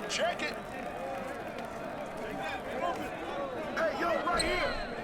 Check it. Hey, yo, right here.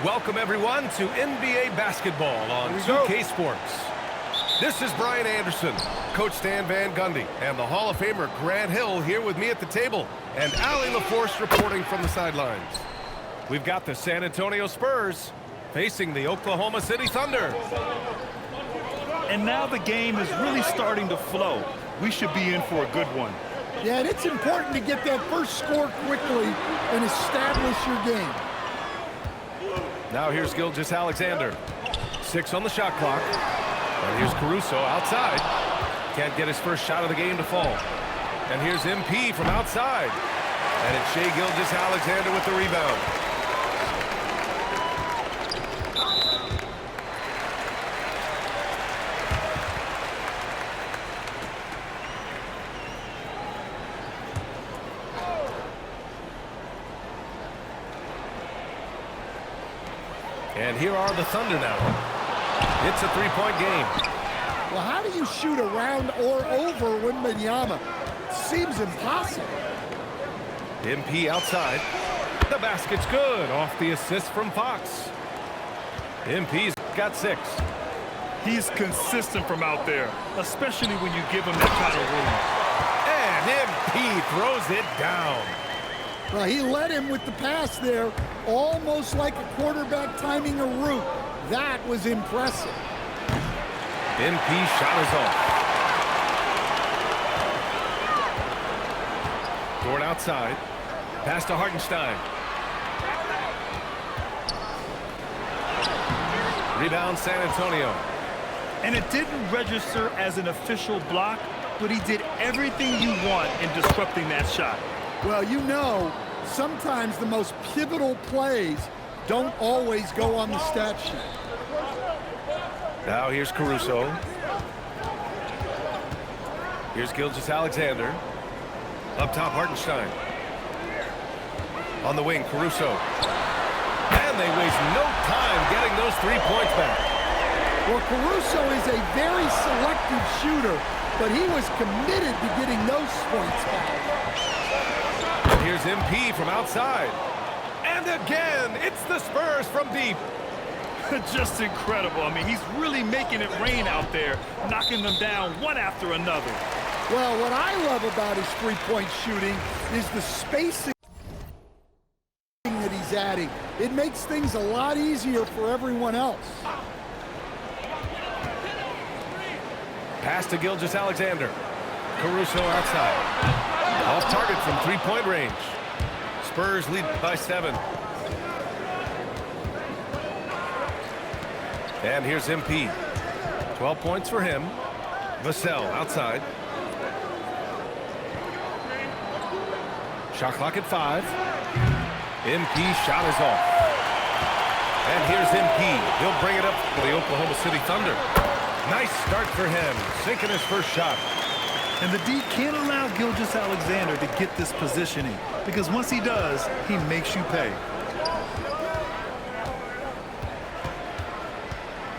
Welcome, everyone, to NBA basketball on 2K Sports. This is Brian Anderson, Coach Stan Van Gundy, and the Hall of Famer Grant Hill here with me at the table, and Allie LaForce reporting from the sidelines. We've got the San Antonio Spurs facing the Oklahoma City Thunder. And now the game is really starting to flow. We should be in for a good one. Yeah, and it's important to get that first score quickly and establish your game. Now here's Gilgeous-Alexander. 6 on the shot clock. And here's Caruso outside. Can't get his first shot of the game to fall. And here's MP from outside. And it's Shai Gilgeous-Alexander with the rebound. And here are the Thunder now. It's a three-point game. Well, how do you shoot around or over Wembanyama? Seems impossible. MP outside. The basket's good off the assist from Fox. MP's got 6. He's consistent from out there, especially when you give him that kind of room. And MP throws it down. Well, he led him with the pass there, almost like a quarterback timing a route. That was impressive. MP shot is off. Dort outside. Pass to Hartenstein. Rebound San Antonio. And it didn't register as an official block, but he did everything you want in disrupting that shot. Well, you know, sometimes the most pivotal plays don't always go on the stat sheet. Now here's Caruso. Here's Gilgeous-Alexander. Up top, Hartenstein. On the wing, Caruso. And they waste no time getting those 3 points back. Well, Caruso is a very selective shooter, but he was committed to getting those points back. And here's MP from outside. And again, it's the Spurs from deep. Just incredible. I mean, he's really making it rain out there, knocking them down one after another. Well, what I love about his three-point shooting is the spacing that he's adding. It makes things a lot easier for everyone else. Pass to Gilgeous-Alexander. Caruso outside. Off target from three-point range. Spurs lead by 7. And here's MP. 12 points for him. Vassell outside. Shot clock at 5. MP shot is off. And here's MP. He'll bring it up for the Oklahoma City Thunder. Nice start for him, sinking his first shot. And the D can't allow Gilgeous-Alexander to get this positioning, because once he does, he makes you pay.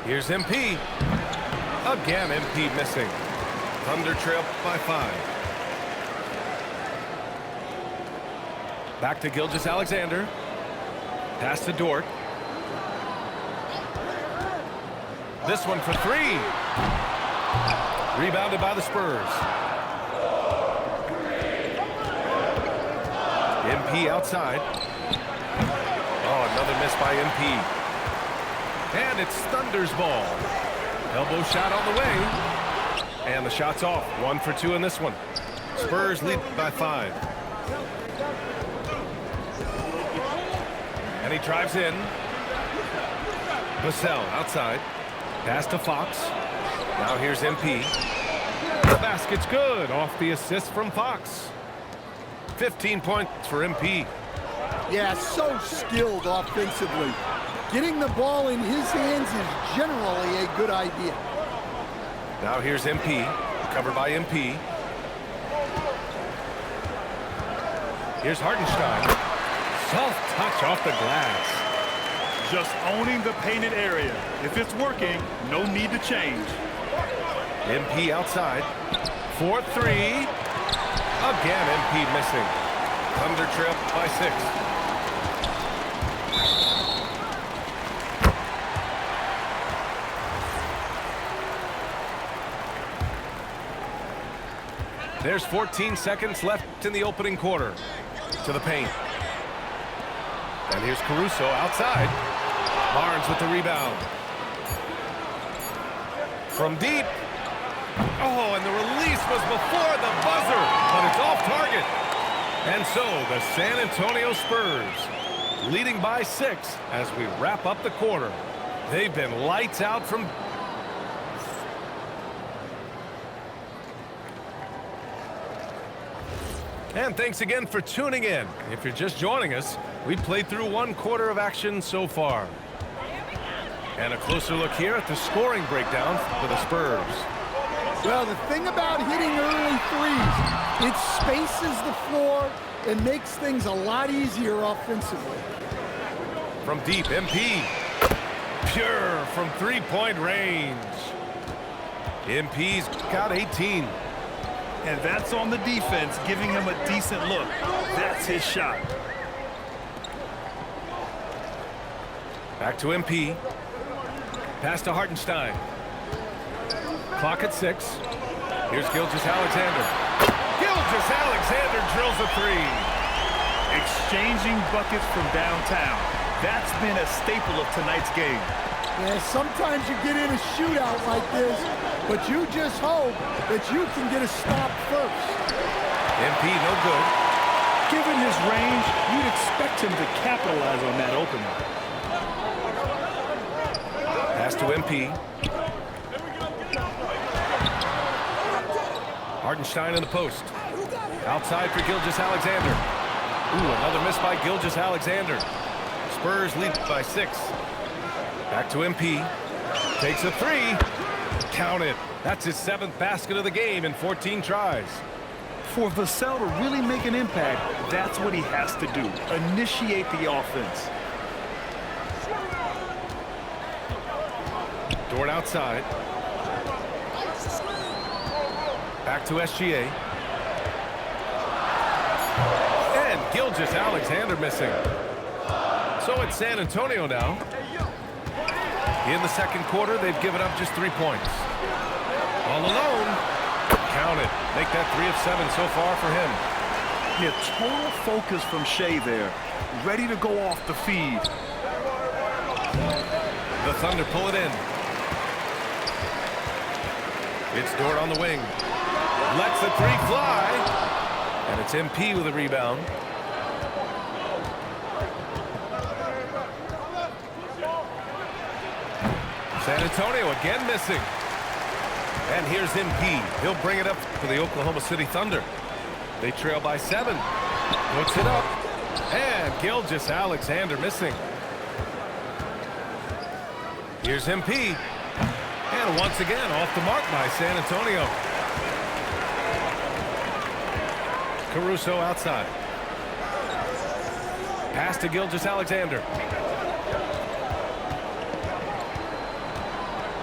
Here's MP. Again, MP missing. Thunder trail by 5. Back to Gilgeous-Alexander. Pass to Dort. This one for 3. Rebounded by the Spurs. MP outside. Oh, another miss by MP. And it's Thunder's ball. Elbow shot on the way. And the shot's off. 1 for 2 in this one. Spurs lead by 5. And he drives in. Vassell outside. Pass to Fox. Now here's MP. The basket's good off the assist from Fox. 15 points for MP. Yeah, so skilled offensively. Getting the ball in his hands is generally a good idea. Now here's MP. Covered by MP. Here's Hartenstein. Soft touch off the glass. Just owning the painted area. If it's working, no need to change. MP outside. 4-3. Again, MP missing. Thunder trail by 6. There's 14 seconds left in the opening quarter. To the paint. And here's Caruso outside. Barnes with the rebound. From deep. Oh, and the release was before the buzzer, but it's off target. And so the San Antonio Spurs leading by 6 as we wrap up the quarter. They've been lights out from... And thanks again for tuning in. If you're just joining us, we played through 1 quarter of action so far. And a closer look here at the scoring breakdown for the Spurs. Well, the thing about hitting early threes, it spaces the floor and makes things a lot easier offensively. From deep, MP. Pure from three-point range. MP's got 18. And that's on the defense, giving him a decent look. That's his shot. Back to MP. Pass to Hartenstein. Clock at 6. Here's Gilgeous-Alexander. Gilgeous-Alexander drills a 3. Exchanging buckets from downtown. That's been a staple of tonight's game. Yeah, sometimes you get in a shootout like this, but you just hope that you can get a stop first. MP no good. Given his range, you'd expect him to capitalize on that opener. Pass to MP. Hartenstein in the post. Outside for Gilgeous-Alexander. Ooh, another miss by Gilgeous-Alexander. Spurs lead by 6. Back to MP. Takes a 3. Count it. That's his 7th basket of the game in 14 tries. For Vassell to really make an impact, that's what he has to do. Initiate the offense. Dort outside. Back to SGA. And Gilgeous-Alexander missing. So it's San Antonio now. In the second quarter, they've given up just 3 points. All alone. Count it. Make that 3 of 7 so far for him. Yeah, total focus from Shea there. Ready to go off the feed. The Thunder pull it in. It's Dort on the wing. Lets the 3 fly. And it's MP with a rebound. San Antonio again missing. And here's MP. He'll bring it up for the Oklahoma City Thunder. They trail by 7. Puts it up. And Gilgeous-Alexander missing. Here's MP. And once again, off the mark by San Antonio. Caruso outside. Pass to Gilgeous-Alexander.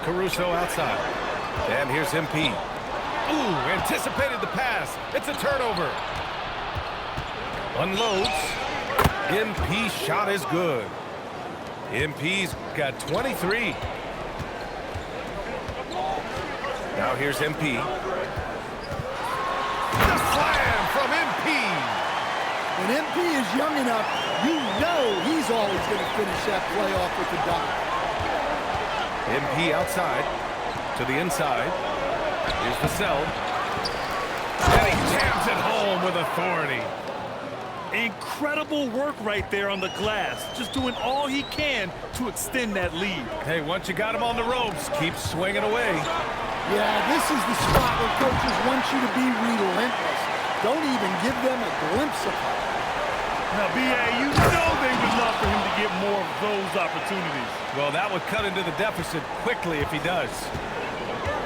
Caruso outside. And here's MP. Ooh, anticipated the pass. It's a turnover. Unloads. MP shot is good. MP's got 23. Now here's MP. The slam from MP. When MP is young enough, you know he's always going to finish that play off with the dunk. MP outside to the inside. Here's Vassell. And he jams it home with authority. Incredible work right there on the glass. Just doing all he can to extend that lead. Hey, once you got him on the ropes, keep swinging away. Yeah, this is the spot where coaches want you to be relentless. Don't even give them a glimpse of it. Now, B.A., you know they would love for him to get more of those opportunities. Well, that would cut into the deficit quickly if he does.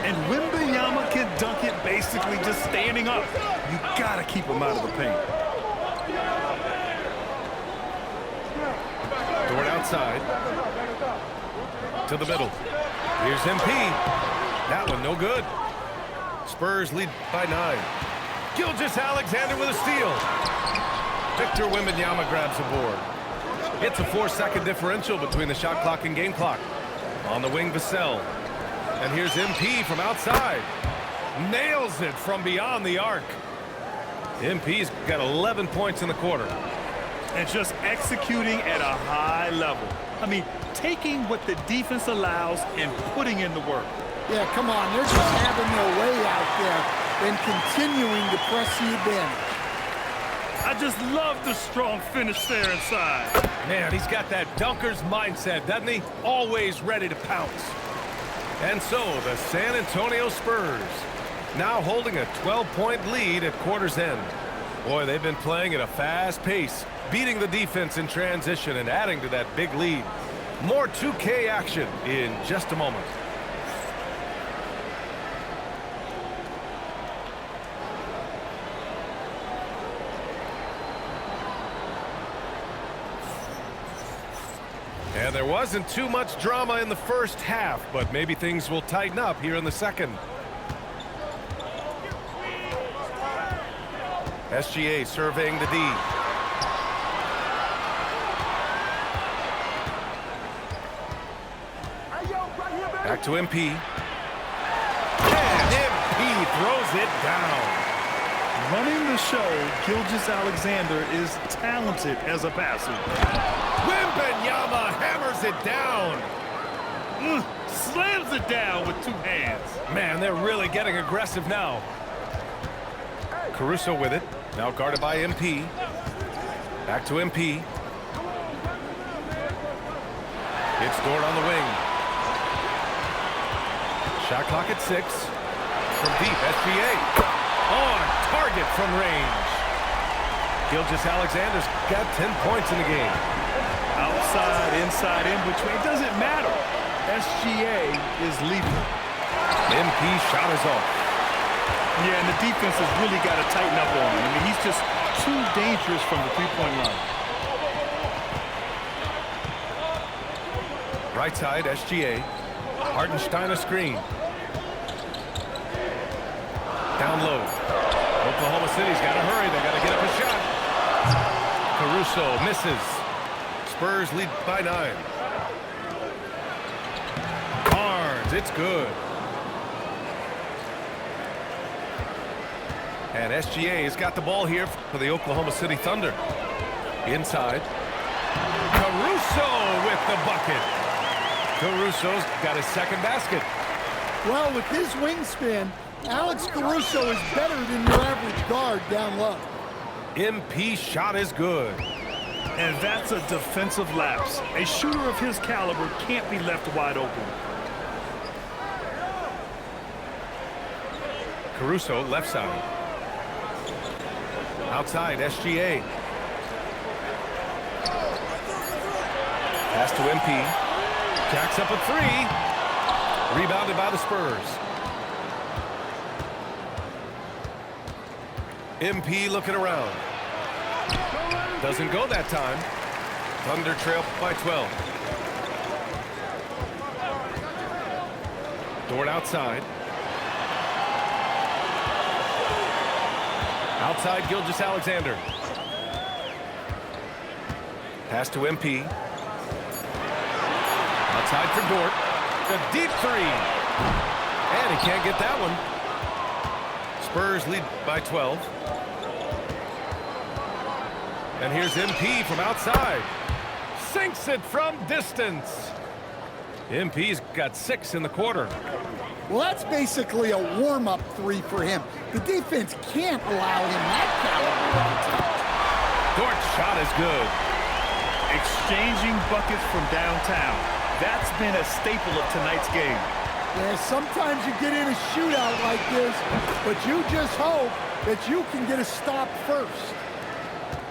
And Wembanyama can dunk it basically just standing up. You got to keep him out of the paint. Dort outside. To the middle. Here's MP. That one no good. Spurs lead by 9. Gilgeous-Alexander with a steal. Victor Wembanyama grabs the board. It's a 4-second differential between the shot clock and game clock. On the wing, Vassell. And here's MP from outside. Nails it from beyond the arc. MP's got 11 points in the quarter. And just executing at a high level. I mean, taking what the defense allows and putting in the work. Yeah, come on. They're just having their way out there and continuing to press the advantage. I just love the strong finish there inside. Man, he's got that dunker's mindset, doesn't he? Always ready to pounce. And so, the San Antonio Spurs now holding a 12-point lead at quarter's end. Boy, they've been playing at a fast pace, beating the defense in transition and adding to that big lead. More 2K action in just a moment. And there wasn't too much drama in the first half, but maybe things will tighten up here in the second. SGA surveying the D. Back to MP. And MP throws it down. Running the show, Gilgeous-Alexander is talented as a passer. Wembanyama hammers it down. Slams it down with two hands. Man, they're really getting aggressive now. Caruso with it. Now guarded by MP. Back to MP. It's Dort on the wing. Shot clock at 6. From deep, SGA. On target from range. Gilgeous-Alexander's got 10 points in the game. Outside, inside, in between, it doesn't matter. SGA is leading. MP shot is off. Yeah, and the defense has really got to tighten up on him. I mean, he's just too dangerous from the three-point line. Right side, SGA. Hartenstein a screen. Down low. Oklahoma City's got to hurry. They got to get up a shot. Caruso misses. Spurs lead by 9. Barnes, it's good. And SGA has got the ball here for the Oklahoma City Thunder. Inside. Caruso with the bucket. Caruso's got his second basket. Well, with his wingspan, Alex Caruso is better than your average guard down low. MP shot is good. And that's a defensive lapse. A shooter of his caliber can't be left wide open. Caruso left side. Outside, SGA. Pass to MP. Jacks up a 3. Rebounded by the Spurs. MP looking around. Doesn't go that time. Thunder trail by 12. Dort outside. Outside, Gilgeous-Alexander. Pass to MP. Outside for Dort. The deep 3. And he can't get that one. Spurs lead by 12. And here's MP from outside. Sinks it from distance. MP's got 6 in the quarter. Well, that's basically a warm-up 3 for him. The defense can't allow him that caliber of attack. Dort's shot is good. Exchanging buckets from downtown. That's been a staple of tonight's game. Yeah, sometimes you get in a shootout like this, but you just hope that you can get a stop first.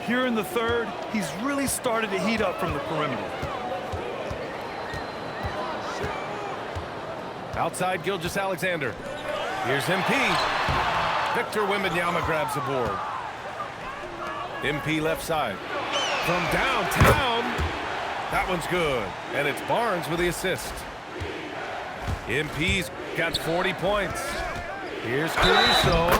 Here in the third, he's really started to heat up from the perimeter. Outside, Gilgeous-Alexander. Here's MP. Victor Wembanyama grabs the board. MP left side. From downtown. That one's good. And it's Barnes with the assist. MP's got 40 points. Here's Caruso.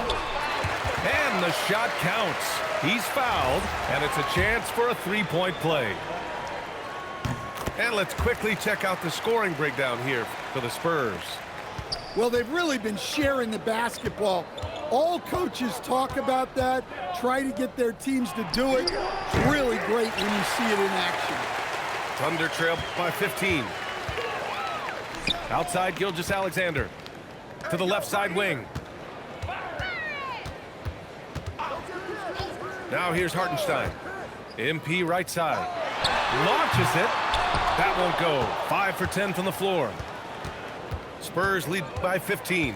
And the shot counts. He's fouled, and it's a chance for a three-point play. And let's quickly check out the scoring breakdown here for the Spurs. Well, they've really been sharing the basketball All coaches talk about that, try to get their teams to do it. It's really great when you see it in action. Thunder trail by 15. Outside, Gilgeous-Alexander. To the left side wing. Now here's Hartenstein. MP right side. Launches it. That won't go. 5 for 10 from the floor. Spurs lead by 15.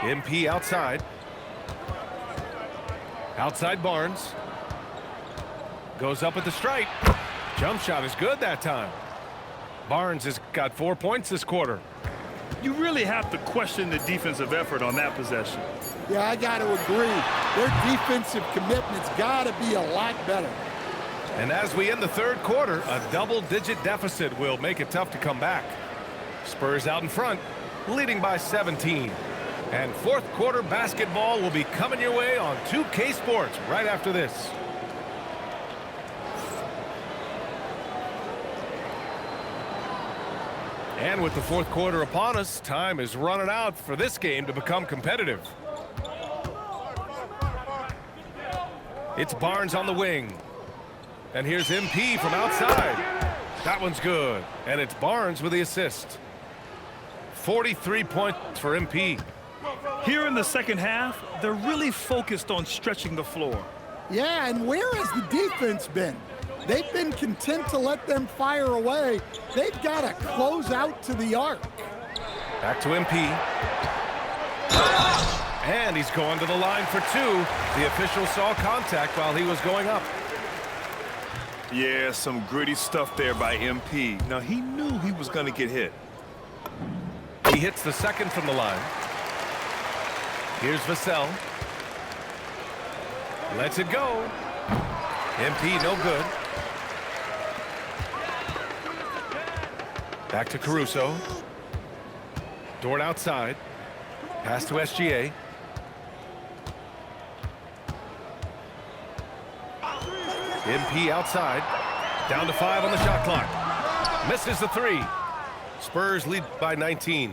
MP outside. Outside Barnes. Goes up at the stripe. Jump shot is good that time. Barnes has got 4 points this quarter. You really have to question the defensive effort on that possession. Yeah, I got to agree. Their defensive commitment's got to be a lot better. And as we end the third quarter, a double-digit deficit will make it tough to come back. Spurs out in front, leading by 17. And fourth quarter basketball will be coming your way on 2K Sports right after this. And with the fourth quarter upon us, time is running out for this game to become competitive. It's Barnes on the wing. And here's MP from outside. That one's good. And it's Barnes with the assist. 43 points for MP. Here in the second half, they're really focused on stretching the floor. Yeah, and where has the defense been? They've been content to let them fire away. They've got to close out to the arc. Back to MP. And he's going to the line for two. The official saw contact while he was going up. Yeah, some gritty stuff there by MP. Now, he knew he was going to get hit. He hits the second from the line. Here's Vassell. Lets it go. MP no good. Back to Caruso. Dort outside. Pass to SGA. MP outside. Down to 5 on the shot clock. Misses the three. Spurs lead by 19.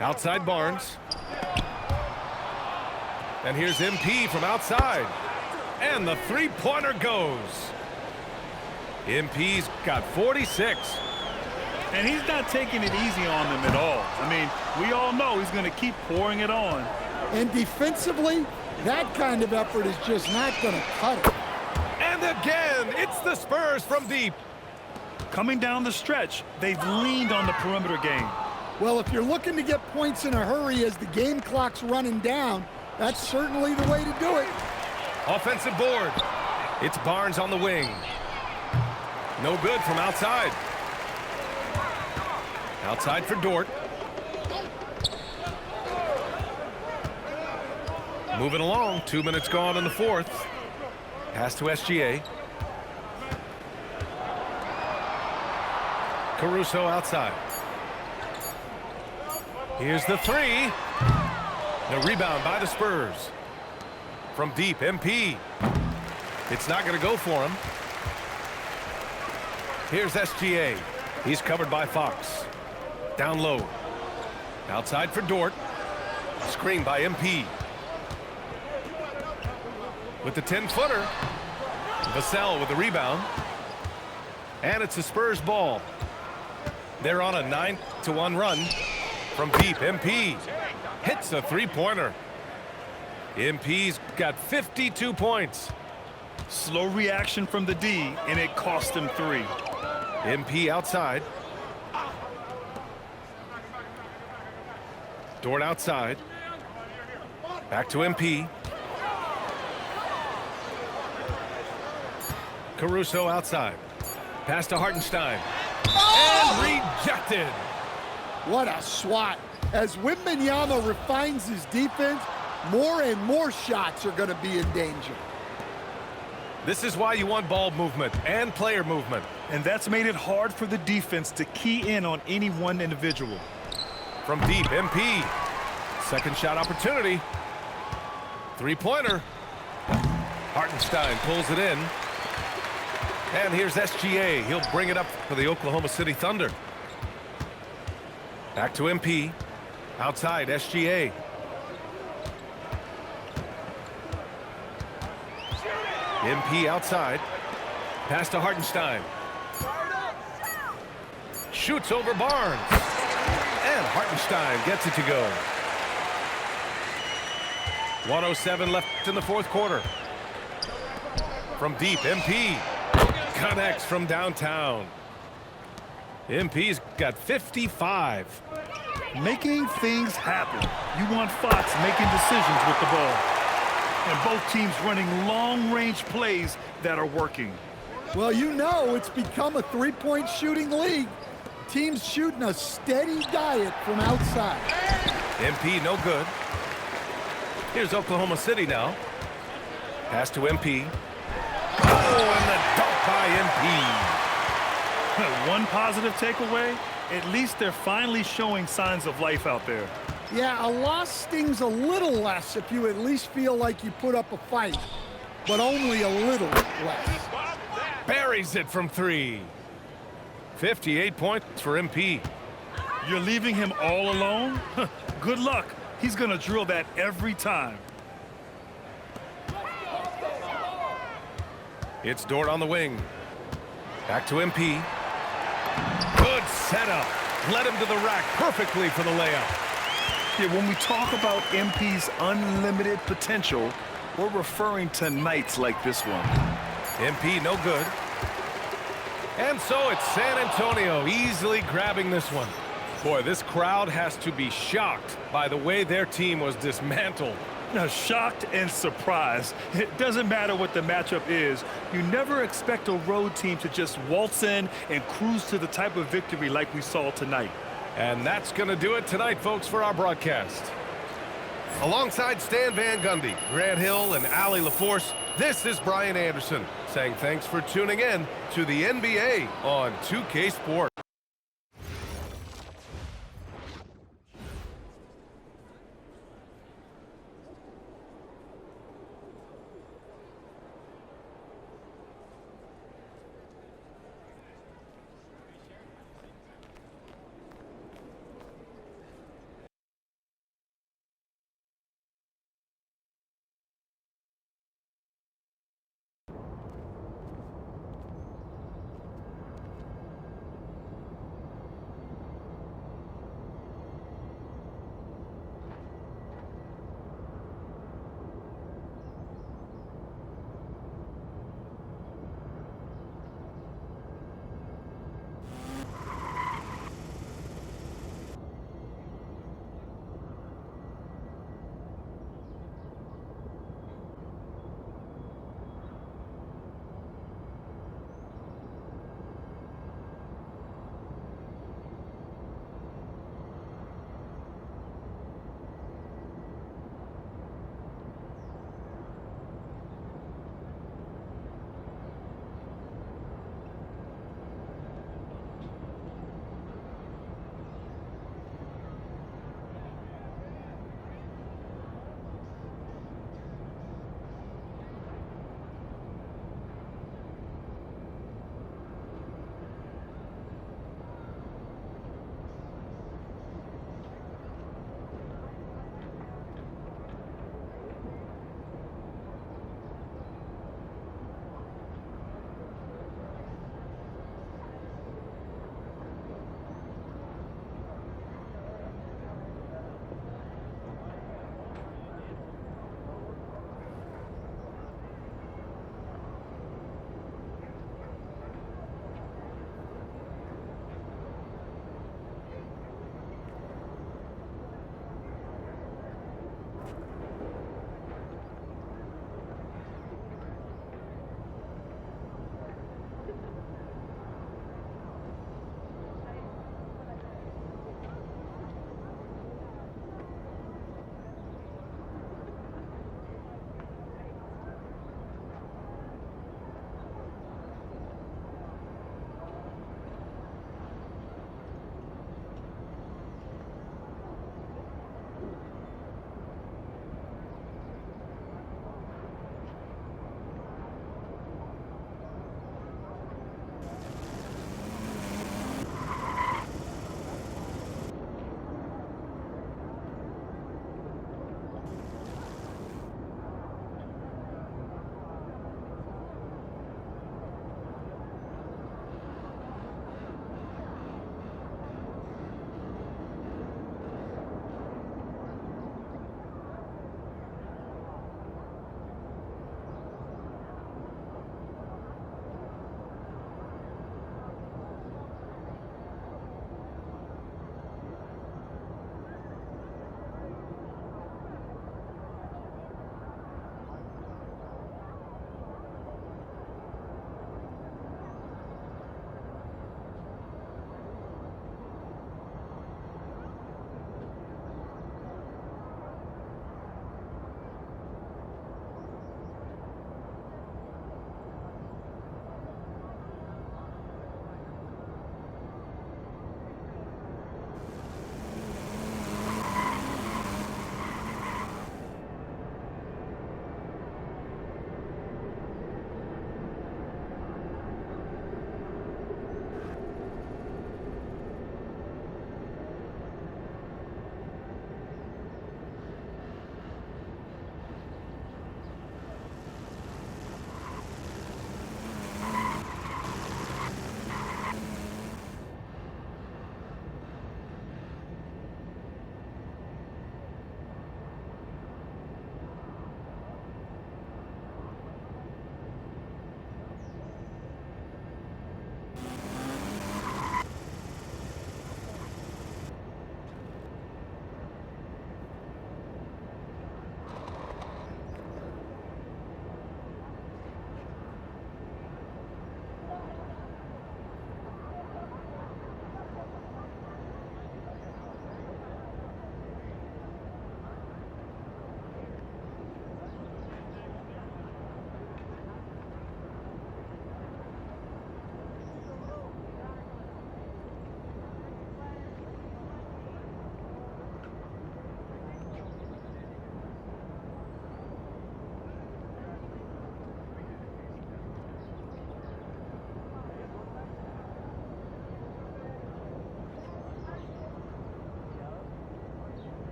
Outside Barnes. And here's MP from outside. And the three-pointer goes. MP's got 46. And he's not taking it easy on them at all. I mean, we all know he's going to keep pouring it on. And defensively, that kind of effort is just not going to cut it. And again, it's the Spurs from deep. Coming down the stretch, they've leaned on the perimeter game. Well, if you're looking to get points in a hurry as the game clock's running down, that's certainly the way to do it. Offensive board. It's Barnes on the wing. No good from outside. Outside for Dort. Moving along, 2 minutes gone in the fourth. Pass to SGA. Caruso outside. Here's the three. The rebound by the Spurs. From deep, MP. It's not going to go for him. Here's SGA. He's covered by Fox. Down low. Outside for Dort. Screen by MP. With the 10-footer. Vassell with the rebound. And it's the Spurs ball. They're on a 9-1 run. From deep, MP. Hits a three-pointer. MP's got 52 points. Slow reaction from the D, and it cost him 3. MP outside. Dort outside. Back to MP. Caruso outside. Pass to Hartenstein. And rejected. What a swat. As Wembanyama refines his defense, more and more shots are going to be in danger. This is why you want ball movement and player movement. And that's made it hard for the defense to key in on any one individual. From deep, MP. Second shot opportunity. Three-pointer. Hartenstein pulls it in. And here's SGA. He'll bring it up for the Oklahoma City Thunder. Back to MP. Outside, SGA. MP outside. Pass to Hartenstein. Shoots over Barnes. And Hartenstein gets it to go. 1:07 left in the fourth quarter. From deep, MP connects from downtown. MP's got 55. Making things happen. You want Fox making decisions with the ball. And both teams running long-range plays that are working. Well, you know it's become a three-point shooting league. Teams shooting a steady diet from outside. MP no good. Here's Oklahoma City now. Pass to MP. Oh, and the dunk by MP. One positive takeaway, at least they're finally showing signs of life out there. Yeah, a loss stings a little less if you at least feel like you put up a fight, but only a little less. Buries it from three. 58 points for MP. You're leaving him all alone? Good luck. He's going to drill that every time. It's Dort on the wing. Back to MP. Good setup. Led him to the rack perfectly for the layup. Yeah, when we talk about MP's unlimited potential, we're referring to nights like this one. MP no good. And so it's San Antonio easily grabbing this one. Boy, this crowd has to be shocked by the way their team was dismantled. Now, shocked and surprised. It doesn't matter what the matchup is. You never expect a road team to just waltz in and cruise to the type of victory like we saw tonight. And that's going to do it tonight, folks, for our broadcast. Alongside Stan Van Gundy, Grant Hill, and Allie LaForce, this is Brian Anderson saying thanks for tuning in to the NBA on 2K Sports.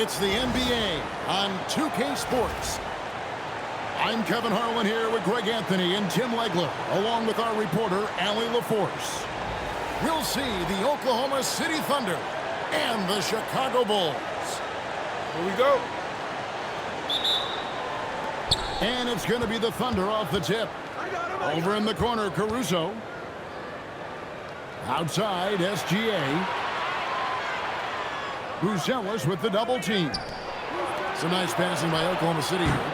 It's the NBA on 2K Sports. I'm Kevin Harlan here with Greg Anthony and Tim Legler, along with our reporter, Allie LaForce. We'll see the Oklahoma City Thunder and the Chicago Bulls. Here we go. And it's going to be the Thunder off the tip. Over in the corner, Caruso. Outside, SGA. Buzelis with the double team. Some nice passing by Oklahoma City here.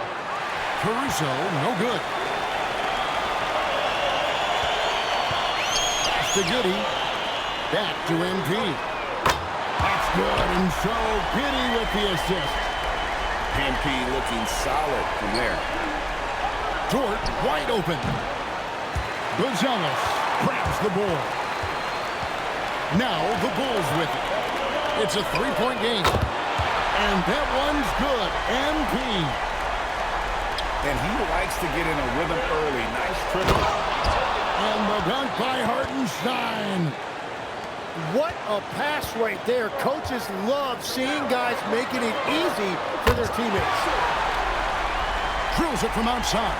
Caruso, no good. Pass to Giddey. Back to MP. That's good, and so Giddey with the assist. MP looking solid from there. Dort wide open. Buzelis grabs the board. Now the Bulls with it. It's a three-point game. And that one's good. MP. And he likes to get in a rhythm early. Nice triple. And the dunk by Hartenstein. What a pass right there. Coaches love seeing guys making it easy for their teammates. Drills it from outside.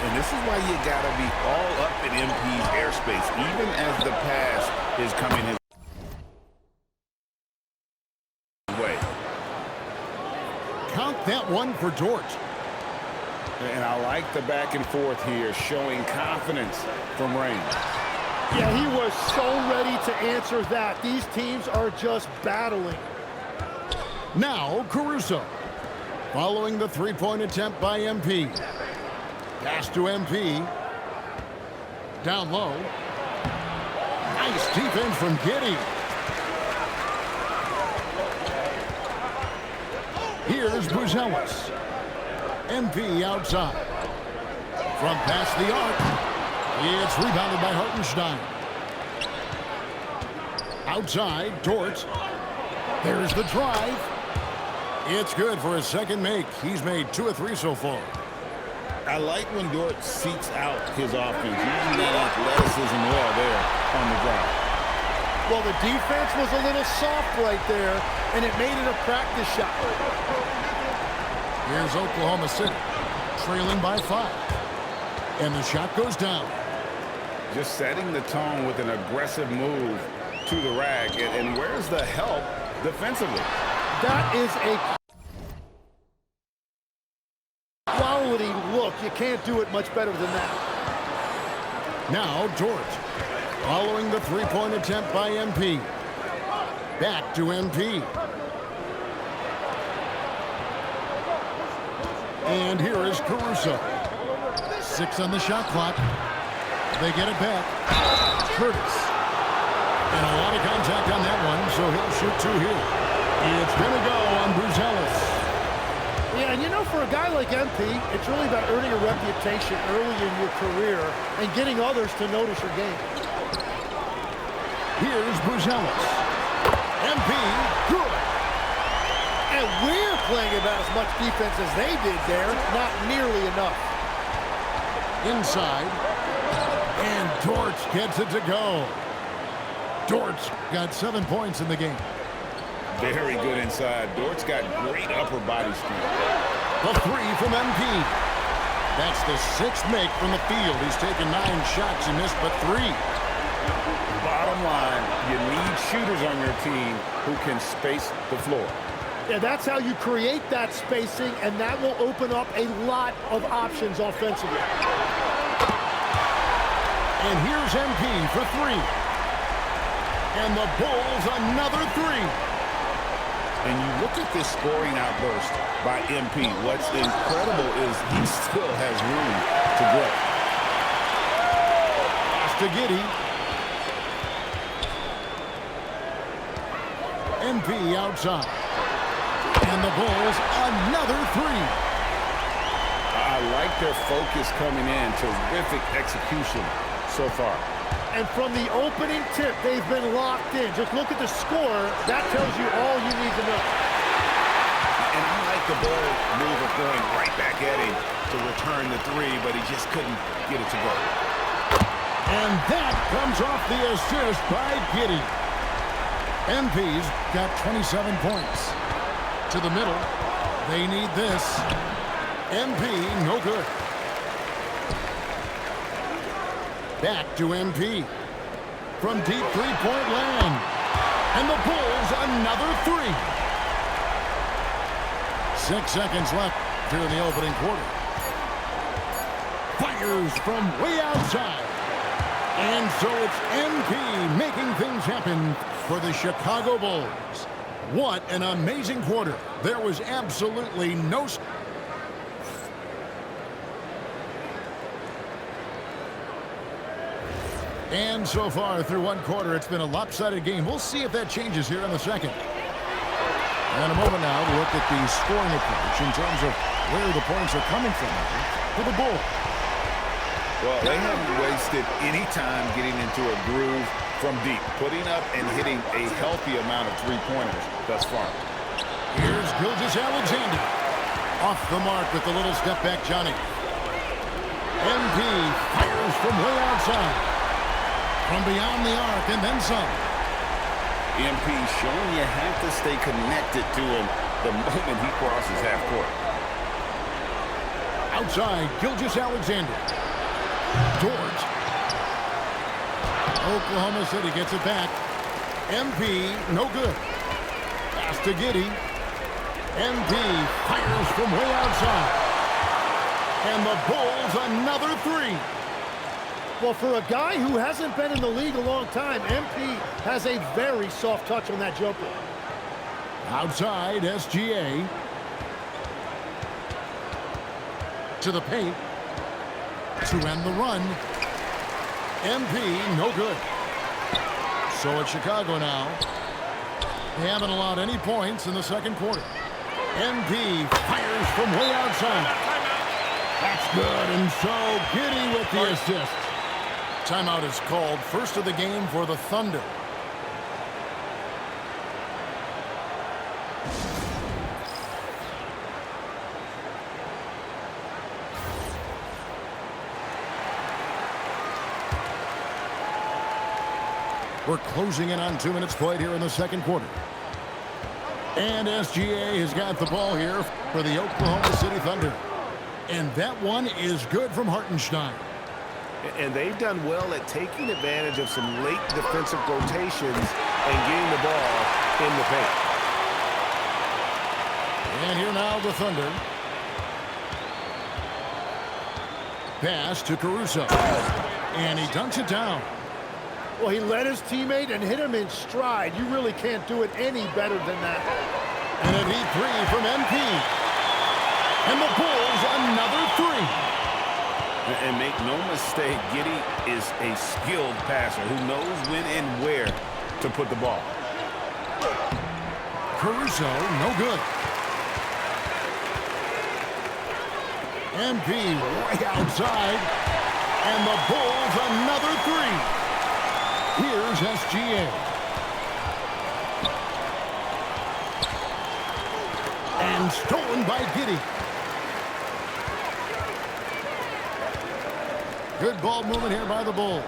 And this is why you got to be all up in MP's airspace, even as the pass is coming his way. Count that one for Dort. And I like the back and forth here, showing confidence from range. Yeah, he was so ready to answer that. These teams are just battling. Now Caruso. Following the three-point attempt by MP. Pass to MP. Down low. Nice defense from Giddey. Here's Buzelis. MP outside. From past the arc. It's rebounded by Hartenstein. Outside, Dort. There's the drive. It's good for his second make. He's made 2 of 3 so far. I like when Dort seeks out his offense, using that athleticism well there on the drive. Well, the defense was a little soft right there, and it made it a practice shot. Here's Oklahoma City, trailing by 5. And the shot goes down. Just setting the tone with an aggressive move to the rack. And where's the help defensively? That is a quality look. You can't do it much better than that. Now Dort, following the three-point attempt by MP. Back to MP. And here is Caruso. 6 on the shot clock. They get it back. Curtis. And a lot of contact on that one, so he'll shoot 2 here. It's going to go on Buzelis. Yeah, and you know, for a guy like MP, it's really about earning a reputation early in your career and getting others to notice your game. Here's Buzelis. MP, good. And we're playing about as much defense as they did there. Not nearly enough. Inside. And Dort gets it to go. Dort's got 7 points in the game. Very good inside. Dort's got great upper body strength. The 3 from MP. That's the 6th make from the field. He's taken 9 shots. He missed but 3. Bottom line, you need shooters on your team who can space the floor. Yeah, that's how you create that spacing, and that will open up a lot of options offensively. And here's MP for 3. And the Bulls another 3. And you look at this scoring outburst by MP. What's incredible is he still has room to grow. Pass to Giddey. MP outside. And the Bulls another 3. I like their focus coming in. Terrific execution so far. And from the opening tip, they've been locked in. Just look at the score. That tells you all you need to know. And I like the ball move of going right back at him to return the 3, but he just couldn't get it to go. And that comes off the assist by Giddey. MP's got 27 points. To the middle. They need this. MP, no good. Back to MP. From deep three-point land. And the Bulls another three. 6 seconds left here in the opening quarter. Fires from way outside. And so it's MP making things happen for the Chicago Bulls. What an amazing quarter. There was absolutely no... And so far through one quarter, it's been a lopsided game. We'll see if that changes here in the second. And a moment now to look at the scoring approach in terms of where the points are coming from for the Bulls. Well, they haven't wasted any time getting into a groove from deep, putting up and hitting a healthy amount of three-pointers thus far. Here's Gilgeous-Alexander. Off the mark with the little step-back Johnny. MP fires from way outside. From beyond the arc and then some. MP showing you have to stay connected to him the moment he crosses half court. Outside, Gilgeous-Alexander. George. Oklahoma City gets it back. MP, no good. Pass to Giddey. MP fires from way outside. And the Bulls another three. Well, for a guy who hasn't been in the league a long time, MP has a very soft touch on that jumper. Outside, SGA. To the paint. To end the run. MP, no good. So it's Chicago now. They haven't allowed any points in the second quarter. MP fires from way outside. That's good, and so Giddey with the assist. Timeout is called, first of the game for the Thunder. We're closing in on 2 minutes played here in the second quarter. And SGA has got the ball here for the Oklahoma City Thunder. And that one is good from Hartenstein. And they've done well at taking advantage of some late defensive rotations and getting the ball in the paint. And here now the Thunder. Pass to Caruso. And he dunks it down. Well, he led his teammate and hit him in stride. You really can't do it any better than that. And a deep three from MP. And the Bulls another three. And make no mistake, Giddey is a skilled passer who knows when and where to put the ball. Caruso, no good. MP way outside. And the Bulls another three. Here's SGA. And stolen by Giddey. Good ball movement here by the Bulls.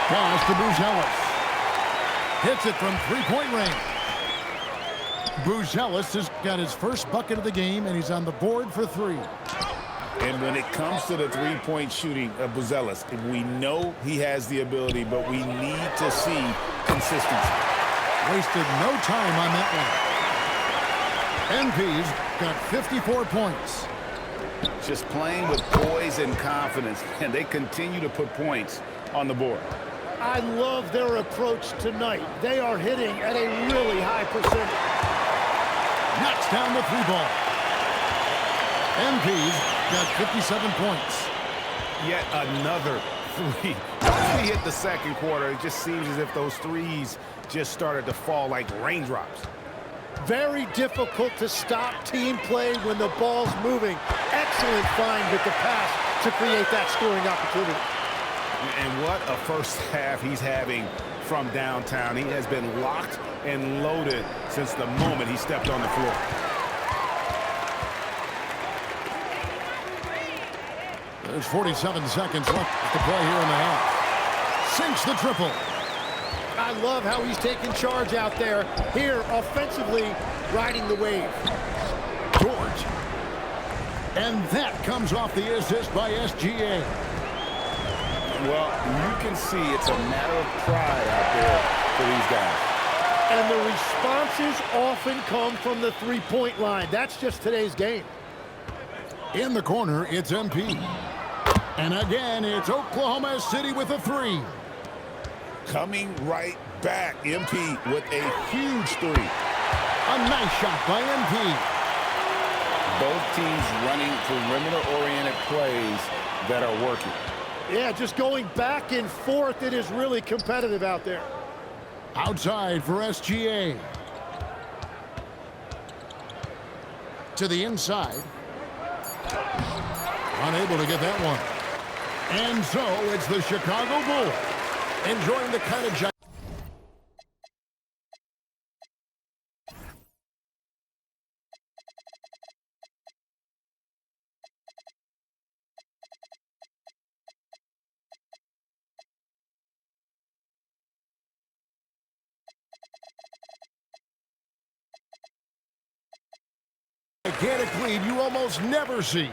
Pass to Buzelis. Hits it from three-point range. Buzelis has got his first bucket of the game, and he's on the board for three. And when it comes to the three-point shooting of Buzelis, we know he has the ability, but we need to see consistency. Wasted no time on that one. MP's got 54 points. Just playing with poise and confidence, and they continue to put points on the board. I love their approach tonight. They are hitting at a really high percentage. Knocks down the three ball. MP's got 57 points. Yet another three. Once we hit the second quarter, it just seems as if those threes just started to fall like raindrops. Very difficult to stop team play when the ball's moving. Excellent find with the pass to create that scoring opportunity. And what a first half he's having from downtown. He has been locked and loaded since the moment he stepped on the floor. There's 47 seconds left to play here in the half. Sinks the triple. I love how he's taking charge out there. Here, offensively, riding the wave. George. And that comes off the assist by SGA. Well, you can see it's a matter of pride out there for these guys. And the responses often come from the three-point line. That's just today's game. In the corner, it's MP. And again, it's Oklahoma City with a three. Coming right back, MP with a huge three. A nice shot by MP. Both teams running perimeter-oriented plays that are working. Yeah, just going back and forth, it is really competitive out there. Outside for SGA. To the inside. Unable to get that one. And so it's the Chicago Bulls enjoying the kind of gigantic lead you almost never see.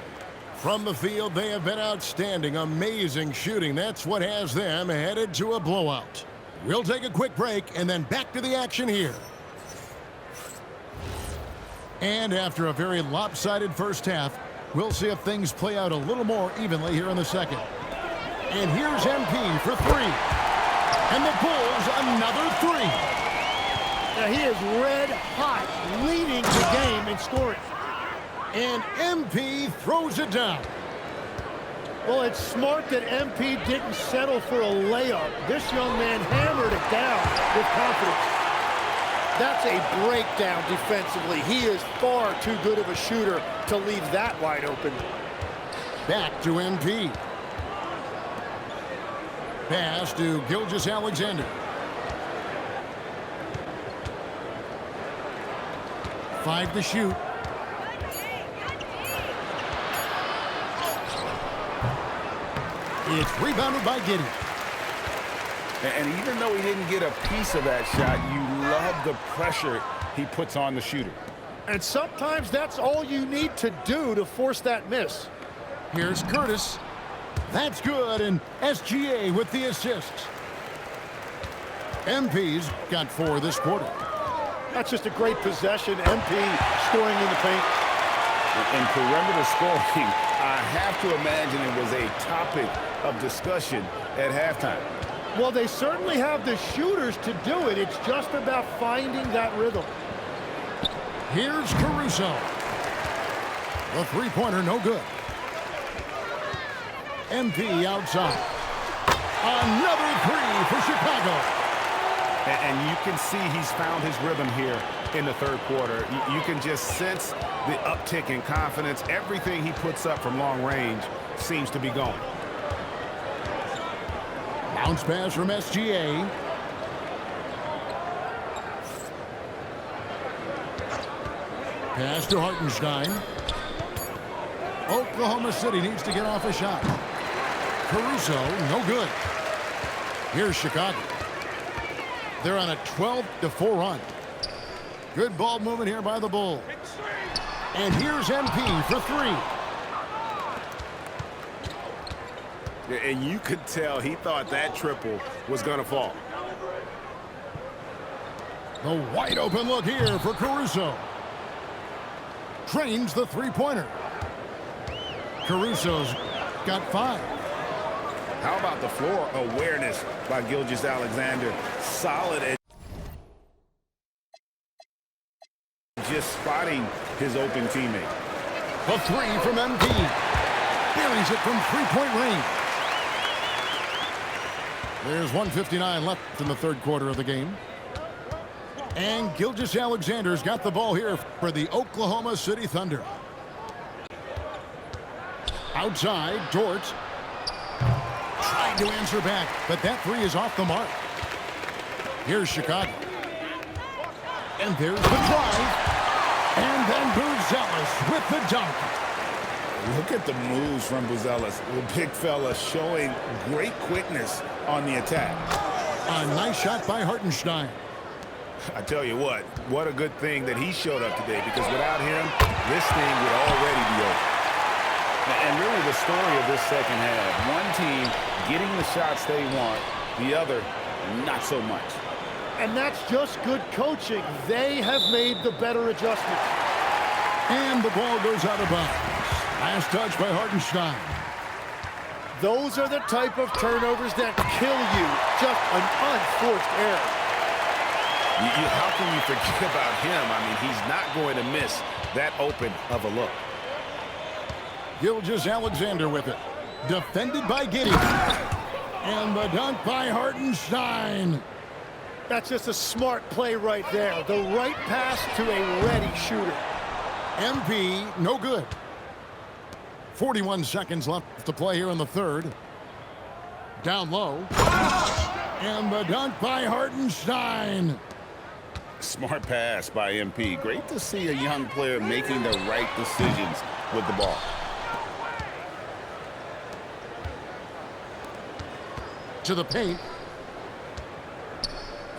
From the field, they have been outstanding, amazing shooting. That's what has them headed to a blowout. We'll take a quick break and then back to the action here. And after a very lopsided first half, we'll see if things play out a little more evenly here in the second. And here's MP for three. And the Bulls another three. Now he is red hot, leading the game in scoring. And MP throws it down. Well, it's smart that MP didn't settle for a layup. This young man hammered it down with confidence. That's a breakdown defensively. He is far too good of a shooter to leave that wide open. Back to MP. Pass to Gilgeous-Alexander. Five to shoot. It's rebounded by Giddey. And even though he didn't get a piece of that shot, you love the pressure he puts on the shooter. And sometimes that's all you need to do to force that miss. Here's Curtis. That's good, and SGA with the assist. MP's got 4 this quarter. That's just a great possession. MP scoring in the paint. In perimeter scoring, I have to imagine it was a topic of discussion at halftime. Well, they certainly have the shooters to do it. It's just about finding that rhythm. Here's Caruso. The three-pointer, no good. MP outside. Another three for Chicago. And you can see he's found his rhythm here in the third quarter. You can just sense the uptick in confidence. Everything he puts up from long range seems to be going. Bounce pass from SGA. Pass to Hartenstein. Oklahoma City needs to get off a shot. Caruso, no good. Here's Chicago. They're on a 12-4 run. Good ball movement here by the Bulls. And here's MP for three. And you could tell he thought that triple was going to fall. The wide open look here for Caruso. Trains the three-pointer. Caruso's got 5. How about the floor awareness by Gilgeous-Alexander? Solid at just spotting his open teammate. The three from MP. Buries it from three-point range. There's 1:59 left in the third quarter of the game. And Gilgeous-Alexander's got the ball here for the Oklahoma City Thunder. Outside, George. Trying to answer back, but that three is off the mark. Here's Chicago. And there's the drive. And then Buzelis with the dunk. Look at the moves from Buzelis. The big fella showing great quickness on the attack. A nice shot by Hartenstein. I tell you what a good thing that he showed up today, because without him, this thing would already be over. And really the story of this second half, one team getting the shots they want, the other not so much. And that's just good coaching. They have made the better adjustments. And the ball goes out of bounds. Last touch by Hartenstein. Those are the type of turnovers that kill you. Just an unforced error. How can you forget about him? I mean, he's not going to miss that open of a look. Gilgeous-Alexander with it. Defended by Giddey. And the dunk by Hartenstein. That's just a smart play right there. The right pass to a ready shooter. MP, no good. 41 seconds left to play here in the third. Down low. And the dunk by Hartenstein. Smart pass by MP. Great to see a young player making the right decisions with the ball. To the paint.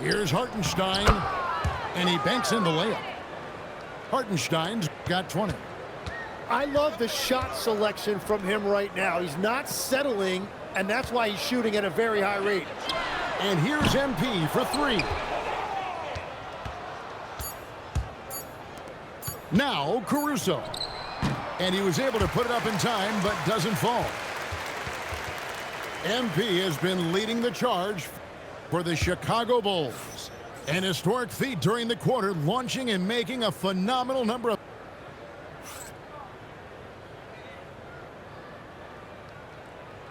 Here's Hartenstein. And he banks in the layup. Hartenstein's got 20. I love the shot selection from him right now. He's not settling, and that's why he's shooting at a very high rate. And here's MP for three. Now Caruso. And he was able to put it up in time, but doesn't fall. MP has been leading the charge for the Chicago Bulls. An historic feat during the quarter, launching and making a phenomenal number of...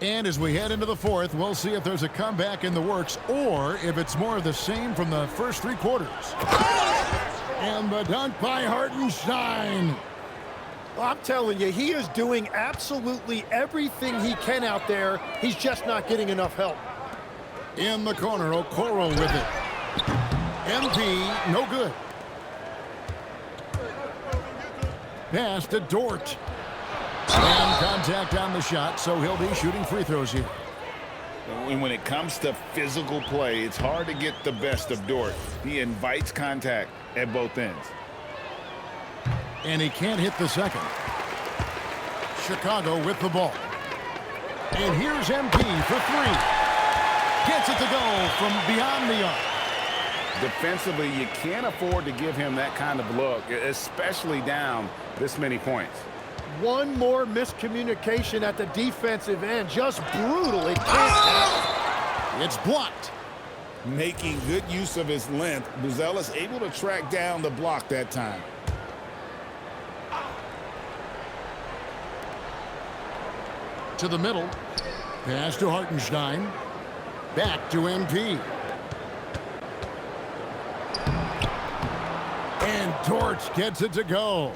And as we head into the fourth, we'll see if there's a comeback in the works or if it's more of the same from the first three quarters. And the dunk by Hartenstein. Well, I'm telling you, he is doing absolutely everything he can out there. He's just not getting enough help. In the corner, Okoro with it. MP, no good. Pass to Dort. And contact on the shot, so he'll be shooting free throws here. When it comes to physical play, it's hard to get the best of Dort. He invites contact at both ends. And he can't hit the second. Chicago with the ball. And here's MP for three. Gets it to go from beyond the arc. Defensively, you can't afford to give him that kind of look, especially down this many points. One more miscommunication at the defensive end. Just brutal. It can't happen. It's blocked. Making good use of his length, Buzelis able to track down the block that time. To the middle. Pass to Hartenstein. Back to MP. And Dort gets it to go.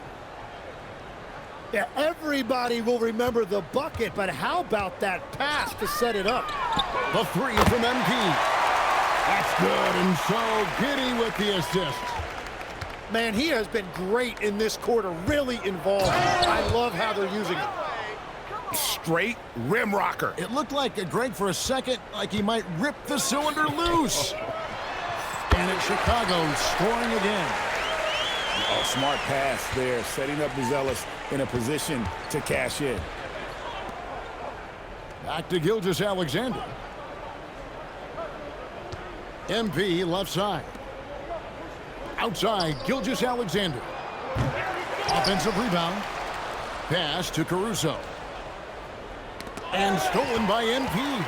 Yeah, everybody will remember the bucket, but how about that pass to set it up? The three from MP. That's good, and so Giddey with the assist. Man, he has been great in this quarter, really involved. I love how they're using him. Straight rim rocker. It looked like Greg for a second, like he might rip the cylinder loose. And it's Chicago scoring again. Oh, smart pass there, setting up Buzelis in a position to cash in. Back to Gilgeous-Alexander. MP left side. Outside, Gilgeous-Alexander. Offensive rebound. Pass to Caruso. And stolen by MP.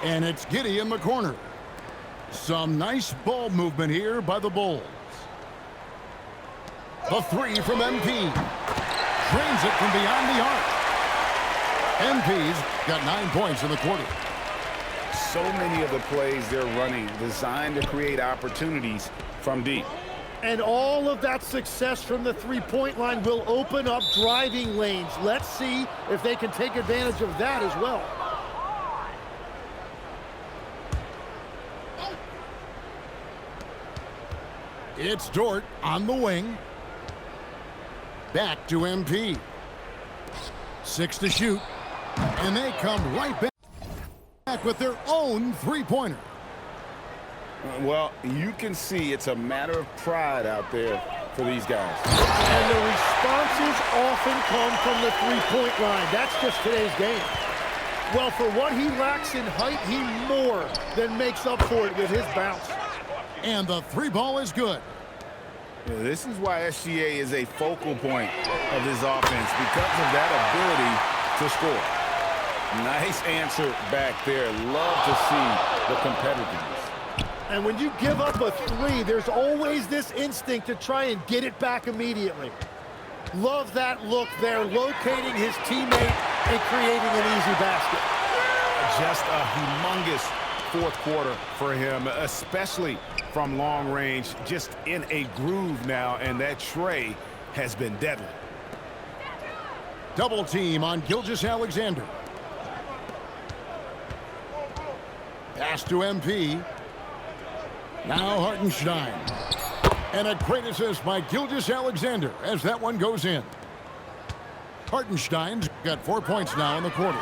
And it's Giddey in the corner. Some nice ball movement here by the Bulls. The three from MP. Drains it from beyond the arc. MP's got 9 points in the quarter. So many of the plays they're running designed to create opportunities from deep. And all of that success from the three-point line will open up driving lanes. Let's see if they can take advantage of that as well. It's Dort on the wing. Back to MP. 6 to shoot. And they come right back back with their own three-pointer. Well, you can see it's a matter of pride out there for these guys. And the responses often come from the three-point line. That's just today's game. Well, for what he lacks in height, he more than makes up for it with his bounce. And the three ball is good. This is why SGA is a focal point of this offense, because of that ability to score. Nice answer back there. Love to see the competitiveness. And when you give up a three, there's always this instinct to try and get it back immediately. Love that look there, locating his teammate and creating an easy basket. Just a humongous fourth quarter for him, especially from long range, just in a groove now, and that tray has been deadly. Double team on Gilgeous-Alexander. Pass to MP. Now Hartenstein. And a great assist by Gilgeous-Alexander as that one goes in. Hartenstein's got 4 points now in the quarter.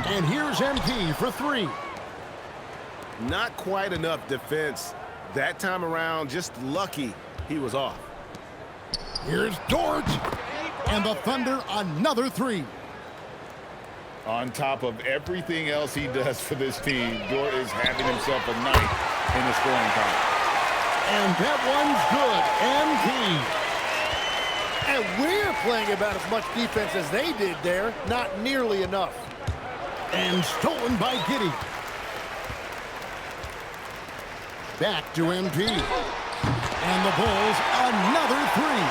And here's MP for three. Not quite enough defense that time around, just lucky he was off. Here's Dort. And the Thunder another three. On top of everything else he does for this team, Dort is having himself a night in the scoring column. And that one's good. MP. And we're playing about as much defense as they did there. Not nearly enough. And stolen by Giddey. Back to MP. And the Bulls another three.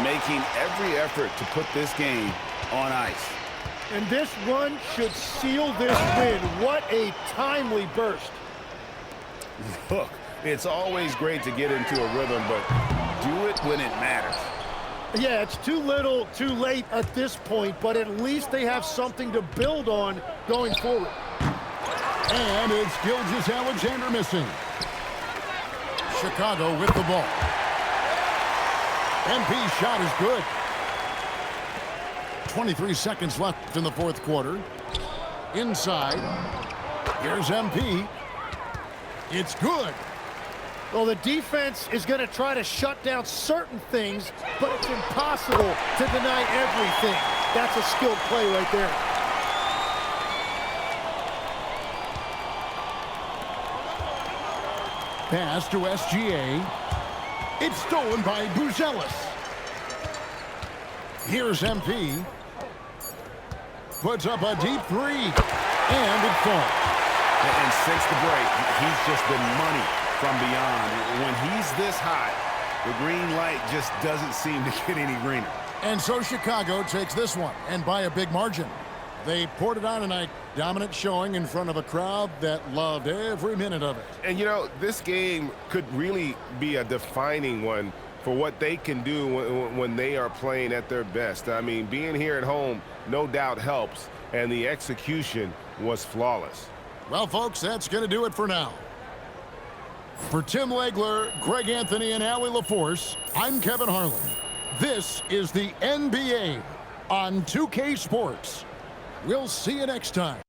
Making every effort to put this game on ice. And this run should seal this win. What a timely burst. Look, it's always great to get into a rhythm, but do it when it matters. Yeah, it's too little, too late at this point, but at least they have something to build on going forward. And it's Gilgeous-Alexander missing. Chicago with the ball. MP's shot is good. 23 seconds left in the fourth quarter. Inside. Here's MP. It's good. Well, the defense is going to try to shut down certain things, but it's impossible to deny everything. That's a skilled play right there. Pass to SGA. It's stolen by Buzelis. Here's MP. Puts up a deep three. And it falls. And since the break, he's just been money from beyond. When he's this hot, the green light just doesn't seem to get any greener. And so Chicago takes this one, and by a big margin. They poured it on tonight. Dominant showing in front of a crowd that loved every minute of it. And, you know, this game could really be a defining one for what they can do when they are playing at their best. I mean, being here at home no doubt helps, and the execution was flawless. Well, folks, that's going to do it for now. For Tim Legler, Greg Anthony, and Allie LaForce, I'm Kevin Harlan. This is the NBA on 2K Sports. We'll see you next time.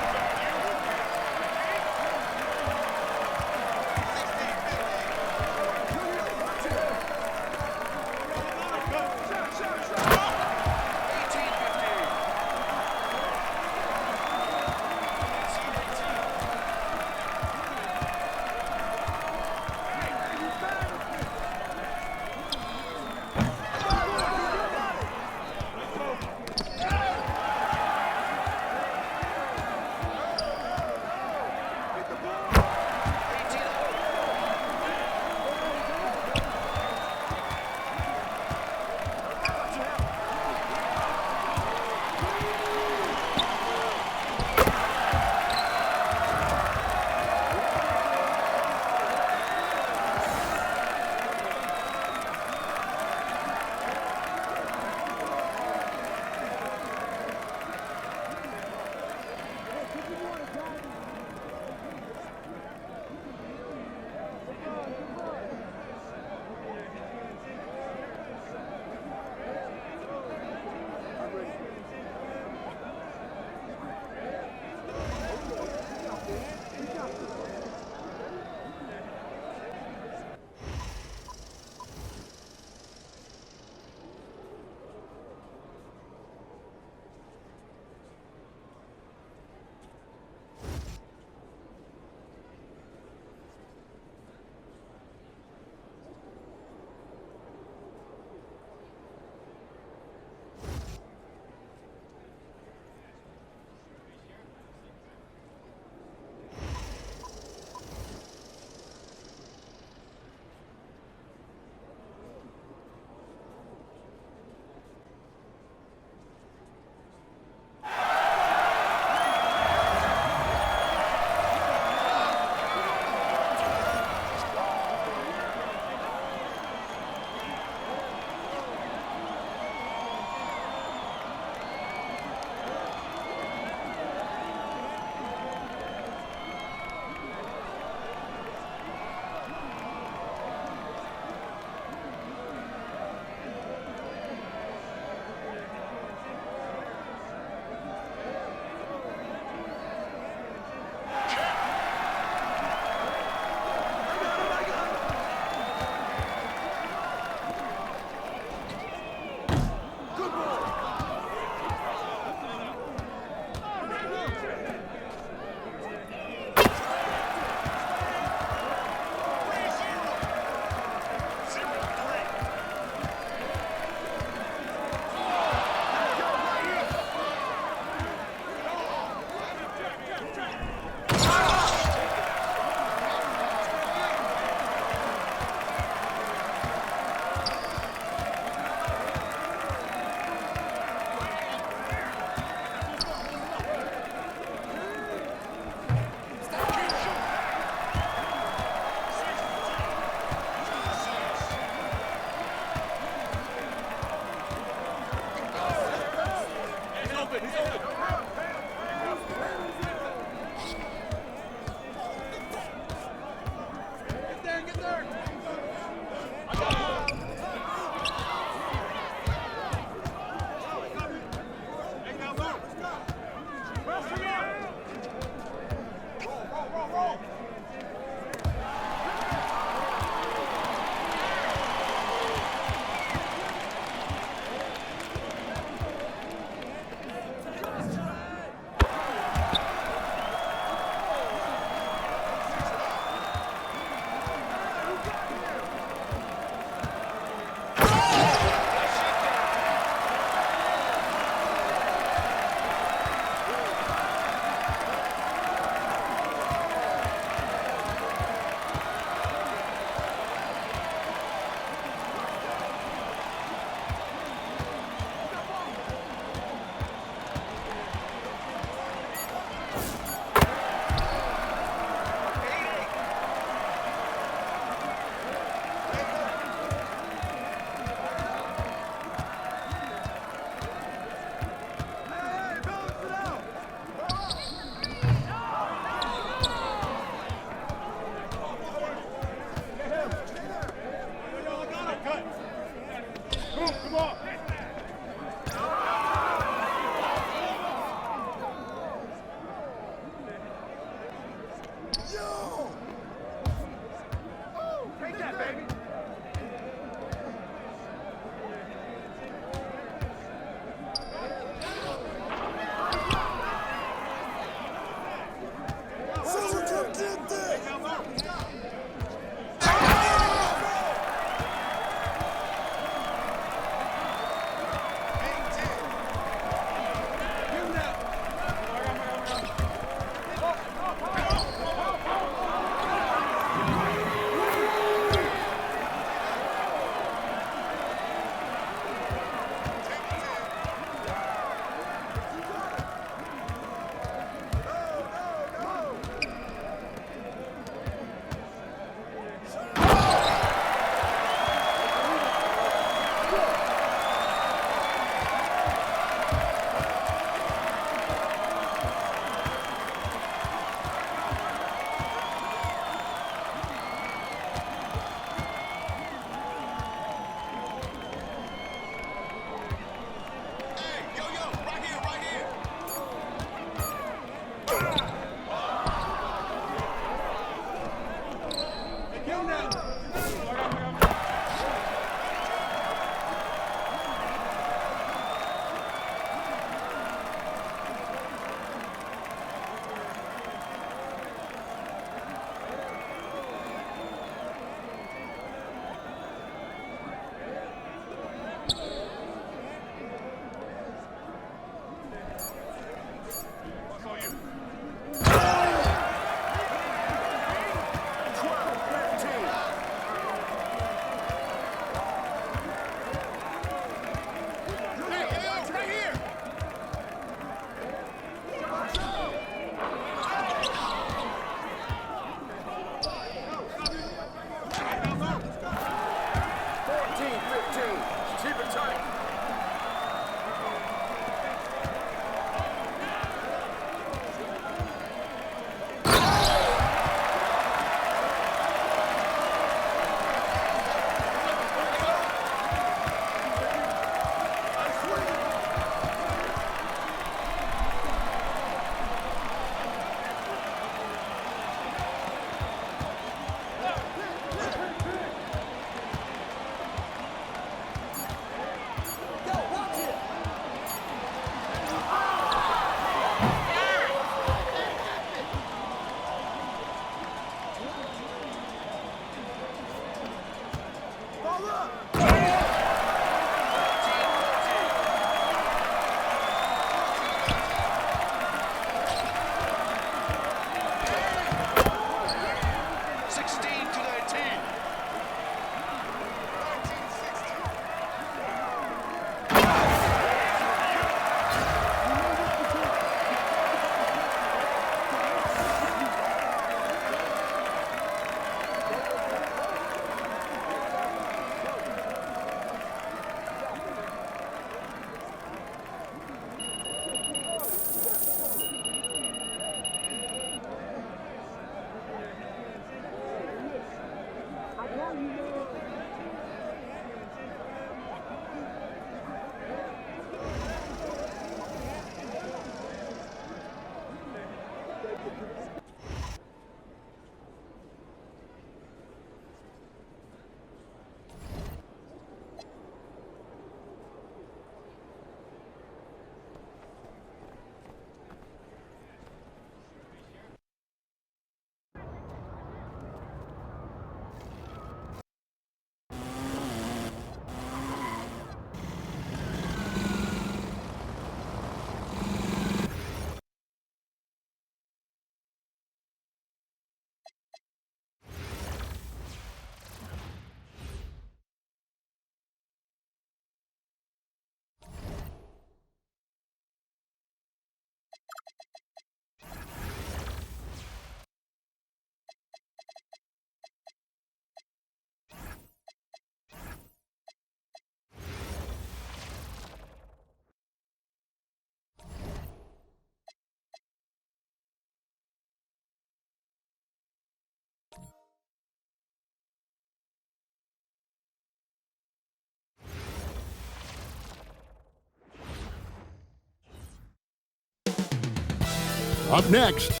Up next,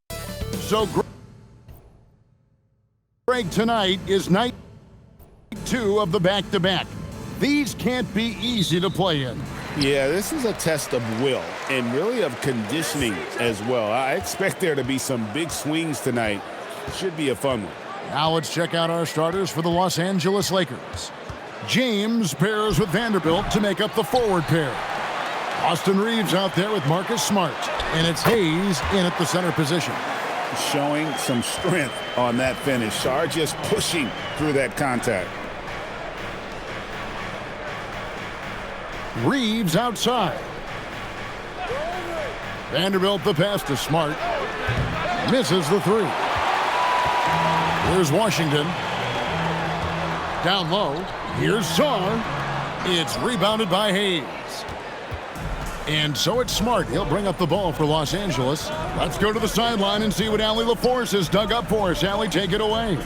so Greg, tonight is night 2 of the back-to-back. These can't be easy to play in. Yeah, this is a test of will and really of conditioning as well. I expect there to be some big swings tonight. Should be a fun one. Now let's check out our starters for the Los Angeles Lakers. James pairs with Vanderbilt to make up the forward pair. Austin Reeves out there with Marcus Smart. And it's Hayes in at the center position. Showing some strength on that finish. Sarr just pushing through that contact. Reeves outside. Vanderbilt the pass to Smart. Misses the 3. Here's Washington. Down low. Here's Sarr. It's rebounded by Hayes. And so it's Smart. He'll bring up the ball for Los Angeles. Let's go to the sideline and see what Allie LaForce has dug up for us. Allie, take it away.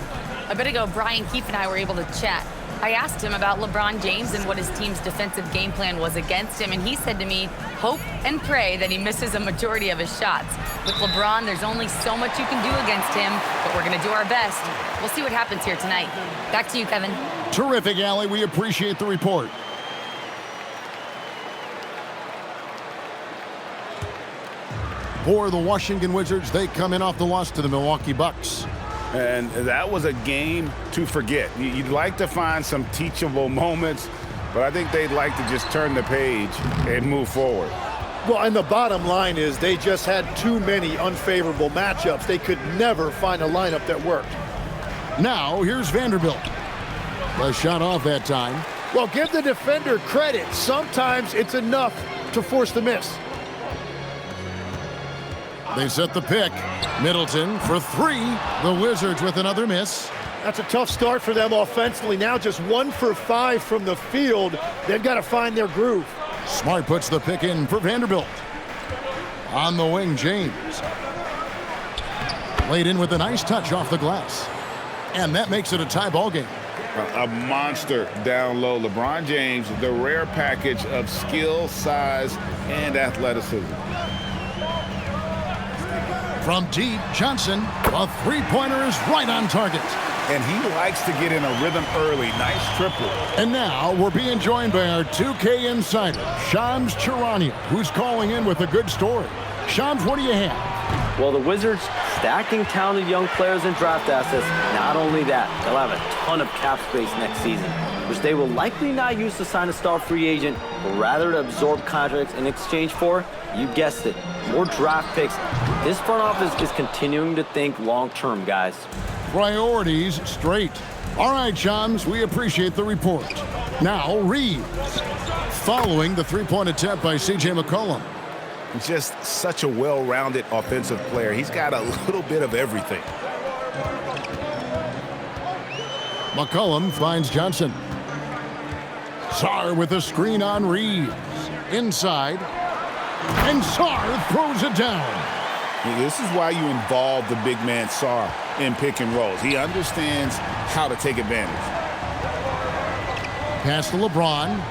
A bit ago, Brian Keefe and I were able to chat. I asked him about LeBron James and what his team's defensive game plan was against him, and he said to me, hope and pray that he misses a majority of his shots. With LeBron, there's only so much you can do against him, but we're going to do our best. We'll see what happens here tonight. Back to you, Kevin. Terrific, Allie. We appreciate the report. For the Washington Wizards, they come in off the loss to the Milwaukee Bucks. And that was a game to forget. You'd like to find some teachable moments, but I think they'd like to just turn the page and move forward. Well, and the bottom line is they just had too many unfavorable matchups. They could never find a lineup that worked. Now, here's Vanderbilt. The shot off that time. Well, give the defender credit. Sometimes it's enough to force the miss. They set the pick. Middleton for 3. The Wizards with another miss. That's a tough start for them offensively. Now just 1 for 5 from the field. They've got to find their groove. Smart puts the pick in for Vanderbilt. On the wing, James. Laid in with a nice touch off the glass. And that makes it a tie ball game. A monster down low. LeBron James, the rare package of skill, size, and athleticism. From deep, Johnson, a three-pointer is right on target. And he likes to get in a rhythm early. Nice triple. And now we're being joined by our 2K insider, Shams Charania, who's calling in with a good story. Shams, what do you have? Well, the Wizards stacking talented young players and draft assets. Not only that, they'll have a ton of cap space next season, which they will likely not use to sign a star free agent, but rather to absorb contracts in exchange for, you guessed it, more draft picks. This front office is continuing to think long-term, guys. Priorities straight. All right, Shams, we appreciate the report. Now, Reeves. Following the three-point attempt by C.J. McCollum. Just such a well-rounded offensive player. He's got a little bit of everything. McCollum finds Johnson. Sarr with a screen on Reeves. Inside. And Sarr throws it down. This is why you involve the big man Sarr in pick and rolls. He understands how to take advantage. Pass to LeBron.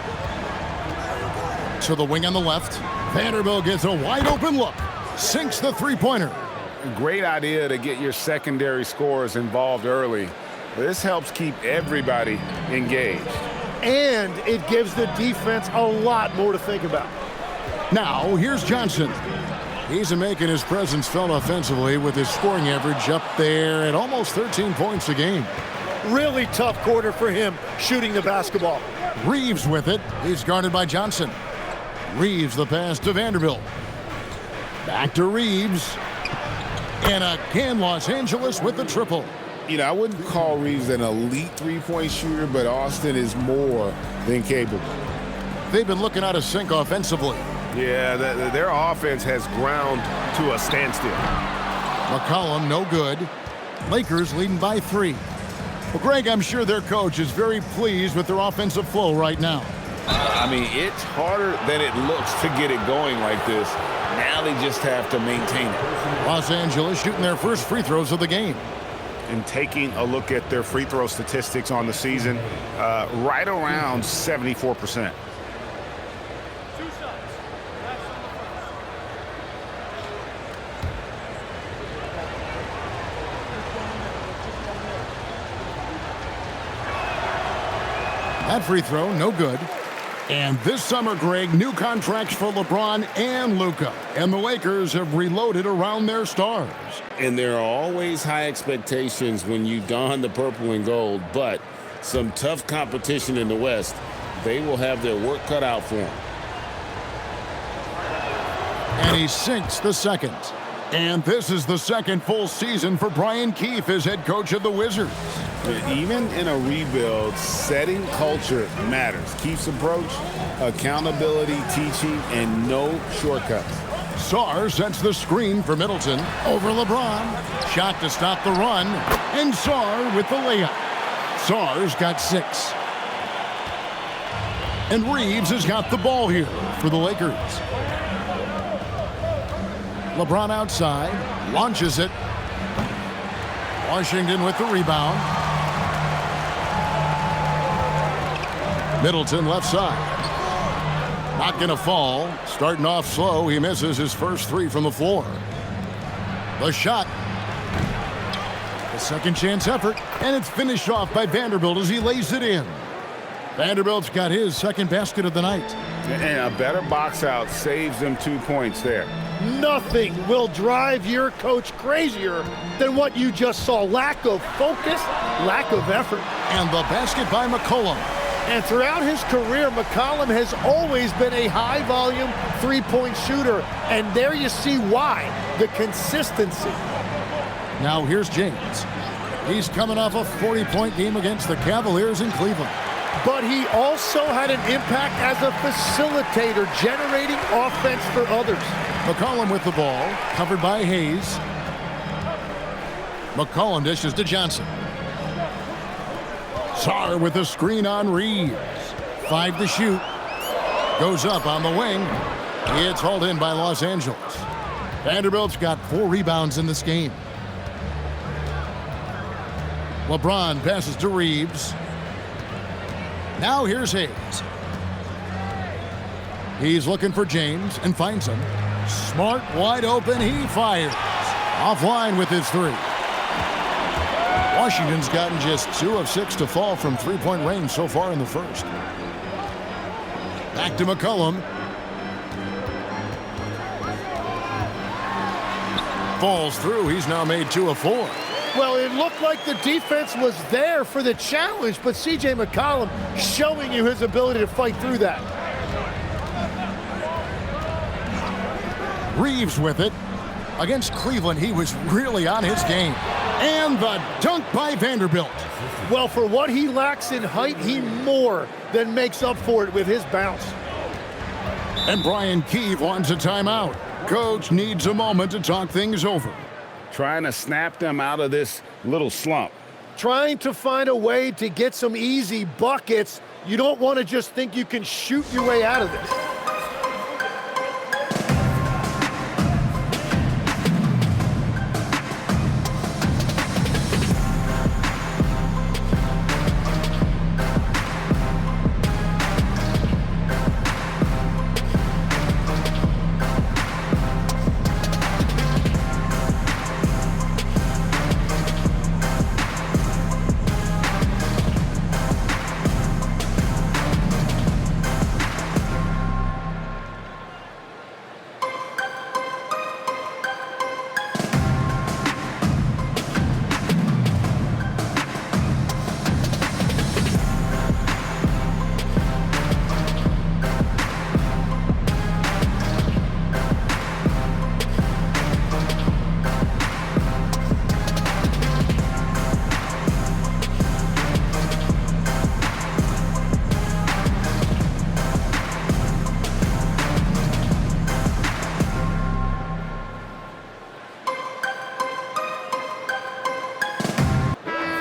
To the wing on the left. Vanderbilt gets a wide open look. Sinks the three-pointer. Great idea to get your secondary scorers involved early. This helps keep everybody engaged. And it gives the defense a lot more to think about. Now, here's Johnson. He's making his presence felt offensively with his scoring average up there at almost 13 points a game. Really tough quarter for him shooting the basketball. Reeves with it. He's guarded by Johnson. Reeves the pass to Vanderbilt. Back to Reeves. And again, Los Angeles with the triple. You know, I wouldn't call Reeves an elite three-point shooter, but Austin is more than capable. They've been looking out of sync offensively. Yeah, their offense has ground to a standstill. McCollum, no good. Lakers leading by 3. Well, Greg, I'm sure their coach is very pleased with their offensive flow right now. I mean, it's harder than it looks to get it going like this. Now they just have to maintain it. Los Angeles shooting their first free throws of the game. And taking a look at their free throw statistics on the season, right around 74%. That free throw, no good. And this summer, Greg, new contracts for LeBron and Luka. And the Lakers have reloaded around their stars. And there are always high expectations when you don the purple and gold, but some tough competition in the West. They will have their work cut out for them. And he sinks the second. And this is the second full season for Brian Keefe as head coach of the Wizards. Even in a rebuild, setting culture matters. Keefe's approach, accountability, teaching, and no shortcuts. Sarr sets the screen for Middleton over LeBron. Shot to stop the run. And Sarr with the layup. Sarr's got 6. And Reeves has got the ball here for the Lakers. LeBron outside, launches it. Washington with the rebound. Middleton left side. Not going to fall. Starting off slow, he misses his first 3 from the floor. The shot. The second chance effort, and it's finished off by Vanderbilt as he lays it in. Vanderbilt's got his second basket of the night. And a better box out saves them 2 points there. Nothing will drive your coach crazier than what you just saw. Lack of focus, lack of effort. And the basket by McCollum. And throughout his career, McCollum has always been a high-volume three-point shooter. And there you see why, the consistency. Now here's James. He's coming off a 40-point game against the Cavaliers in Cleveland. But he also had an impact as a facilitator, generating offense for others. McCollum with the ball, covered by Hayes. McCollum dishes to Johnson. Sarr with a screen on Reeves. 5 to shoot. Goes up on the wing. It's hauled in by Los Angeles. Vanderbilt's got 4 rebounds in this game. LeBron passes to Reeves. Now here's Hayes. He's looking for James and finds him. Smart, wide open, he fires. Offline with his 3. Washington's gotten just 2 of 6 to fall from three-point range so far in the first. Back to McCollum. Falls through, he's now made 2 of 4. Well, it looked like the defense was there for the challenge, but C.J. McCollum showing you his ability to fight through that. Reeves with it. Against Cleveland, he was really on his game. And the dunk by Vanderbilt. Well, for what he lacks in height, he more than makes up for it with his bounce. And Brian Keefe wants a timeout. Coach needs a moment to talk things over. Trying to snap them out of this little slump. Trying to find a way to get some easy buckets. You don't want to just think you can shoot your way out of this.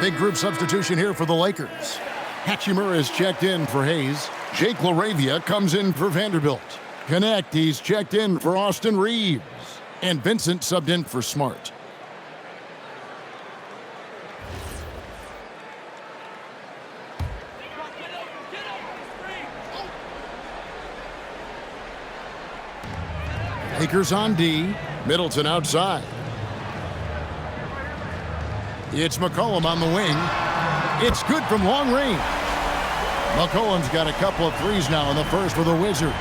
Big group substitution here for the Lakers. Hachimura is checked in for Hayes. Jake LaRavia comes in for Vanderbilt. Connect, he's checked in for Austin Reeves. And Vincent subbed in for Smart. Lakers on D. Middleton outside. It's McCollum on the wing. It's good from long range. McCollum's got a couple of threes now in the first for the Wizards.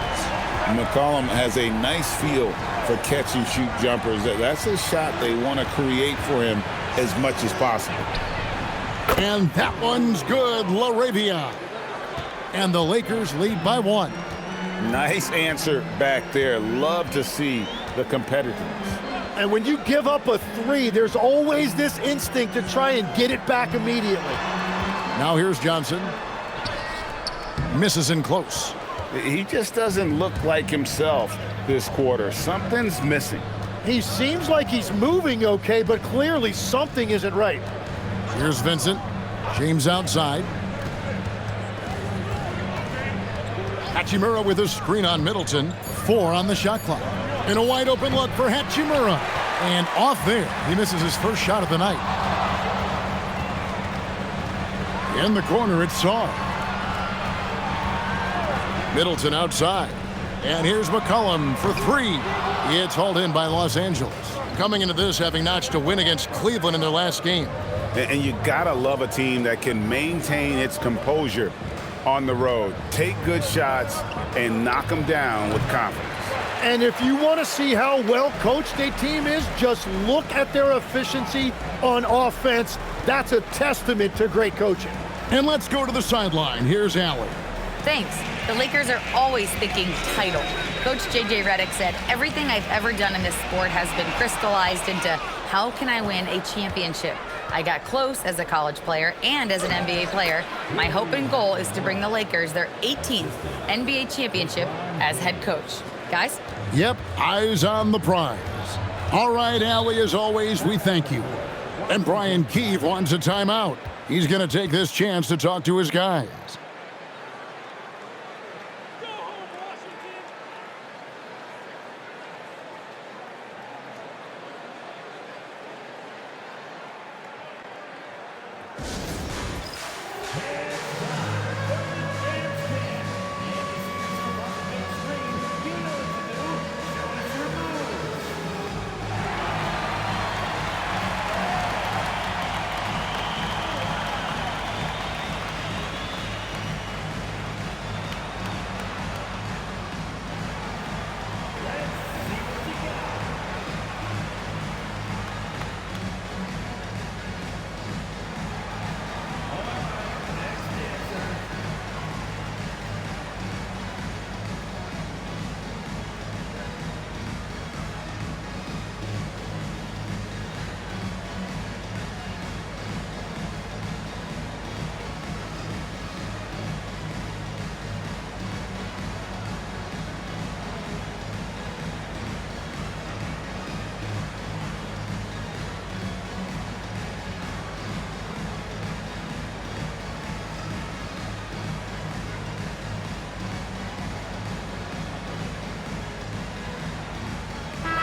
McCollum has a nice feel for catch-and-shoot jumpers. That's a shot they want to create for him as much as possible. And that one's good, LaRavia. And the Lakers lead by 1. Nice answer back there. Love to see the competitiveness. And when you give up a 3, there's always this instinct to try and get it back immediately. Now here's Johnson. Misses in close. He just doesn't look like himself this quarter. Something's missing. He seems like he's moving okay, but clearly something isn't right. Here's Vincent. James outside. Hachimura with a screen on Middleton. 4 on the shot clock. And a wide open look for Hachimura. And off there. He misses his first shot of the night. In the corner, it's Sarr. Middleton outside. And here's McCollum for 3. It's hauled in by Los Angeles. Coming into this, having notched a win against Cleveland in their last game. And you gotta love a team that can maintain its composure on the road. Take good shots and knock them down with confidence. And if you want to see how well coached a team is, just look at their efficiency on offense. That's a testament to great coaching. And let's go to the sideline. Here's Allie. Thanks. The Lakers are always thinking title. Coach J.J. Redick said, everything I've ever done in this sport has been crystallized into how can I win a championship? I got close as a college player and as an NBA player. My hope and goal is to bring the Lakers their 18th NBA championship as head coach. Guys? Yep, eyes on the prize. All right, Allie, as always, we thank you. And Brian Keefe wants a timeout. He's going to take this chance to talk to his guys.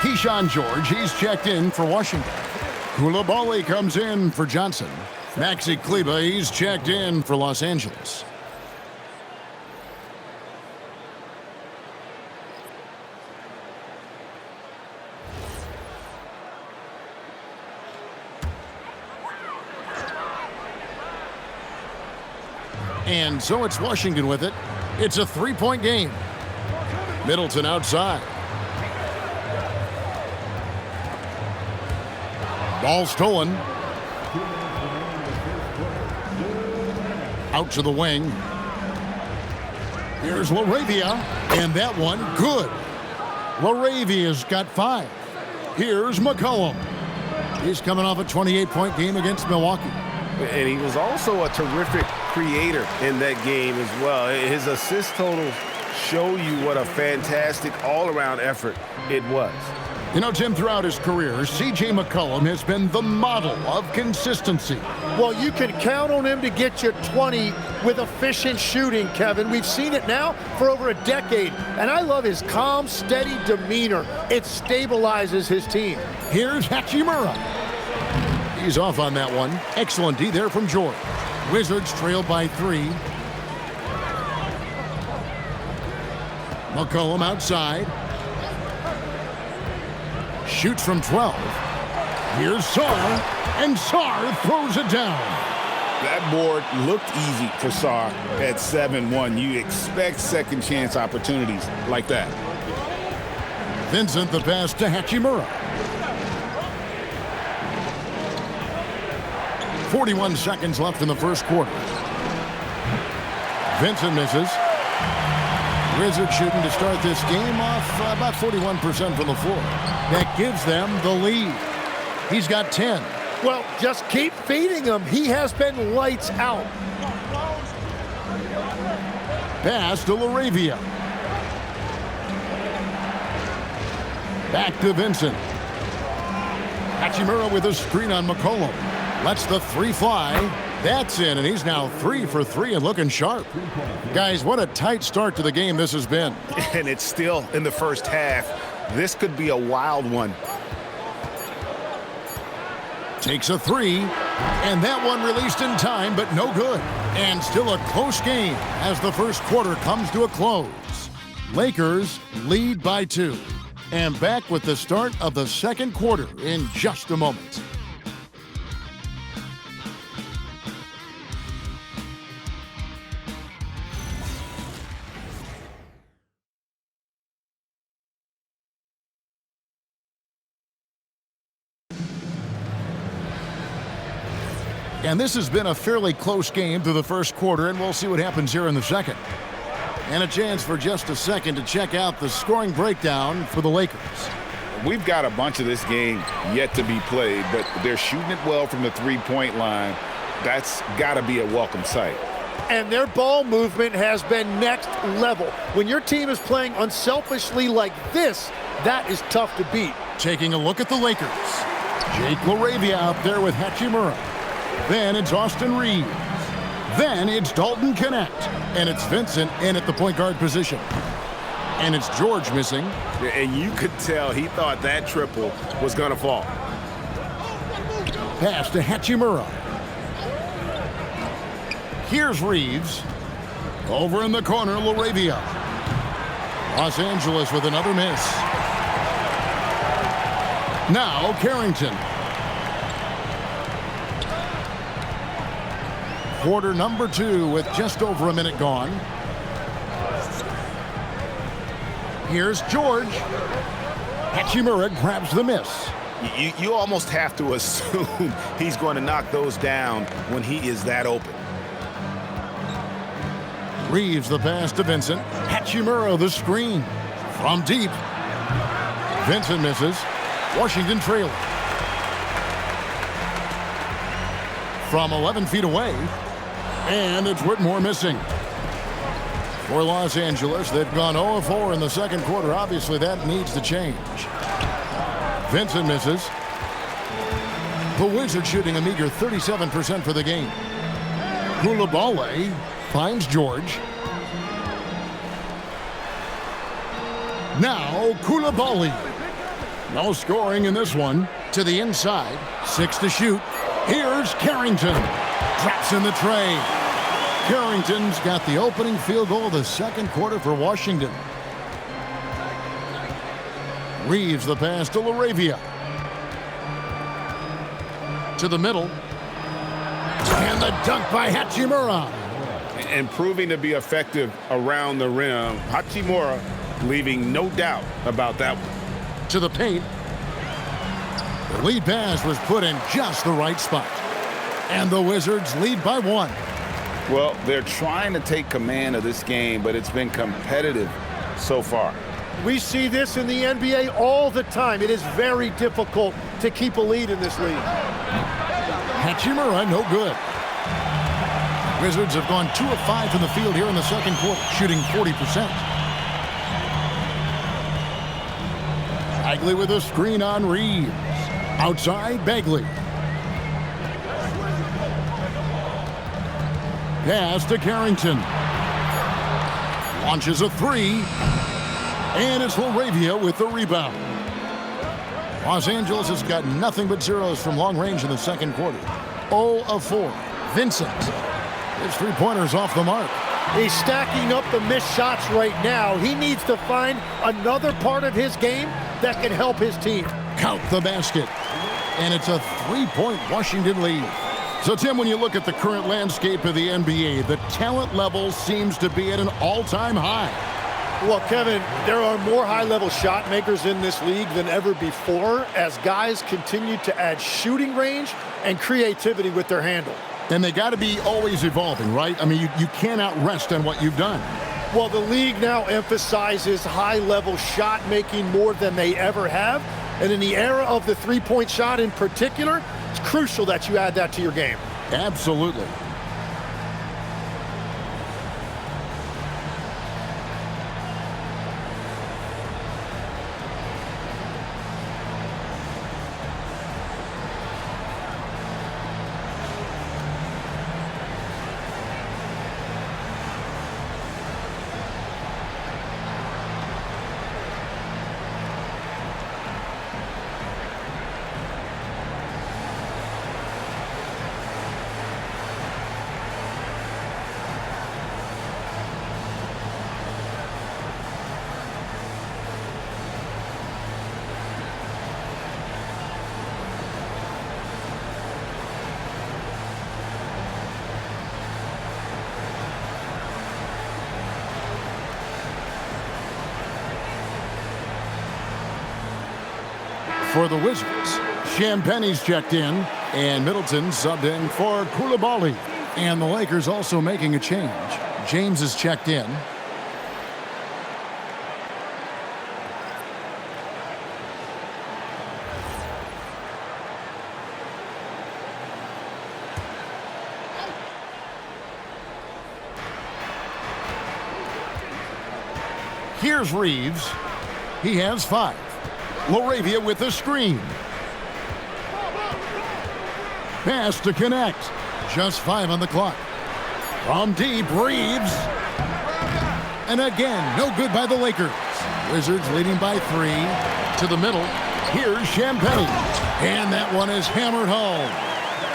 Keyshawn George, he's checked in for Washington. Koulibaly comes in for Johnson. Maxi Kleber, he's checked in for Los Angeles. And so it's Washington with it. It's a three-point game. Middleton outside. Ball stolen. Out to the wing. Here's LaRavia. And that one, good. LaRavia's got 5. Here's McCollum. He's coming off a 28-point game against Milwaukee. And he was also a terrific creator in that game as well. His assist totals show you what a fantastic all-around effort it was. You know, Tim, throughout his career, C.J. McCollum has been the model of consistency. Well, you can count on him to get you 20 with efficient shooting, Kevin. We've seen it now for over a decade, and I love his calm, steady demeanor. It stabilizes his team. Here's Hachimura. He's off on that one. Excellent D there from George. Wizards trail by 3. McCollum outside. Shoots from 12. Here's Sarr, and Sarr throws it down. That board looked easy for Sarr at 7-1. You expect second chance opportunities like that. Vincent the pass to Hachimura. 41 seconds left in the first quarter. Vincent misses. Wizards shooting to start this game off about 41% from the floor. That gives them the lead. He's got 10. Well, just keep feeding him. He has been lights out. Pass to LaRavia. Back to Vincent. Hachimura with a screen on McCollum. Lets the three fly. That's in, and he's now 3 for 3 and looking sharp. Guys, what a tight start to the game this has been. And it's still in the first half. This could be a wild one. Takes a three, and that one released in time, but no good. And still a close game as the first quarter comes to a close. Lakers lead by 2. And back with the start of the second quarter in just a moment. And this has been a fairly close game through the first quarter, and we'll see what happens here in the second. And a chance for just a second to check out the scoring breakdown for the Lakers. We've got a bunch of this game yet to be played, but they're shooting it well from the three-point line. That's got to be a welcome sight. And their ball movement has been next level. When your team is playing unselfishly like this, that is tough to beat. Taking a look at the Lakers. Jake LaRavia out there with Hachimura. Then it's Austin Reeves. Then it's Dalton Connect. And it's Vincent in at the point guard position. And it's George missing. And you could tell he thought that triple was going to fall. Pass to Hachimura. Here's Reeves. Over in the corner, LaRavia. Los Angeles with another miss. Now Carrington. Quarter number 2 with just over a minute gone. Here's George. Hachimura grabs the miss. You almost have to assume he's going to knock those down when he is that open. Reeves the pass to Vincent. Hachimura the screen. From deep. Vincent misses. Washington trailing. From 11 feet away. And it's Whitmore missing. For Los Angeles, they've gone 0-4 in the second quarter. Obviously, that needs to change. Vincent misses. The Wizards shooting a meager 37% for the game. Koulibaly finds George. Now Koulibaly. No scoring in this one. To the inside. 6 to shoot. Here's Carrington. Drops in the tray. Carrington's got the opening field goal of the second quarter for Washington. Reeves the pass to LaRavia. To the middle. And the dunk by Hachimura. And proving to be effective around the rim. Hachimura leaving no doubt about that one. To the paint. The lead pass was put in just the right spot. And the Wizards lead by 1. Well, they're trying to take command of this game, but it's been competitive so far. We see this in the NBA all the time. It is very difficult to keep a lead in this league. Hachimura, no good. Wizards have gone 2 of 5 from the field here in the second quarter, shooting 40%. Bagley with a screen on Reeves. Outside, Bagley. Pass to Carrington. Launches a 3. And it's LaRavia with the rebound. Los Angeles has got nothing but zeros from long range in the second quarter. 0 of 4. Vincent. His three-pointers off the mark. He's stacking up the missed shots right now. He needs to find another part of his game that can help his team. Count the basket. And it's a 3-point Washington lead. So, Tim, when you look at the current landscape of the NBA, the talent level seems to be at an all-time high. Well, Kevin, there are more high-level shot makers in this league than ever before as guys continue to add shooting range and creativity with their handle. And they got to be always evolving, right? I mean, you cannot rest on what you've done. Well, the league now emphasizes high-level shot making more than they ever have. And in the era of the three-point shot in particular, it's crucial that you add that to your game. Absolutely. For the Wizards, Champagne's checked in, and Middleton subbed in for Coulibaly. And the Lakers also making a change. James is checked in. Here's Reeves. He has 5. Laravia with the screen. Pass to connect. Just 5 on the clock. From deep, Reeves. And again, no good by the Lakers. Wizards leading by 3. To the middle. Here's Champagne. And that one is hammered home.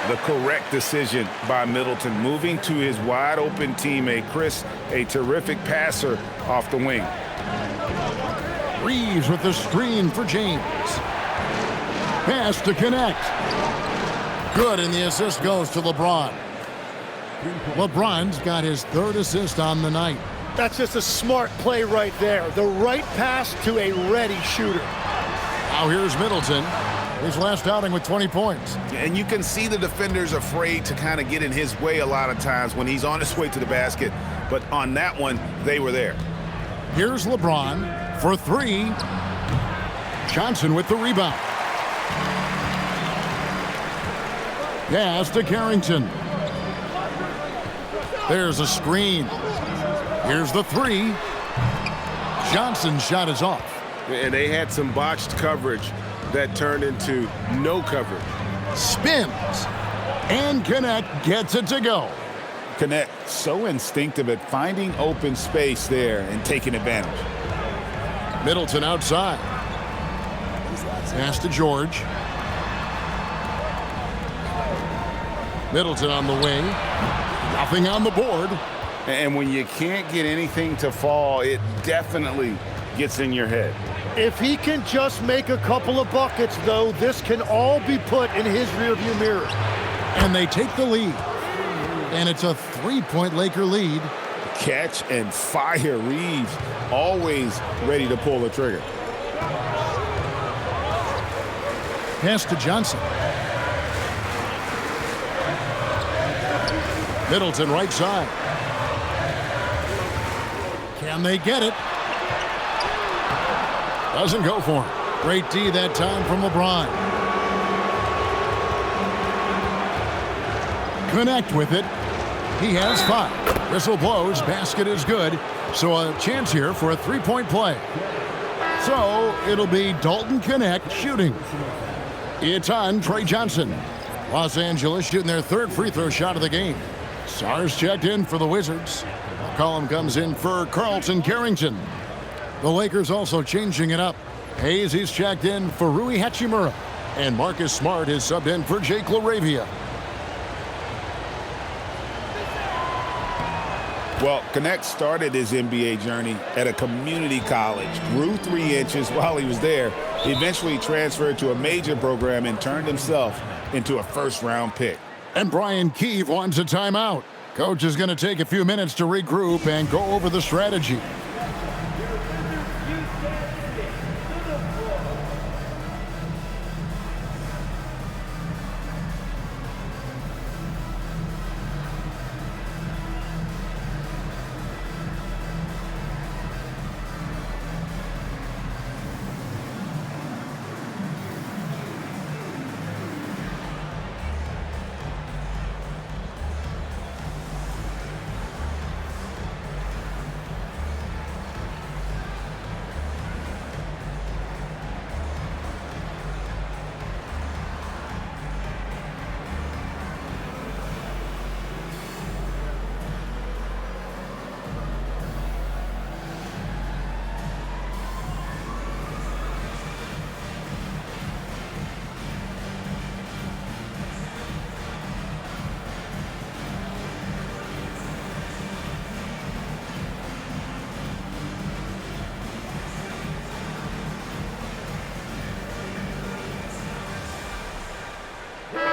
The correct decision by Middleton, moving to his wide-open teammate, Chris, a terrific passer off the wing. Reeves with the screen for James. Pass to connect. Good, and the assist goes to LeBron. LeBron's got his 3rd assist on the night. That's just a smart play right there. The right pass to a ready shooter. Now here's Middleton. His last outing with 20 points. And you can see the defenders afraid to kind of get in his way a lot of times when he's on his way to the basket. But on that one, they were there. Here's LeBron for 3. Johnson with the rebound. Pass to Carrington. There's a screen. Here's the 3. Johnson's shot is off. And they had some botched coverage that turned into no coverage. Spins. And Connect gets it to go. Connect, so instinctive at finding open space there and taking advantage. Middleton outside. Pass to George. Middleton on the wing. Nothing on the board. And when you can't get anything to fall, it definitely gets in your head. If he can just make a couple of buckets, though, this can all be put in his rearview mirror. And they take the lead. And it's a 3-point Laker lead. Catch and fire. Reeves always ready to pull the trigger. Pass to Johnson. Middleton right side. Can they get it? Doesn't go for him. Great D that time from LeBron. Connect with it. He has 5. Whistle blows. Basket is good. So a chance here for a 3-point play. So it'll be Dalton Connect shooting. It's on Trey Johnson. Los Angeles shooting their 3rd free throw shot of the game. Stars checked in for the Wizards. McCollum comes in for Carlton Carrington. The Lakers also changing it up. Hayes, he's checked in for Rui Hachimura. And Marcus Smart is subbed in for Jake LaRavia. Well, Connect started his NBA journey at a community college, grew 3 inches while he was there, eventually transferred to a major program and turned himself into a first-round pick. And Brian Keefe wants a timeout. Coach is going to take a few minutes to regroup and go over the strategy.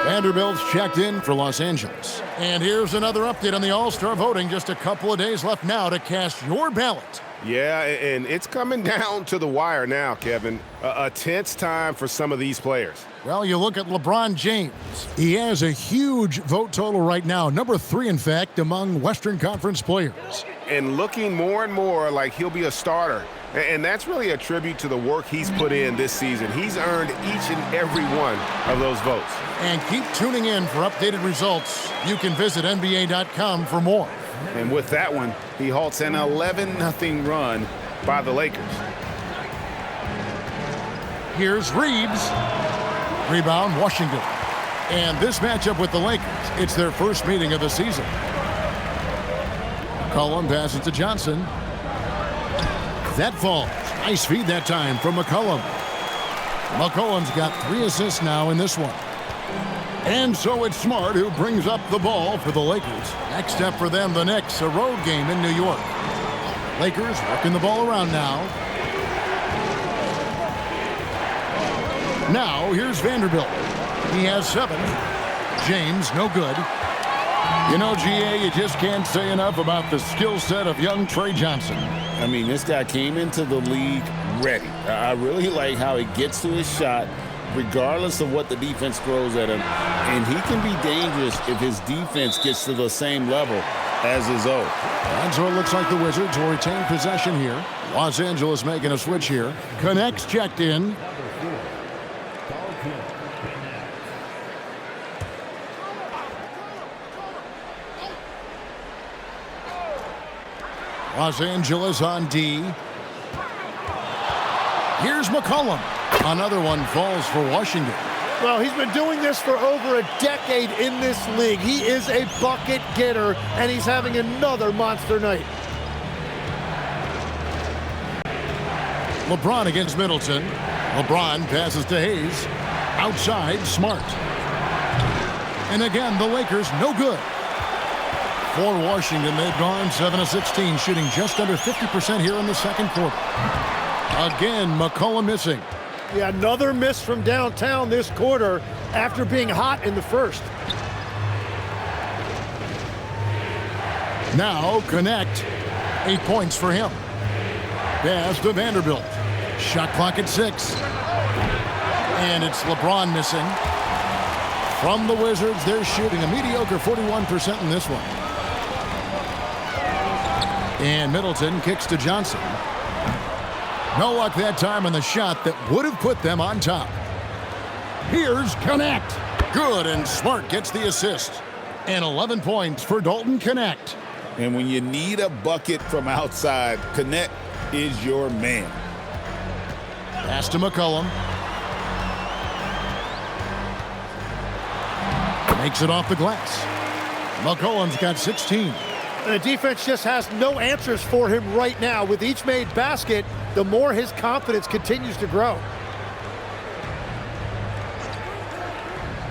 Vanderbilt's checked in for Los Angeles. And here's another update on the All-Star voting. Just a couple of days left now to cast your ballot. Yeah, and it's coming down to the wire now, Kevin. A tense time for some of these players. Well, you look at LeBron James. He has a huge vote total right now. Number 3, in fact, among Western Conference players. And looking more and more like he'll be a starter. And that's really a tribute to the work he's put in this season. He's earned each and every one of those votes. And keep tuning in for updated results. You can visit NBA.com for more. And with that one, he halts an 11-0 run by the Lakers. Here's Reeves. Rebound, Washington. And this matchup with the Lakers, it's their first meeting of the season. McCollum passes to Johnson. That falls. Nice feed that time from McCollum. McCollum's got 3 assists now in this one. And so it's Smart who brings up the ball for the Lakers. Next step for them, the Knicks, a road game in New York. Lakers working the ball around now. Now here's Vanderbilt. He has 7. James, no good. You know, GA, you just can't say enough about the skill set of young Trey Johnson. I mean, this guy came into the league ready. I really like how he gets to his shot, regardless of what the defense throws at him. And he can be dangerous if his defense gets to the same level as his own. And so it looks like the Wizards will retain possession here. Los Angeles making a switch here. Connects checked in. Los Angeles on D. Here's McCollum. Another one falls for Washington. Well, he's been doing this for over a decade in this league. He is a bucket getter, and he's having another monster night. LeBron against Middleton. LeBron passes to Hayes. Outside, Smart. And again, the Lakers no good. For Washington, they've gone 7 of 16, shooting just under 50% here in the second quarter. Again, McCollum missing. Yeah, another miss from downtown this quarter after being hot in the first. Now connect. 8 points for him. Pass to Vanderbilt. Shot clock at 6. And it's LeBron missing. From the Wizards, they're shooting a mediocre 41% in this one. And Middleton kicks to Johnson. No luck that time on the shot that would have put them on top. Here's Connect. Good, and Smart gets the assist. And 11 points for Dalton Connect. And when you need a bucket from outside, Connect is your man. Pass to McCollum. Makes it off the glass. McCollum's got 16. And the defense just has no answers for him right now. With each made basket, the more his confidence continues to grow.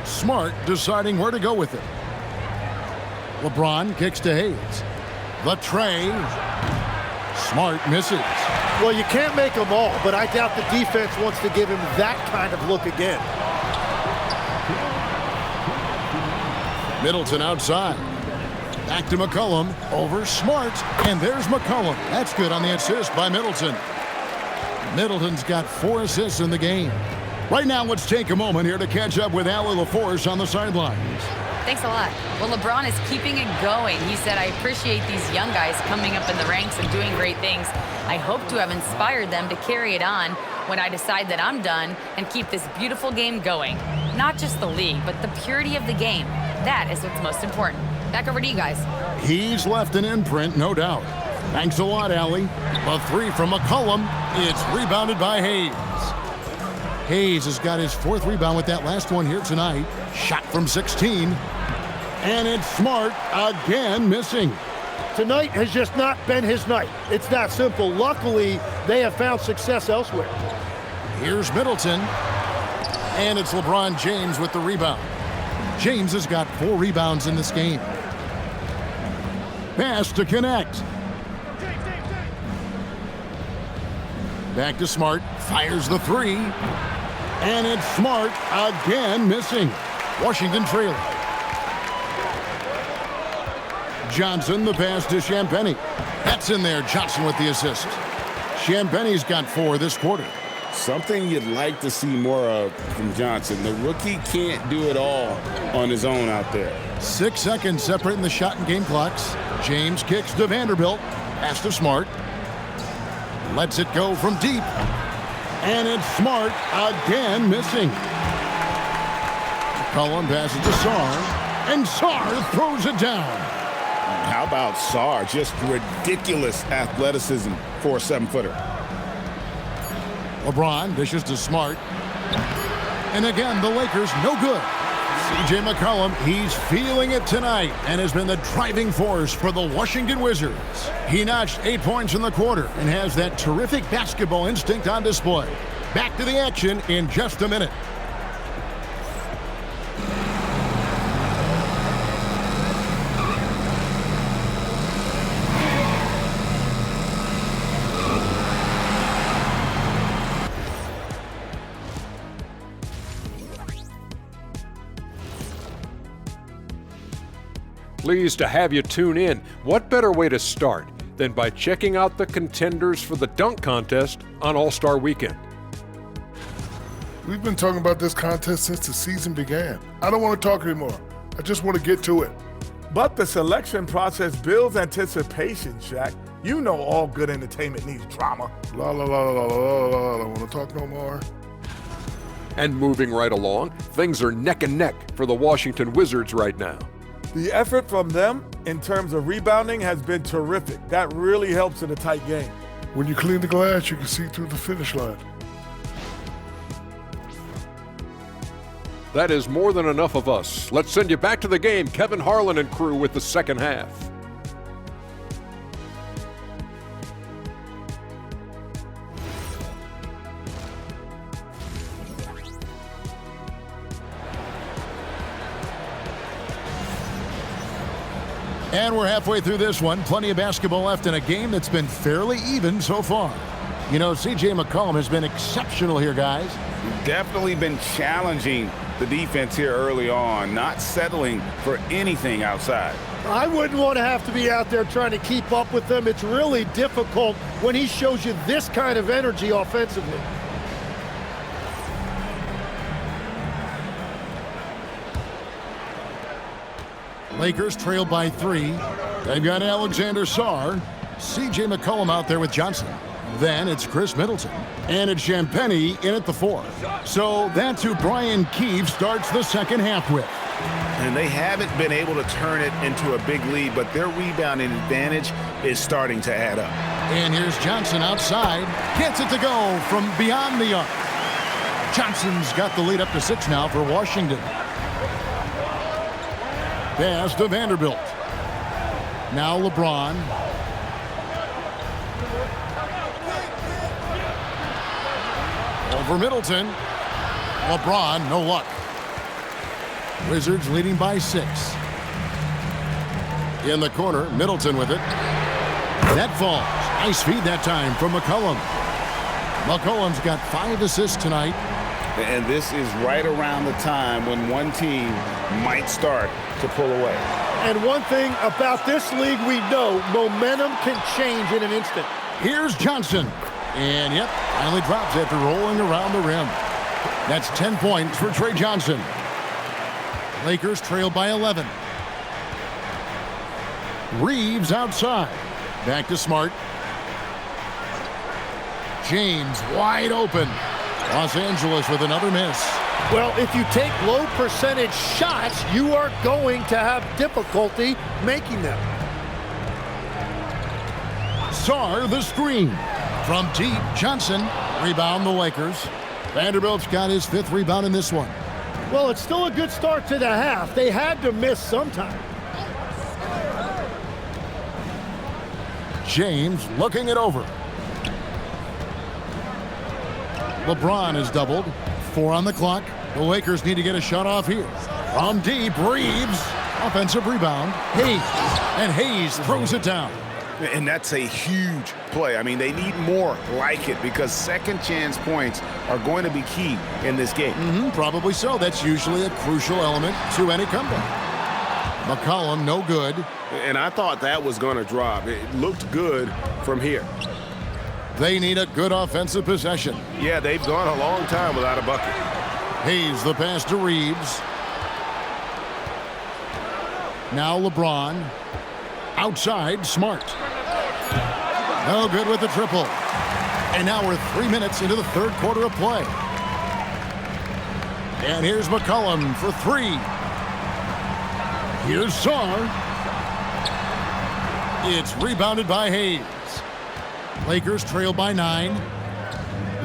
Smart deciding where to go with it. LeBron kicks to Hayes. The tray. Smart misses. Well, you can't make them all, but I doubt the defense wants to give him that kind of look again. Middleton outside. Back to McCollum. Over Smart. And there's McCollum. That's good on the assist by Middleton. Middleton's got 4 assists in the game. Right now, let's take a moment here to catch up with Allie LaForce on the sidelines. Thanks a lot. Well, LeBron is keeping it going. He said, I appreciate these young guys coming up in the ranks and doing great things. I hope to have inspired them to carry it on when I decide that I'm done and keep this beautiful game going. Not just the league, but the purity of the game. That is what's most important. Back over to you guys. He's left an imprint, no doubt. Thanks a lot, Allie. A 3 from McCollum. It's rebounded by Hayes. Hayes has got his 4th rebound with that last one here tonight. Shot from 16. And it's Smart again missing. Tonight has just not been his night. It's that simple. Luckily, they have found success elsewhere. Here's Middleton. And it's LeBron James with the rebound. James has got 4 rebounds in this game. Pass to connect. Back to Smart. Fires the 3. And it's Smart again missing. Washington trailing. Johnson, the pass to Champagnie. That's in there. Johnson with the assist. Champagnie's got 4 this quarter. Something you'd like to see more of from Johnson. The rookie can't do it all on his own out there. 6 seconds separating the shot and game clocks. James kicks to Vanderbilt. Pass to Smart. Lets it go from deep. And it's Smart again missing. McCollum passes to Sarr. And Sarr throws it down. How about Sarr? Just ridiculous athleticism for a 7-footer. LeBron dishes to Smart. And again, the Lakers no good. C.J. McCollum, he's feeling it tonight and has been the driving force for the Washington Wizards. He notched 8 points in the quarter and has that terrific basketball instinct on display. Back to the action in just a minute. Pleased to have you tune in. What better way to start than by checking out the contenders for the dunk contest on All-Star Weekend? We've been talking about this contest since the season began. I don't want to talk anymore. I just want to get to it. But the selection process builds anticipation, Shaq. You know all good entertainment needs drama. La la la la la la la. I don't want to talk no more. And moving right along, things are neck and neck for the Washington Wizards right now. The effort from them in terms of rebounding has been terrific. That really helps in a tight game. When you clean the glass, you can see through the finish line. That is more than enough of us. Let's send you back to the game. Kevin Harlan and crew with the second half. And we're halfway through this one. Plenty of basketball left in a game that's been fairly even so far. You know, C.J. McCollum has been exceptional here, guys. Definitely been challenging the defense here early on, not settling for anything outside. I wouldn't want to have to be out there trying to keep up with them. It's really difficult when he shows you this kind of energy offensively. Lakers trail by 3. They've got Alexander Sarr. C.J. McCollum out there with Johnson. Then it's Chris Middleton. And it's Champagnie in at the 4. So that's who Brian Keefe starts the second half with. And they haven't been able to turn it into a big lead, but their rebounding advantage is starting to add up. And here's Johnson outside. Gets it to go from beyond the arc. Johnson's got the lead up to 6 now for Washington. Pass to Vanderbilt. Now LeBron. Over Middleton. LeBron, no luck. Wizards leading by 6. In the corner, Middleton with it. That falls. Nice feed that time from McCollum. McCollum's got 5 assists tonight. And this is right around the time when one team might start to pull away. And one thing about this league we know, momentum can change in an instant. Here's Johnson. And, yep, finally drops after rolling around the rim. That's 10 points for Trey Johnson. Lakers trail by 11. Reeves outside. Back to Smart. James wide open. Los Angeles with another miss. Well, if you take low percentage shots, you are going to have difficulty making them. Sarr the screen. From deep, Johnson. Rebound the Lakers. Vanderbilt's got his 5th rebound in this one. Well, it's still a good start to the half. They had to miss sometime. James looking it over. LeBron is doubled. 4 on the clock. The Lakers need to get a shot off here. From deep, Reeves. Offensive rebound. Hayes. And Hayes throws it down. And that's a huge play. I mean, they need more like it because second chance points are going to be key in this game. Probably so. That's usually a crucial element to any comeback. McCollum, no good. And I thought that was going to drop. It looked good from here. They need a good offensive possession. Yeah, they've gone a long time without a bucket. Hayes the pass to Reeves. Now LeBron. Outside, Smart. No good with the triple. And now we're 3 minutes into the 3rd quarter of play. And here's McCollum for 3. Here's Sarr. It's rebounded by Hayes. Lakers trail by 9.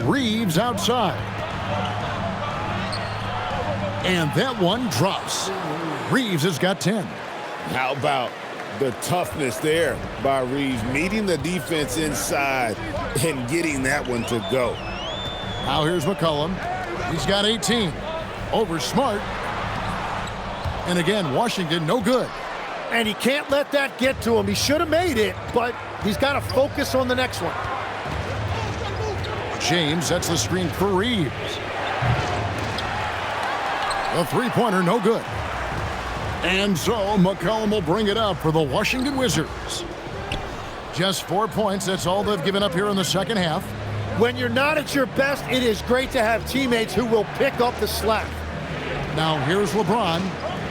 Reeves outside. And that one drops. Reeves has got 10. How about the toughness there by Reeves, meeting the defense inside and getting that one to go. Now here's McCollum. He's got 18. Over Smart. And again, Washington, no good. And he can't let that get to him. He should have made it, but he's got to focus on the next one. James sets the screen for Reeves. The three-pointer, no good. And so McCollum will bring it up for the Washington Wizards. Just 4 points. That's all they've given up here in the second half. When you're not at your best, it is great to have teammates who will pick up the slack. Now here's LeBron.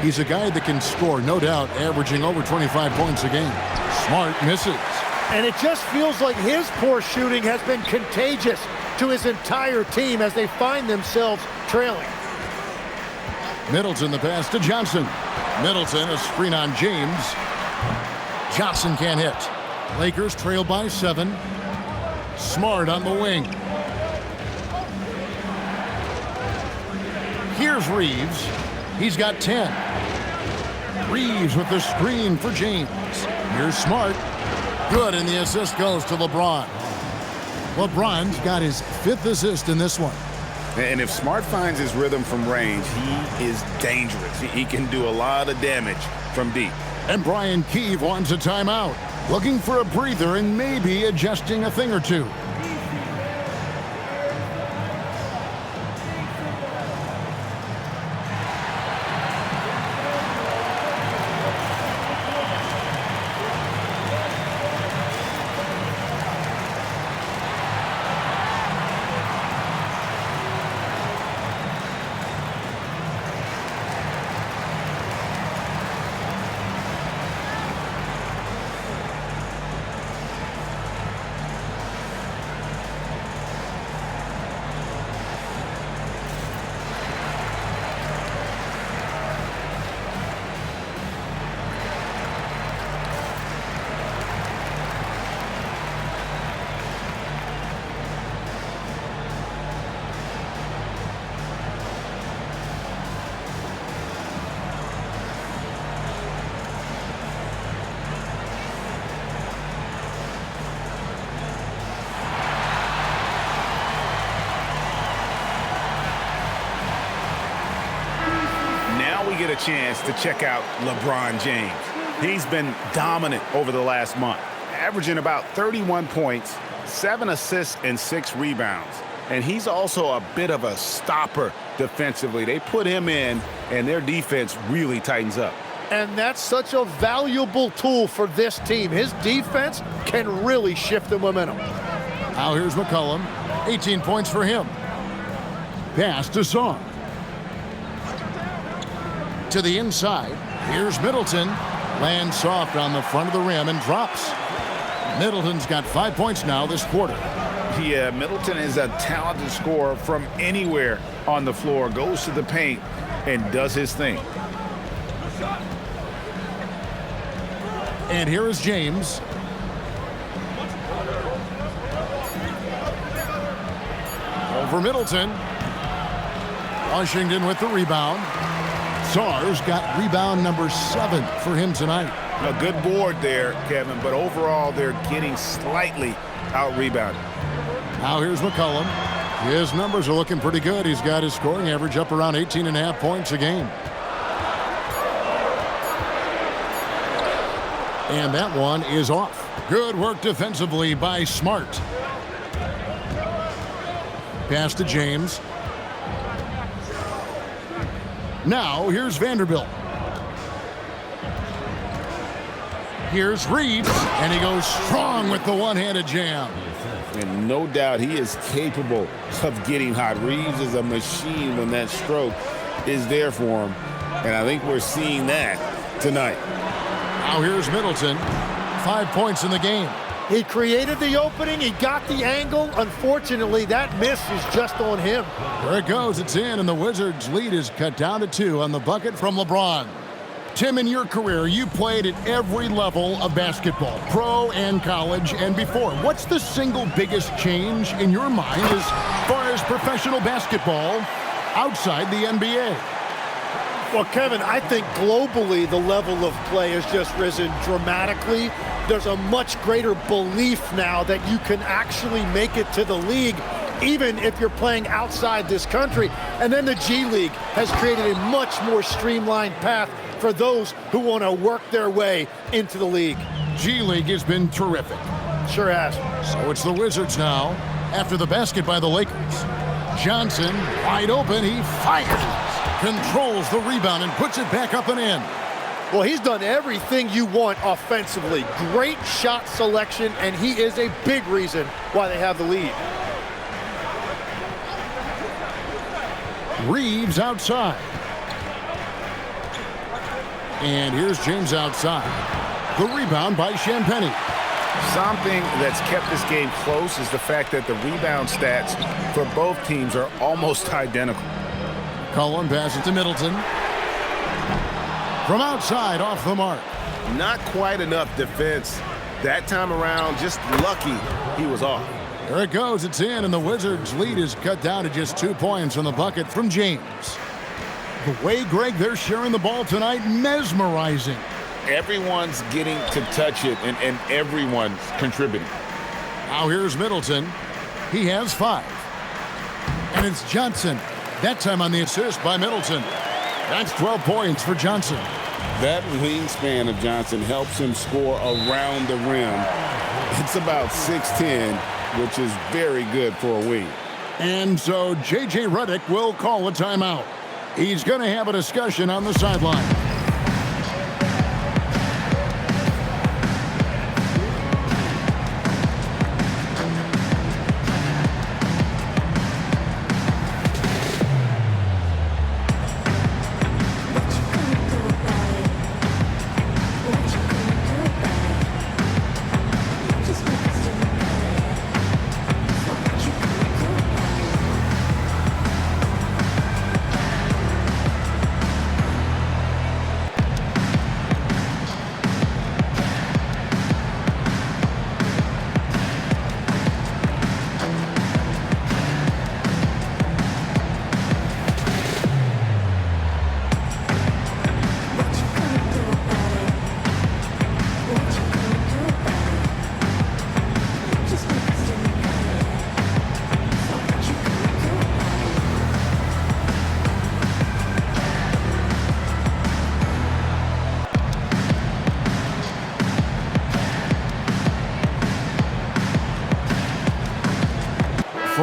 He's a guy that can score, no doubt, averaging over 25 points a game. Smart misses. And it just feels like his poor shooting has been contagious to his entire team as they find themselves trailing. Middleton the pass to Johnson. Middleton, a screen on James. Johnson can't hit. Lakers trail by 7. Smart on the wing. Here's Reeves. He's got 10. Reeves with the screen for James. Here's Smart. Good, and the assist goes to LeBron. LeBron's got his 5th assist in this one. And if Smart finds his rhythm from range, he is dangerous. He can do a lot of damage from deep. And Brian Keefe wants a timeout. Looking for a breather and maybe adjusting a thing or two. Get a chance to check out LeBron James. He's been dominant over the last month, averaging about 31 points, 7 assists, and 6 rebounds. and he's also a bit of a stopper defensively. They put him in, and their defense really tightens up. And that's such a valuable tool for this team. His defense can really shift the momentum. Now here's McCollum. 18 points for him. Pass to Song. To the inside. Here's Middleton. Lands soft on the front of the rim and drops. Middleton's got 5 points now this quarter. Yeah, Middleton is a talented scorer from anywhere on the floor. Goes to the paint and does his thing. And here is James. Over Middleton. Washington with the rebound. Sarr's got rebound number 7 for him tonight. A good board there, Kevin, but overall they're getting slightly out-rebounded. Now here's McCollum. His numbers are looking pretty good. He's got his scoring average up around 18.5 points a game. And that one is off. Good work defensively by Smart. Pass to James. Now here's Vanderbilt. Here's Reeves, and he goes strong with the one-handed jam. And no doubt he is capable of getting hot. Reeves is a machine when that stroke is there for him. And I think we're seeing that tonight. Now here's Middleton. 5 points in the game. He created the opening. He got the angle. Unfortunately, that miss is just on him. There it goes. It's in, and the Wizards' lead is cut down to 2 on the bucket from LeBron. Tim, in your career, you played at every level of basketball, pro and college and before. What's the single biggest change in your mind as far as professional basketball outside the NBA? Well, Kevin, I think globally the level of play has just risen dramatically. There's a much greater belief now that you can actually make it to the league, even if you're playing outside this country. And then the G League has created a much more streamlined path for those who want to work their way into the league. G League has been terrific. Sure has. So it's the Wizards now after the basket by the Lakers. Johnson, wide open, he fires. Controls the rebound and puts it back up and in. Well, he's done everything you want offensively. Great shot selection, and he is a big reason why they have the lead. Reeves outside. And here's James outside. The rebound by Champagnie. Something that's kept this game close is the fact that the rebound stats for both teams are almost identical. Cullen passes to Middleton. From outside, off the mark. Not quite enough defense. That time around, just lucky he was off. There it goes, it's in, and the Wizards' lead is cut down to just 2 points on the bucket from James. The way, Greg, they're sharing the ball tonight, mesmerizing. Everyone's getting to touch it, and everyone's contributing. Now here's Middleton. He has 5. And it's Johnson. That time on the assist by Middleton. That's 12 points for Johnson. That wingspan of Johnson helps him score around the rim. It's about 6'10", which is very good for a wing. And so J.J. Redick will call a timeout. He's going to have a discussion on the sideline.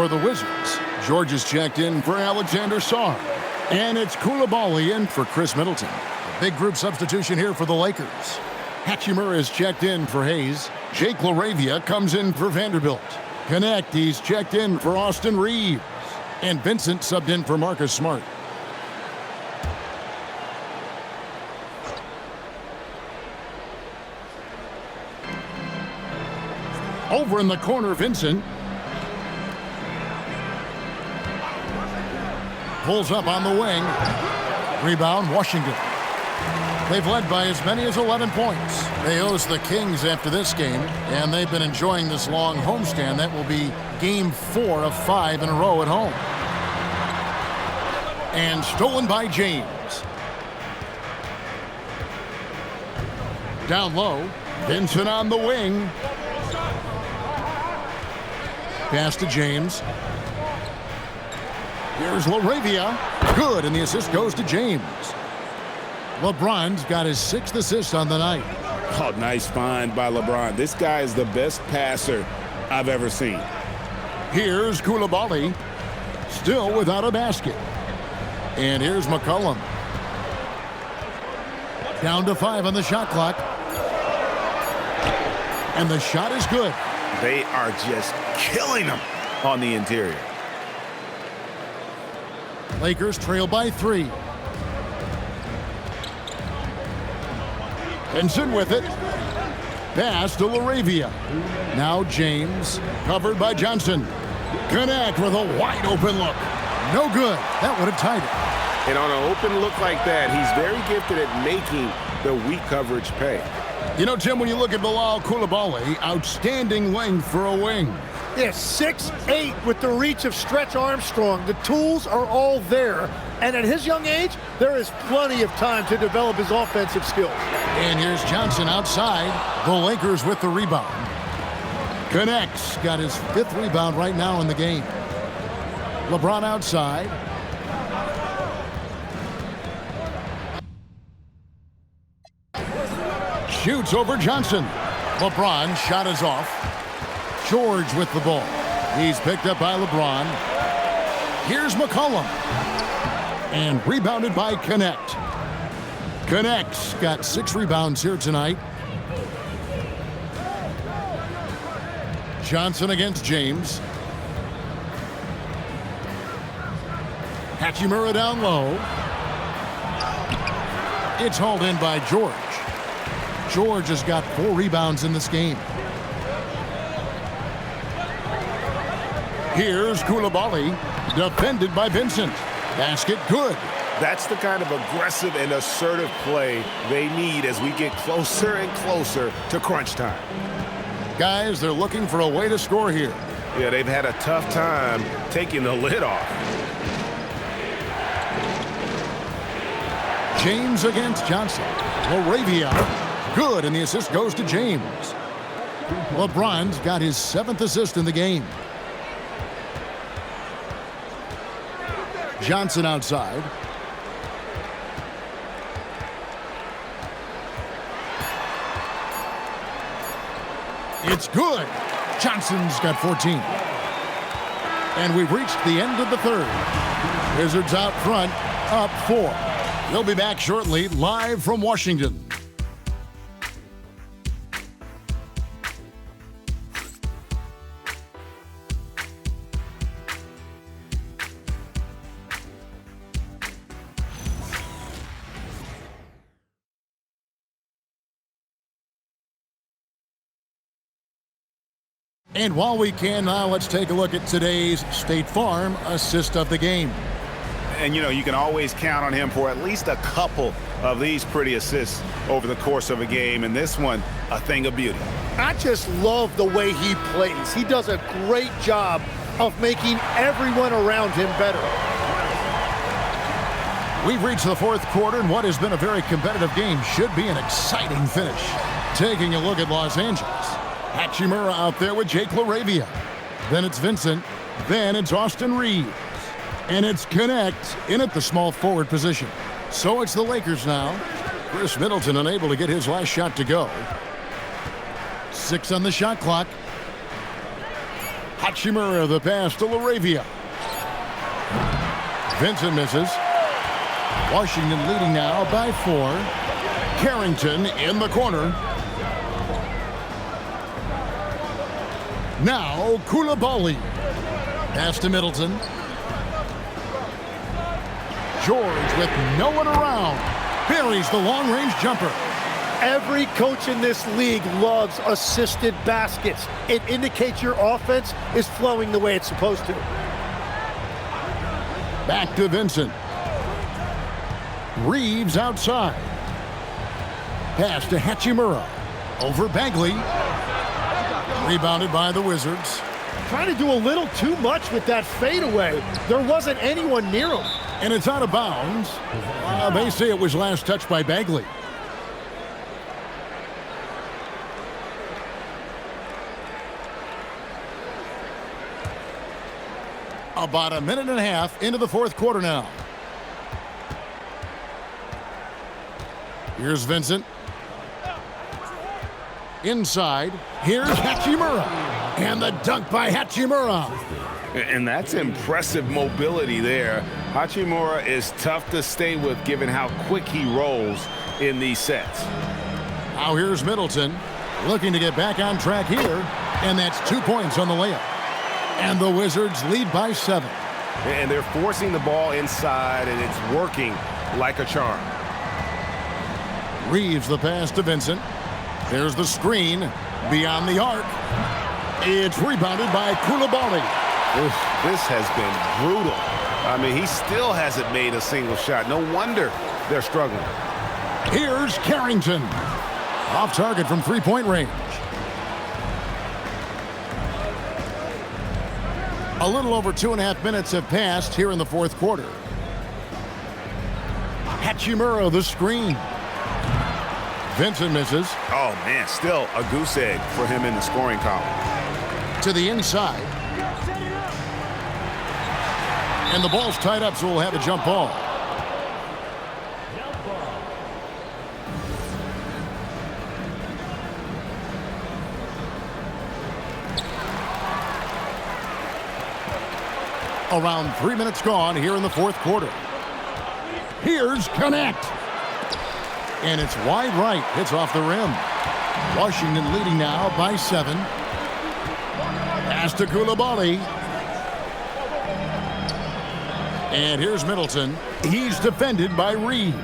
for the Wizards. George is checked in for Alexander Sarr. And it's Koulibaly in for Chris Middleton. A big group substitution here for the Lakers. Hachimura is checked in for Hayes. Jake LaRavia comes in for Vanderbilt. Connect, he's checked in for Austin Reeves. And Vincent subbed in for Marcus Smart. Over in the corner, Vincent. Pulls up on the wing. Rebound, Washington. They've led by as many as 11 points. They host the Kings after this game, and they've been enjoying this long homestand. That will be game 4 of 5 in a row at home. And stolen by James. Down low, Vincent on the wing. Pass to James. Here's LaRavia. Good, and the assist goes to James. LeBron's got his 6th assist on the night. Oh, nice find by LeBron. This guy is the best passer I've ever seen. Here's Koulibaly. Still without a basket. And here's McCollum. Down to 5 on the shot clock. And the shot is good. They are just killing them on the interior. Lakers trail by 3. Vincent with it. Pass to LaRavia. Now James, covered by Johnson. Connect with a wide open look. No good. That would have tied it. And on an open look like that, he's very gifted at making the weak coverage pay. You know, Tim, when you look at Bilal Koulibaly, outstanding length for a wing. Yeah, 6'8" with the reach of Stretch Armstrong. The tools are all there. And at his young age, there is plenty of time to develop his offensive skills. And here's Johnson outside. The Lakers with the rebound. Connects. Got his 5th rebound right now in the game. LeBron outside. Shoots over Johnson. LeBron shot is off. George with the ball. He's picked up by LeBron. Here's McCollum. And rebounded by Connect. Connect's got 6 rebounds here tonight. Johnson against James. Hachimura down low. It's hauled in by George. George has got 4 rebounds in this game. Here's Koulibaly, defended by Vincent. Basket good. That's the kind of aggressive and assertive play they need as we get closer and closer to crunch time. Guys, they're looking for a way to score here. Yeah, they've had a tough time taking the lid off. James against Johnson. LaRavia, good, and the assist goes to James. LeBron's got his 7th assist in the game. Johnson outside. It's good. Johnson's got 14. And we've reached the end of the 3rd. Wizards out front, up 4. They'll be back shortly, live from Washington. And while we can now, let's take a look at today's State Farm assist of the game. And, you know, you can always count on him for at least a couple of these pretty assists over the course of a game. And this one, a thing of beauty. I just love the way he plays. He does a great job of making everyone around him better. We've reached the 4th quarter, and what has been a very competitive game should be an exciting finish. Taking a look at Los Angeles. Hachimura out there with Jake LaRavia. Then it's Vincent. Then it's Austin Reeves. And it's Connect in at the small forward position. So it's the Lakers now. Chris Middleton unable to get his last shot to go. 6 on the shot clock. Hachimura, the pass to LaRavia. Vincent misses. Washington leading now by 4. Carrington in the corner. Now Koulibaly. Pass to Middleton. George with no one around. Buries the long-range jumper. Every coach in this league loves assisted baskets. It indicates your offense is flowing the way it's supposed to. Back to Vincent. Reeves outside. Pass to Hachimura. Over Bagley. Rebounded by the Wizards. Trying to do a little too much with that fadeaway. There wasn't anyone near him. And it's out of bounds. They say it was last touched by Bagley. About a minute and a half into the fourth quarter now. Here's Vincent. Inside. Here's Hachimura. And the dunk by Hachimura. And that's impressive mobility there. Hachimura is tough to stay with given how quick he rolls in these sets. Now here's Middleton. Looking to get back on track here. And that's 2 points on the layup. And the Wizards lead by 7. And they're forcing the ball inside, and it's working like a charm. Reeves the pass to Vincent. There's the screen beyond the arc. It's rebounded by Koulibaly. This has been brutal. I mean, he still hasn't made a single shot. No wonder they're struggling. Here's Carrington. Off target from three-point range. A little over 2.5 minutes have passed here in the fourth quarter. Hachimura the screen. Vincent misses. Oh, man, still a goose egg for him in the scoring column. To the inside. And the ball's tied up, so we'll have a jump ball. Around 3 minutes gone here in the fourth quarter. Here's Connect. And it's wide right. Hits off the rim. Washington leading now by 7. Pass to Koulibaly. And here's Middleton. He's defended by Reeves.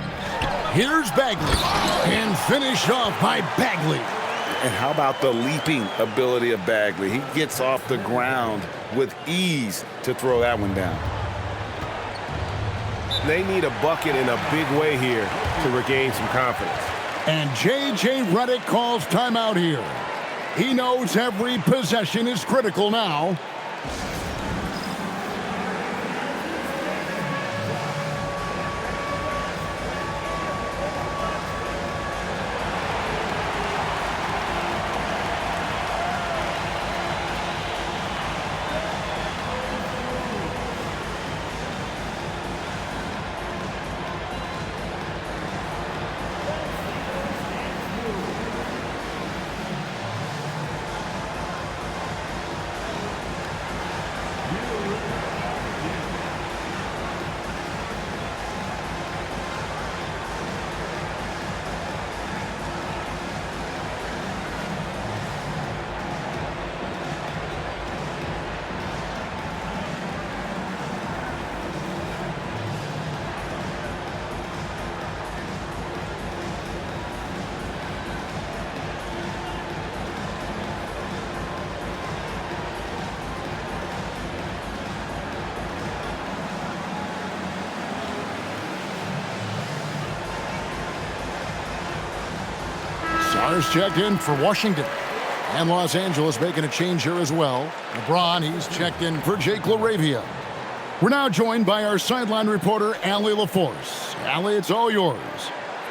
Here's Bagley. And finished off by Bagley. And how about the leaping ability of Bagley? He gets off the ground with ease to throw that one down. They need a bucket in a big way here to regain some confidence. And J.J. Redick calls timeout here. He knows every possession is critical now. Stars checked in for Washington. And Los Angeles making a change here as well. LeBron, he's checked in for Jake LaRavia. We're now joined by our sideline reporter, Allie LaForce. Allie, it's all yours.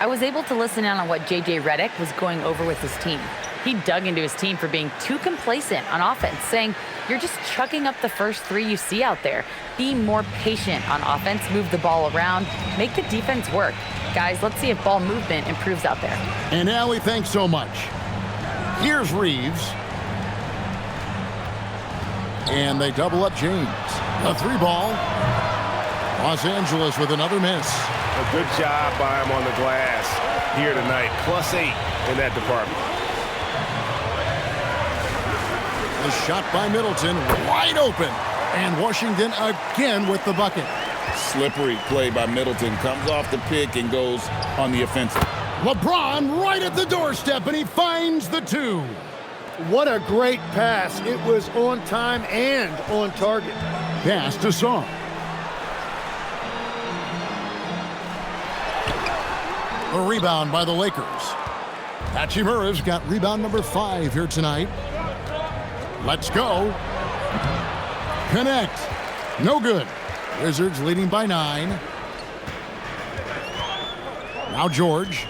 I was able to listen in on what J.J. Redick was going over with his team. He dug into his team for being too complacent on offense, saying, you're just chucking up the first 3 you see out there. Be more patient on offense, move the ball around, make the defense work. Guys, let's see if ball movement improves out there. And Allie, thanks so much. Here's Reeves. And they double up James. The 3-ball. Los Angeles with another miss. A good job by him on the glass here tonight. +8 in that department. A shot by Middleton, wide open. And Washington again with the bucket. Slippery play by Middleton. Comes off the pick and goes on the offensive. LeBron right at the doorstep, and he finds the 2. What a great pass. It was on time and on target. Pass to Sarr. A rebound by the Lakers. Hachimura's got rebound number 5 here tonight. Let's go. Connect. No good. Wizards leading by 9. Now George.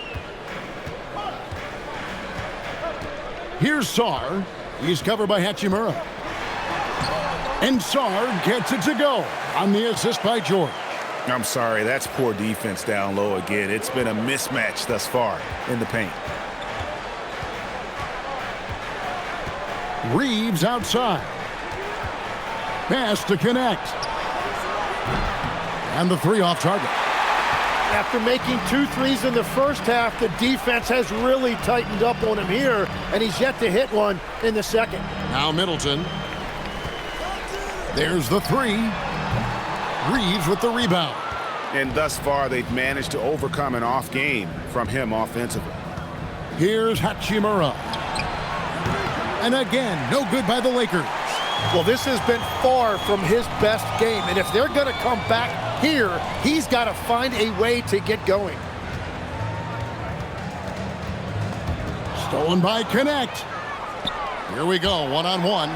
Here's Sarr. He's covered by Hachimura. And Sarr gets it to go on the assist by George. I'm sorry, that's poor defense down low again. It's been a mismatch thus far in the paint. Reeves outside. Pass to connect. And the 3 off target. After making 2 threes in the first half, the defense has really tightened up on him here, and he's yet to hit one in the second. Now Middleton. There's the 3. Reeves with the rebound. And thus far, they've managed to overcome an off game from him offensively. Here's Hachimura. And again, no good by the Lakers. Well, this has been far from his best game, and if they're going to come back here, he's got to find a way to get going. Stolen by Connect. Here we go, one-on-one.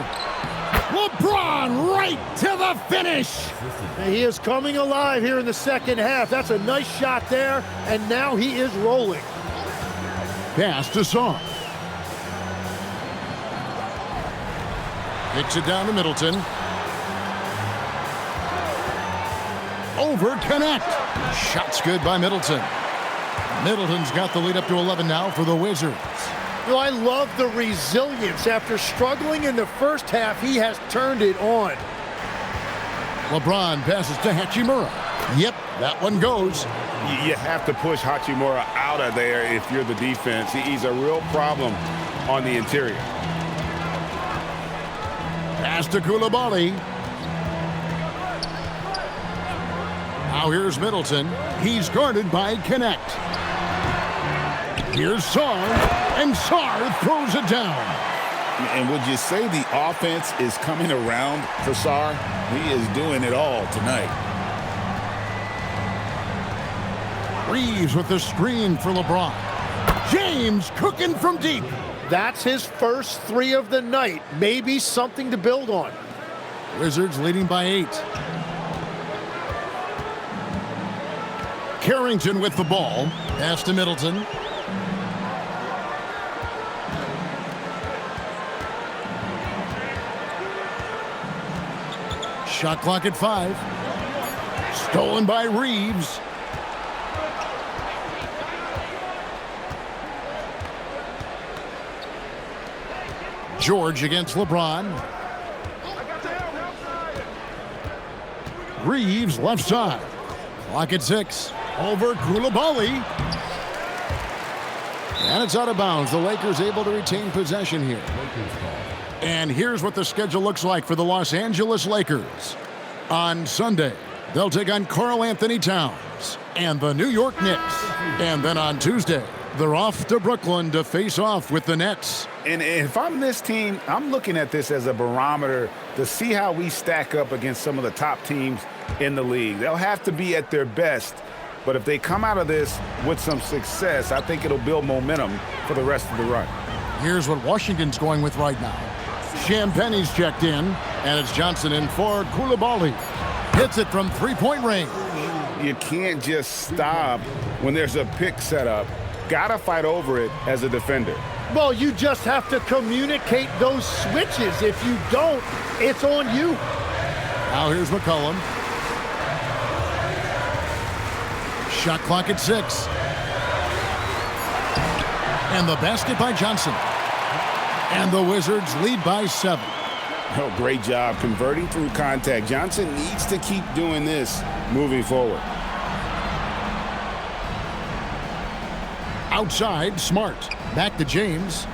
LeBron right to the finish. He is coming alive here in the second half. That's a nice shot there, and now he is rolling. Pass to Sarr. Kicks it down to Middleton. Over Connect. Shot's good by Middleton. Middleton's got the lead up to 11 now for the Wizards. You know, I love the resilience. After struggling in the first half, he has turned it on. LeBron passes to Hachimura. Yep, that one goes. You have to push Hachimura out of there if you're the defense. He's a real problem on the interior. Pass to Koulibaly. Now here's Middleton. He's guarded by Connect. Here's Sarr, and Sarr throws it down. And would you say the offense is coming around for Sarr? He is doing it all tonight. Reeves with the screen for LeBron. James cooking from deep. That's his first 3 of the night. Maybe something to build on. Wizards leading by 8. Carrington with the ball. Pass to Middleton. Shot clock at 5. Stolen by Reeves. George against LeBron. Reeves left side. Clock at 6. Over Koulibaly. And it's out of bounds. The Lakers able to retain possession here. And here's what the schedule looks like for the Los Angeles Lakers. On Sunday, they'll take on Karl Anthony Towns and the New York Knicks. And then on Tuesday, they're off to Brooklyn to face off with the Nets. And if I'm this team, I'm looking at this as a barometer to see how we stack up against some of the top teams in the league. They'll have to be at their best, but if they come out of this with some success, I think it'll build momentum for the rest of the run. Here's what Washington's going with right now. Champagne's checked in, and it's Johnson in for Koulibaly. Hits it from three-point range. You can't just stop when there's a pick set up. Gotta fight over it as a defender. Well, you just have to communicate those switches. If you don't, it's on you. Now here's McCollum. Shot clock at 6. And the basket by Johnson. And the Wizards lead by 7. Oh, great job converting through contact. Johnson needs to keep doing this moving forward. Outside, Smart. Back to James.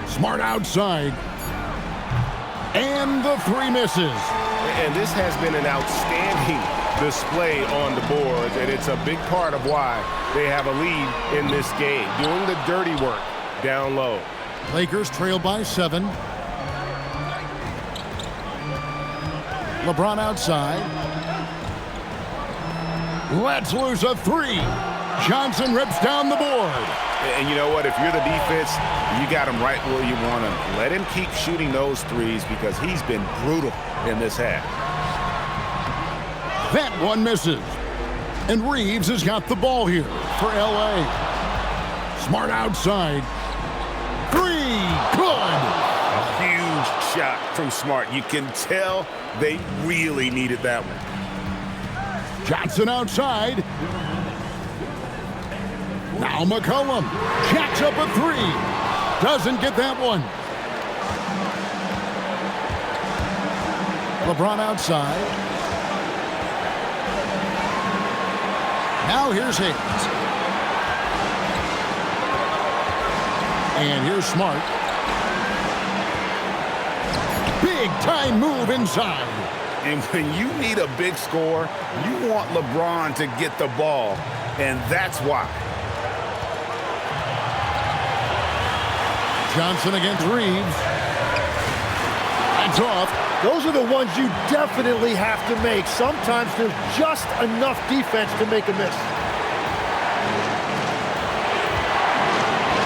Smart outside. And the three misses. And this has been an outstanding display on the boards, and it's a big part of why they have a lead in this game, doing the dirty work down low. Lakers trail by 7. LeBron outside. Let's lose a 3. Johnson rips down the board. And you know what? If you're the defense, you got him right where you want him. Let him keep shooting those threes because he's been brutal in this half. That one misses. And Reeves has got the ball here for L.A. Smart outside. 3. Good. A huge shot from Smart. You can tell they really needed that one. Johnson outside. Now McCollum jacks up a 3. Doesn't get that one. LeBron outside. Now here's Hayes. And here's Smart. Big time move inside. And when you need a big score, you want LeBron to get the ball, and that's why. Johnson against Reeves. That's off. Those are the ones you definitely have to make. Sometimes there's just enough defense to make a miss.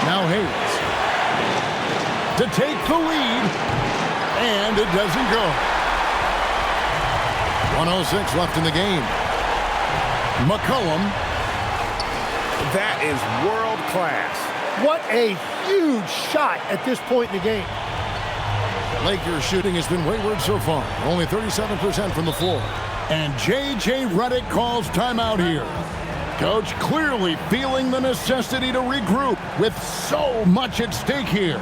Now Hayes to take the lead, and it doesn't go. 1:06 left in the game. McCollum. That is world class. What a huge shot at this point in the game. Lakers shooting has been wayward so far. Only 37% from the floor. And J.J. Redick calls timeout here. Coach clearly feeling the necessity to regroup with so much at stake here.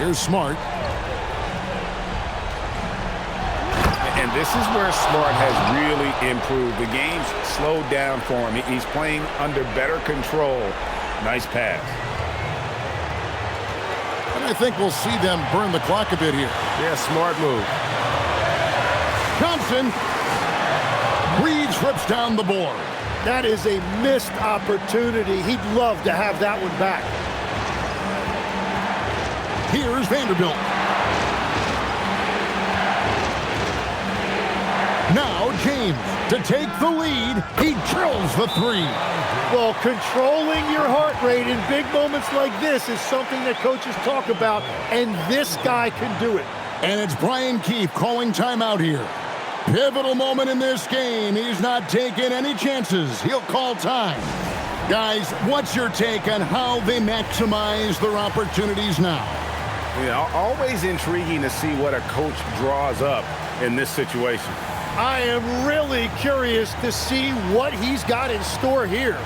Here's Smart. And this is where Smart has really improved. The game's slowed down for him. He's playing under better control. Nice pass. And I think we'll see them burn the clock a bit here. Yeah, smart move. Johnson. Reeves rips down the board. That is a missed opportunity. He'd love to have that one back. Here's Vanderbilt. Now James to take the lead. He drills the 3. Well, controlling your heart rate in big moments like this is something that coaches talk about, and this guy can do it. And it's Brian Keefe calling timeout here. Pivotal moment in this game. He's not taking any chances. He'll call time. Guys, what's your take on how they maximize their opportunities now? Yeah, always intriguing to see what a coach draws up in this situation. I am really curious to see what he's got in store here.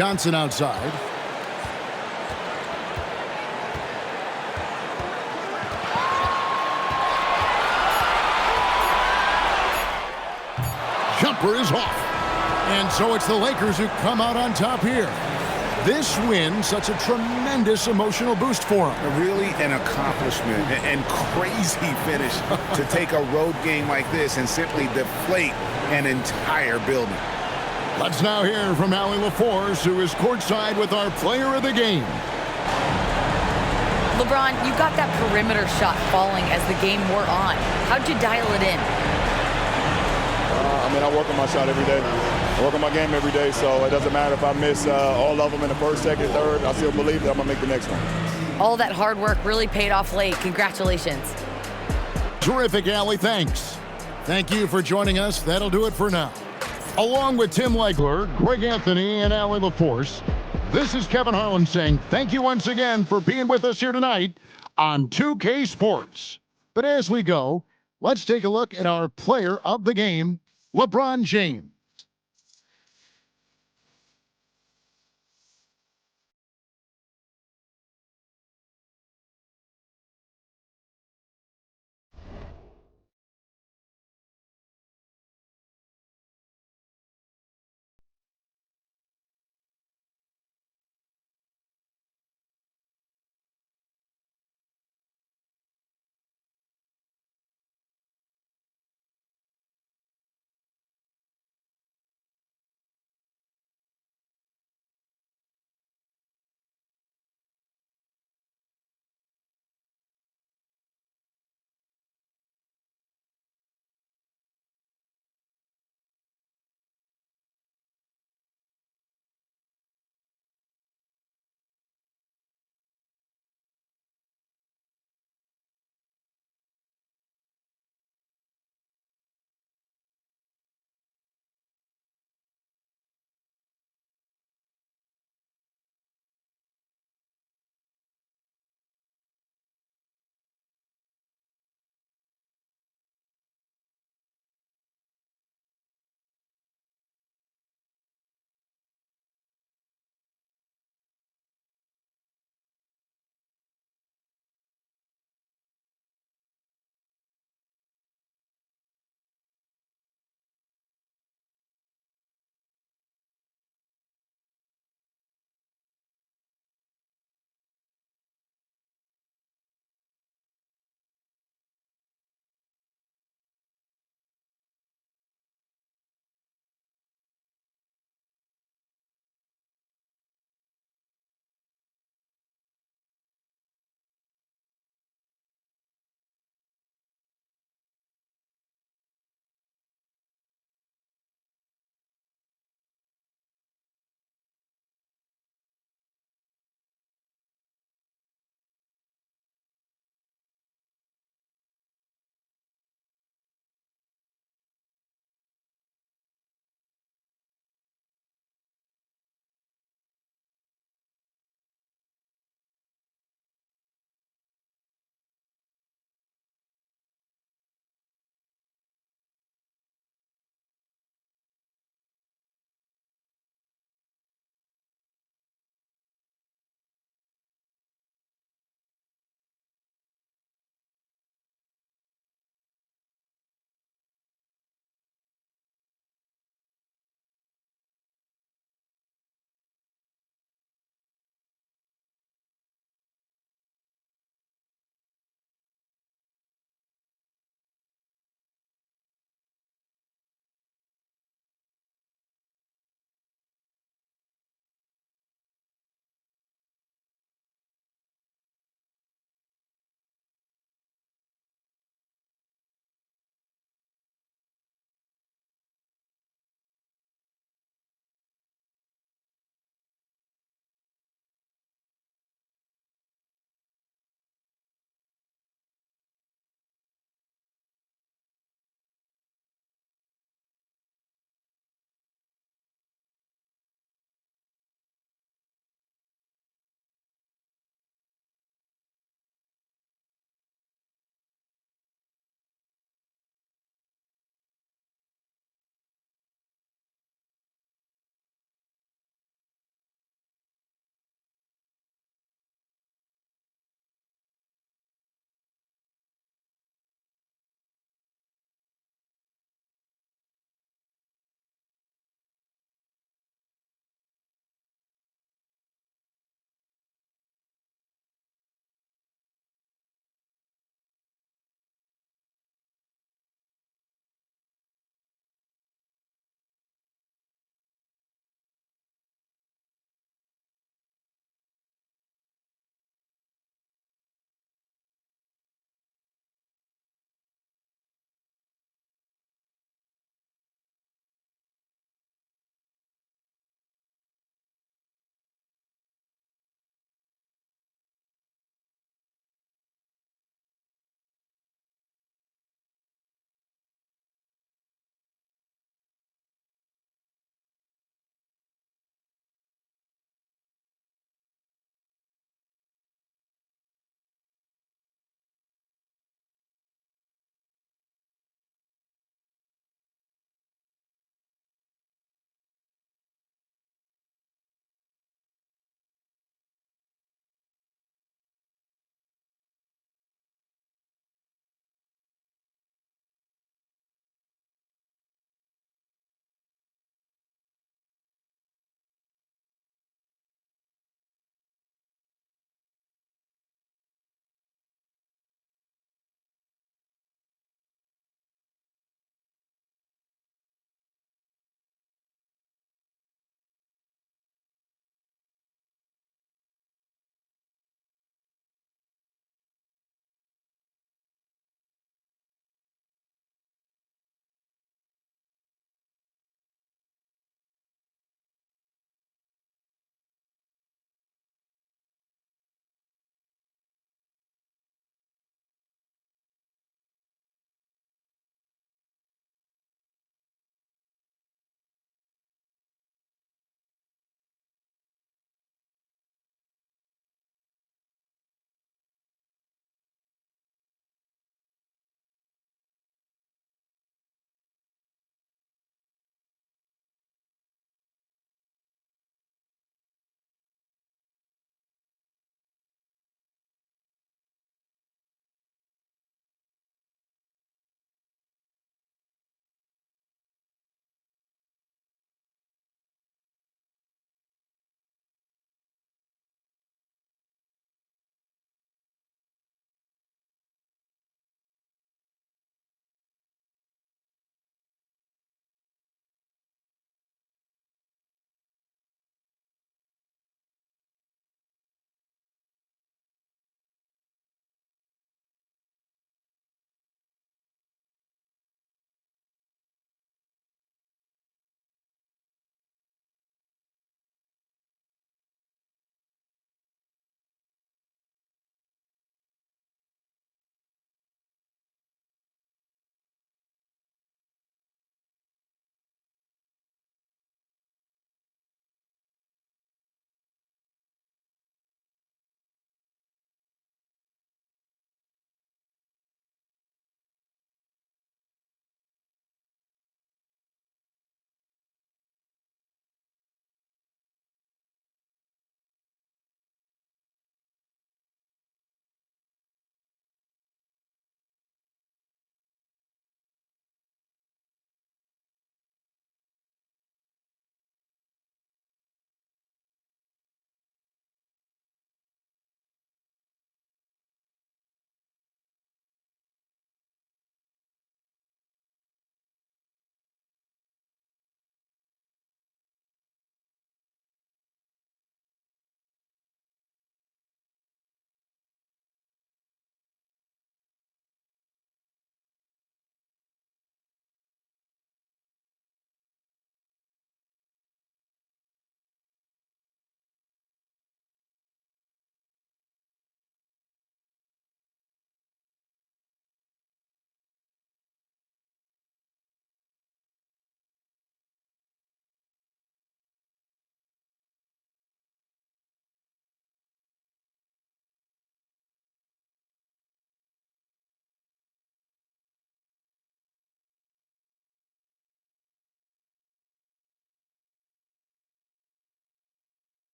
Johnson outside. Jumper is off. And so it's the Lakers who come out on top here. This win, such a tremendous emotional boost for them. Really an accomplishment and crazy finish to take a road game like this and simply deflate an entire building. Let's now hear from Allie LaForce, who is courtside with our player of the game. LeBron, you got that perimeter shot falling as the game wore on. How'd you dial it in? I work on my shot every day. I work on my game every day, so it doesn't matter if I miss all of them in the first, second, third. I still believe that I'm going to make the next one. All that hard work really paid off late. Congratulations. Terrific, Allie. Thanks. Thank you for joining us. That'll do it for now. Along with Tim Legler, Greg Anthony, and Allie LaForce, this is Kevin Harlan saying thank you once again for being with us here tonight on 2K Sports. But as we go, let's take a look at our player of the game, LeBron James.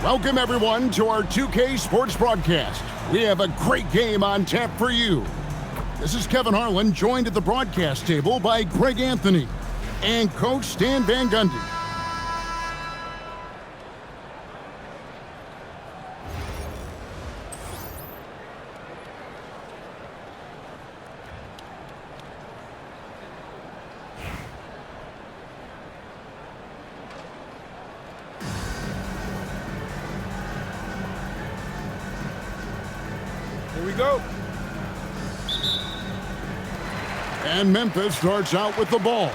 Welcome, everyone, to our 2K Sports broadcast. We have a great game on tap for you. This is Kevin Harlan, joined at the broadcast table by Greg Anthony and Coach Stan Van Gundy. Here we go. And Memphis starts out with the ball.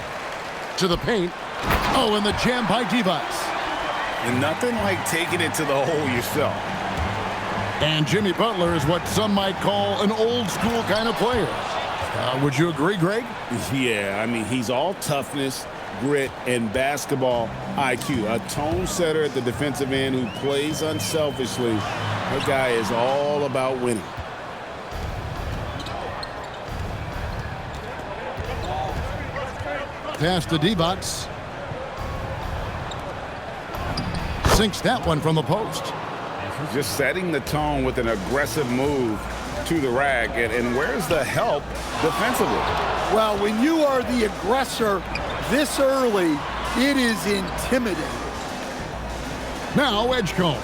To the paint. Oh, and the jam by Divac. And nothing like taking it to the hole yourself. And Jimmy Butler is what some might call an old school kind of player. Would you agree, Greg? Yeah, I mean, he's all toughness, grit, and basketball IQ. A tone setter at the defensive end who plays unselfishly. That guy is all about winning. Pass to Divac. Sinks that one from the post. Just setting the tone with an aggressive move to the rack. And where's the help defensively? Well, when you are the aggressor this early, it is intimidating. Now Edgecombe.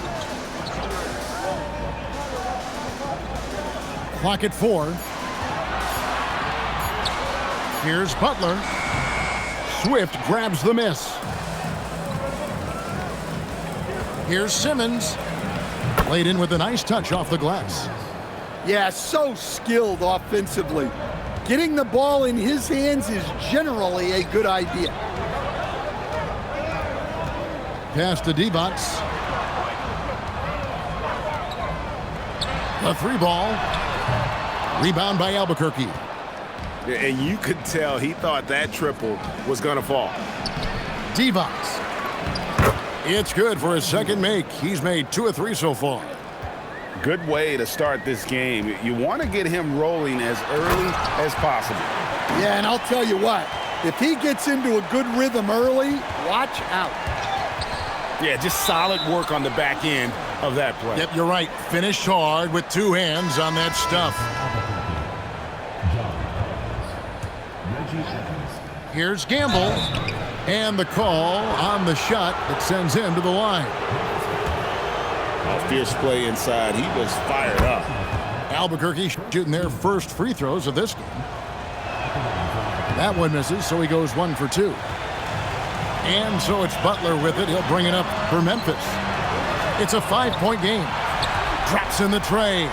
Clock at 4. Here's Butler. Swift grabs the miss. Here's Simmons. Laid in with a nice touch off the glass. Yeah, so skilled offensively. Getting the ball in his hands is generally a good idea. Pass to Divac. The 3-ball. Rebound by Albuquerque. And you could tell he thought that triple was going to fall. Divac. It's good for his second make. He's made 2 of 3 so far. Good way to start this game. You want to get him rolling as early as possible. Yeah, and I'll tell you what, if he gets into a good rhythm early, watch out. Yeah, just solid work on the back end of that play. Yep, you're right. Finished hard with 2 hands on that stuff. Here's Gamble. And the call on the shot that sends him to the line. A fierce play inside. He was fired up. Albuquerque shooting their first free throws of this game. That one misses, so he goes 1 for 2. And so it's Butler with it. He'll bring it up for Memphis. It's a 5-point game. Drops in the tray.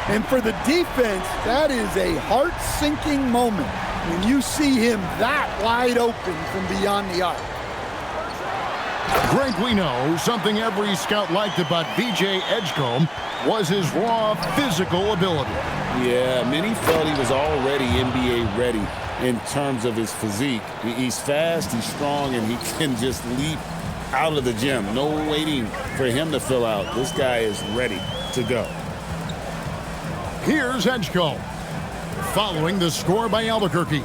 And for the defense, that is a heart-sinking moment when you see him that wide open from beyond the arc. Greg, we know something every scout liked about B.J. Edgecombe was his raw physical ability. Yeah, many felt he was already NBA ready in terms of his physique. He's fast, he's strong, and he can just leap out of the gym. No waiting for him to fill out. This guy is ready to go. Here's Edgecombe, following the score by Albuquerque.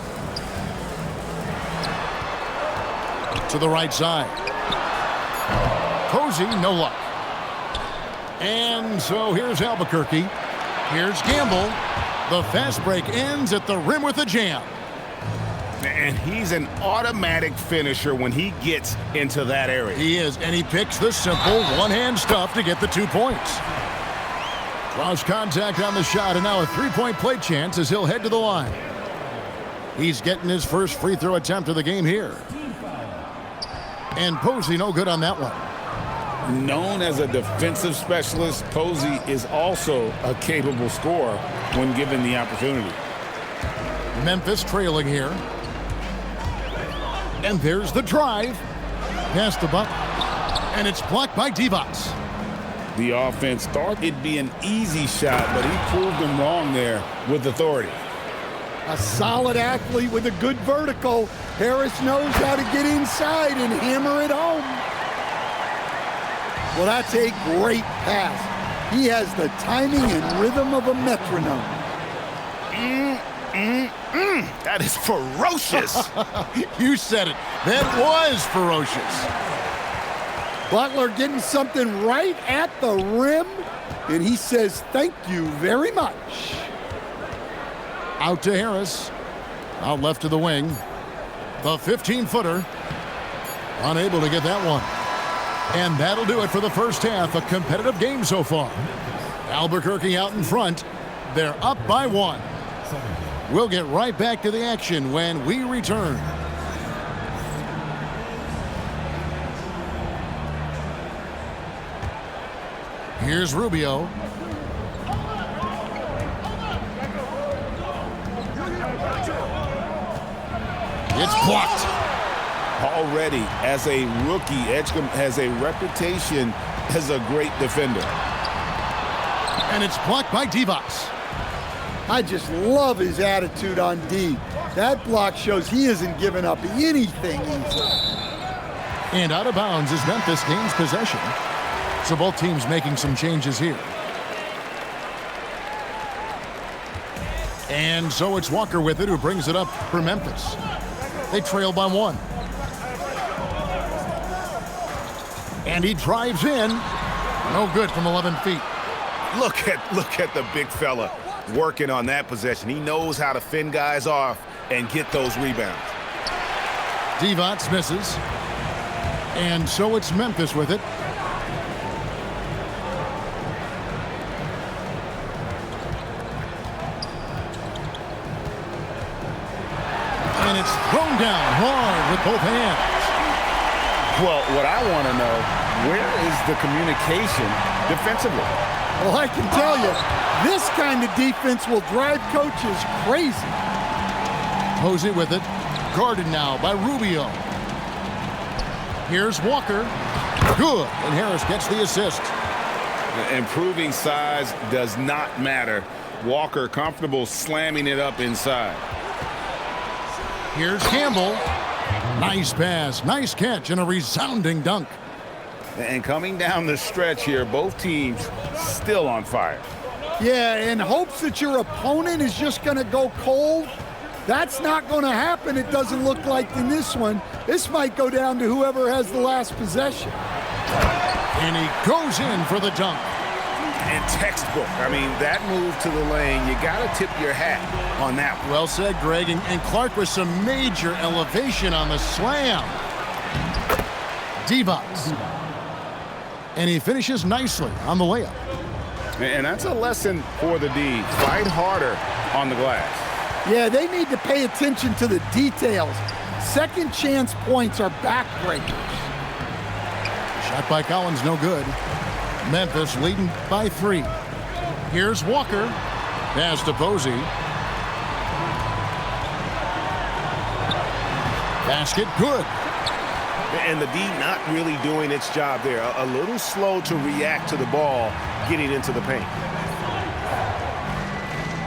To the right side. Posey, no luck. And so here's Albuquerque. Here's Gamble. The fast break ends at the rim with a jam. And he's an automatic finisher when he gets into that area. He is, and he picks the simple one-hand stuff to get the 2 points. Draws contact on the shot, and now a 3-point play chance as he'll head to the line. He's getting his first free throw attempt of the game here. And Posey no good on that one. Known as a defensive specialist, Posey is also a capable scorer when given the opportunity. Memphis trailing here. And there's the drive. Past the buck. And it's blocked by Divac. The offense thought it'd be an easy shot, but he proved them wrong there with authority. A solid athlete with a good vertical. Harris knows how to get inside and hammer it home. Well, that's a great pass. He has the timing and rhythm of a metronome. That is ferocious. You said it. That was ferocious. Butler getting something right at the rim, and he says thank you very much. Out to Harris. Out left to the wing. The 15-footer. Unable to get that one. And that'll do it for the first half. A competitive game so far. Albuquerque out in front. They're up by 1. We'll get right back to the action when we return. Here's Rubio. It's blocked. Already, as a rookie, Edgecombe has a reputation as a great defender. And it's blocked by Divac. I just love his attitude on D. That block shows he isn't giving up anything easily. And out of bounds as Memphis gains possession. So both teams making some changes here. And so it's Walker with it who brings it up for Memphis. They trail by 1. And he drives in. No good from 11 feet. Look at the big fella working on that possession. He knows how to fend guys off and get those rebounds. Divac misses. And so it's Memphis with it. And it's thrown down hard with both hands. Well, what I want to know, where is the communication defensively? Well, I can tell you, this kind of defense will drive coaches crazy. Posey with it. Guarded now by Rubio. Here's Walker. Good. And Harris gets the assist. Improving size does not matter. Walker comfortable slamming it up inside. Here's Campbell. Nice pass, nice catch, and a resounding dunk. And coming down the stretch here, both teams still on fire. Yeah, in hopes that your opponent is just going to go cold. That's not going to happen, it doesn't look like in this one. This might go down to whoever has the last possession. And he goes in for the dunk. And textbook. I mean, that move to the lane, you got to tip your hat on that one. Well said, Greg. And Clark with some major elevation on the slam. Divac. And he finishes nicely on the layup. And that's a lesson for the D. Fight harder on the glass. Yeah, they need to pay attention to the details. Second chance points are backbreakers. Shot by Collins, no good. Memphis leading by 3. Here's Walker. Pass to Posey. Basket good. And the D not really doing its job there. A little slow to react to the ball getting into the paint.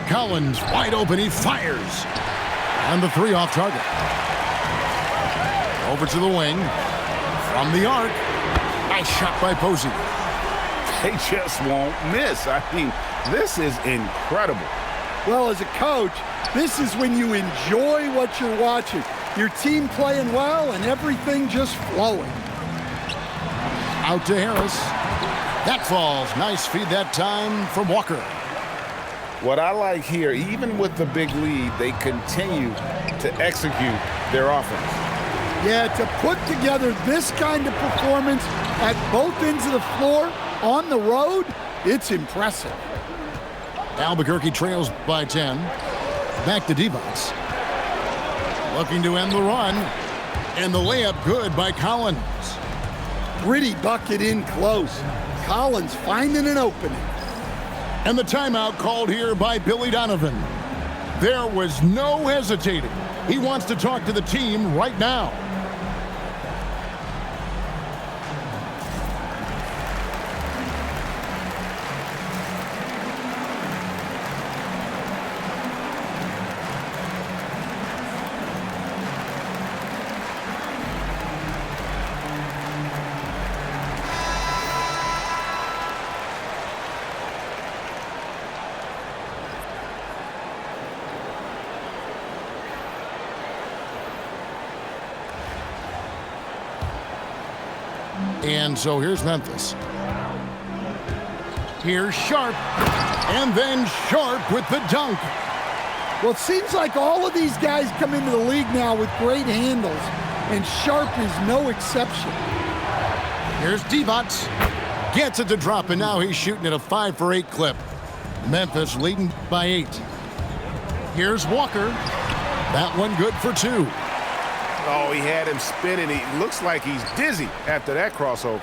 Collins wide open. He fires. And the 3 off target. Over to the wing. From the arc. Nice shot by Posey. They just won't miss. I mean, this is incredible. Well, as a coach, this is when you enjoy what you're watching. Your team playing well and everything just flowing. Out to Harris. That falls. Nice feed that time from Walker. What I like here, even with the big lead, they continue to execute their offense. Yeah, to put together this kind of performance at both ends of the floor on the road, it's impressive. Albuquerque trails by 10. Back to Divac. Looking to end the run. And the layup good by Collins. Gritty bucket in close. Collins finding an opening. And the timeout called here by Billy Donovan. There was no hesitating. He wants to talk to the team right now. And so here's Memphis. Here's Sharp. And then Sharp with the dunk. Well, it seems like all of these guys come into the league now with great handles, and Sharp is no exception. Here's Divac. Gets it to drop, and now he's shooting at a 5 for 8 clip. Memphis leading by 8. Here's Walker. That one good for 2. Oh, he had him spinning. He looks like he's dizzy after that crossover.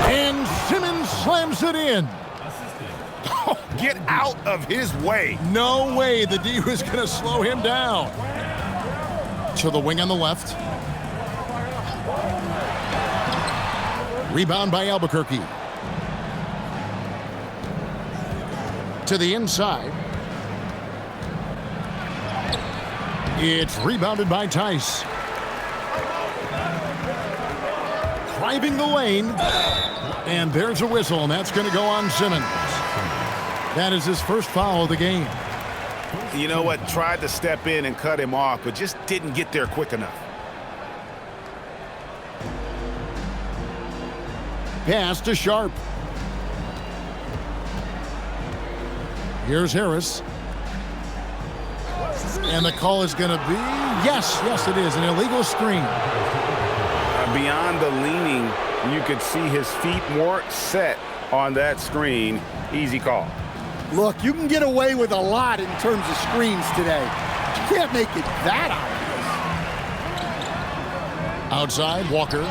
And Simmons slams it in. Get out of his way. No way the D was going to slow him down. To the wing on the left. Rebound by Albuquerque. To the inside. It's rebounded by Tice. Driving the lane. And there's a whistle, and that's going to go on Simmons. That is his first foul of the game. You know what? Tried to step in and cut him off, but just didn't get there quick enough. Pass to Sharp. Here's Harris. And the call is going to be, yes, it is, an illegal screen. Beyond the leaning, you could see his feet more set on that screen. Easy call. Look, you can get away with a lot in terms of screens today. You can't make it that obvious. Outside, Walker.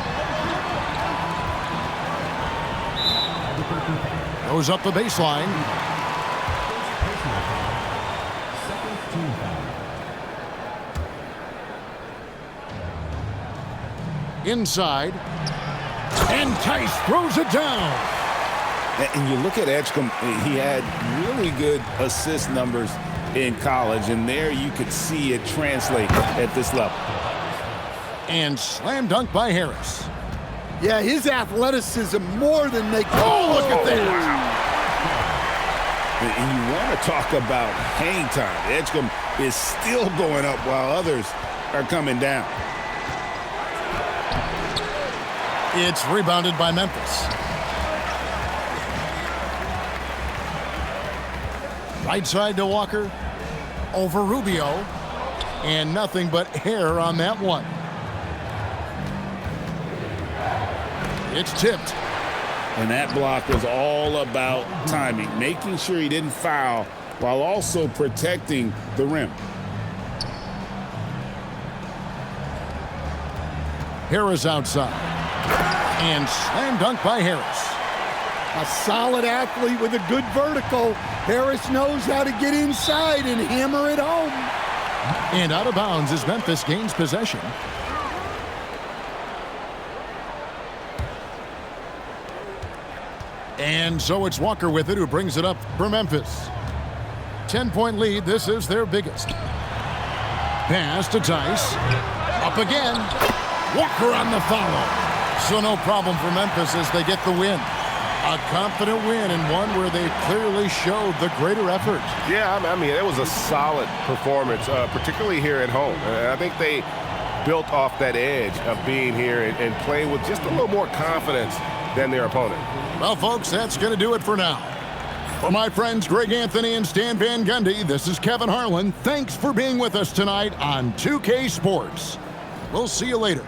Goes up the baseline. Inside. And Tice throws it down. And you look at Edgecombe, he had really good assist numbers in college, and there you could see it translate at this level. And slam dunk by Harris. Yeah, his athleticism more than makes. Oh, look at that. And you want to talk about hang time. Edgecombe is still going up while others are coming down. It's rebounded by Memphis. Right side to Walker. Over Rubio. And nothing but hair on that one. It's tipped. And that block was all about timing, making sure he didn't foul while also protecting the rim. Harris outside. And slam dunk by Harris. A solid athlete with a good vertical. Harris knows how to get inside and hammer it home. And out of bounds as Memphis gains possession. And so it's Walker with it who brings it up for Memphis. 10-point lead. This is their biggest. Pass to Tice. Up again. Walker on the follow. So no problem for Memphis as they get the win. A confident win and one where they clearly showed the greater effort. Yeah, I mean, it was a solid performance, particularly here at home. And I think they built off that edge of being here and playing with just a little more confidence than their opponent. Well, folks, that's going to do it for now. For my friends Greg Anthony and Stan Van Gundy, this is Kevin Harlan. Thanks for being with us tonight on 2K Sports. We'll see you later.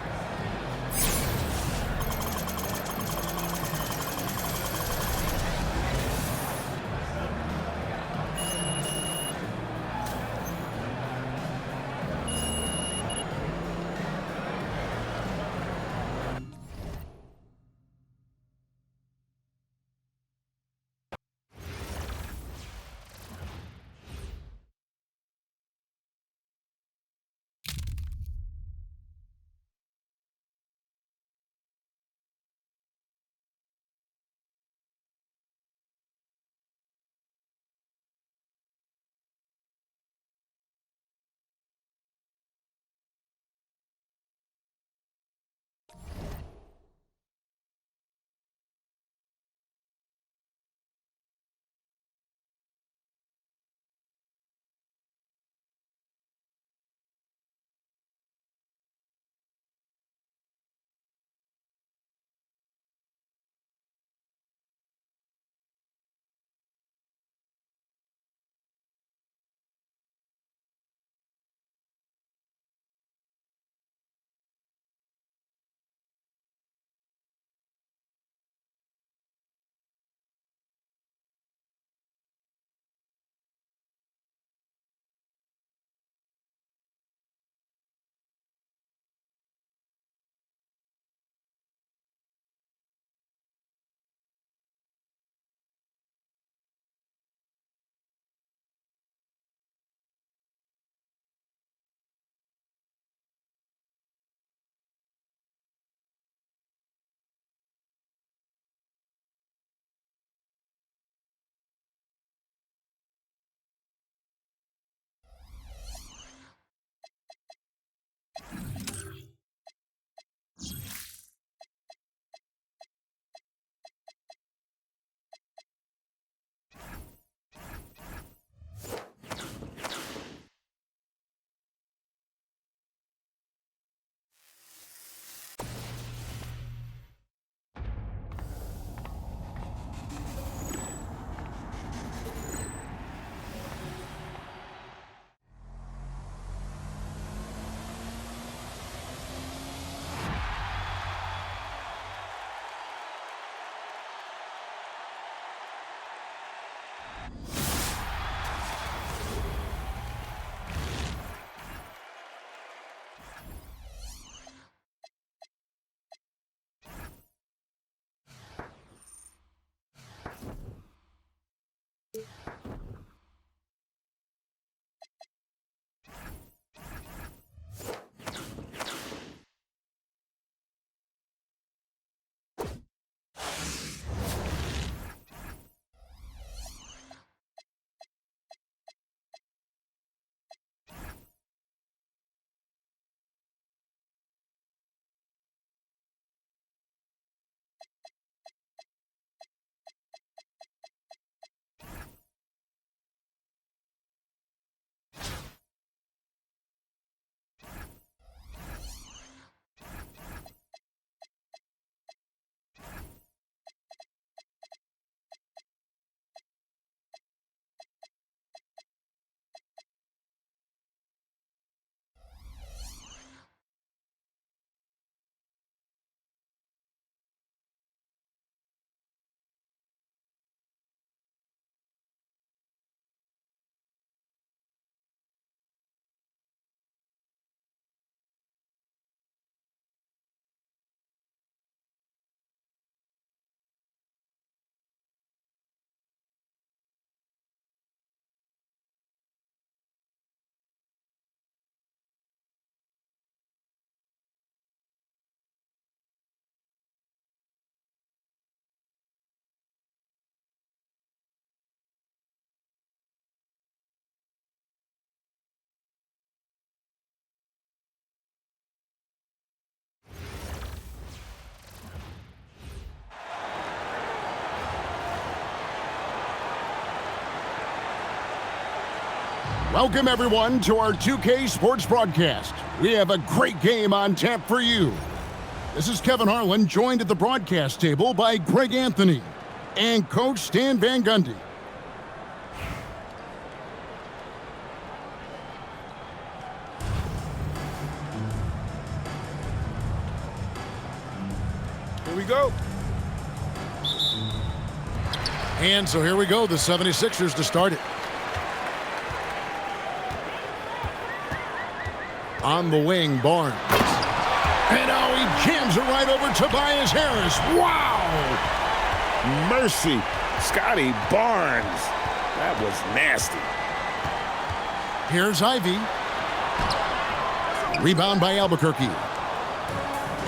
Welcome, everyone, to our 2K Sports broadcast. We have a great game on tap for you. This is Kevin Harlan, joined at the broadcast table by Greg Anthony and Coach Stan Van Gundy. Here we go. And so here we go, the 76ers to start it. On the wing, Barnes. And now he jams it right over Tobias Harris. Wow! Mercy. Scotty Barnes. That was nasty. Here's Ivy. Rebound by Albuquerque.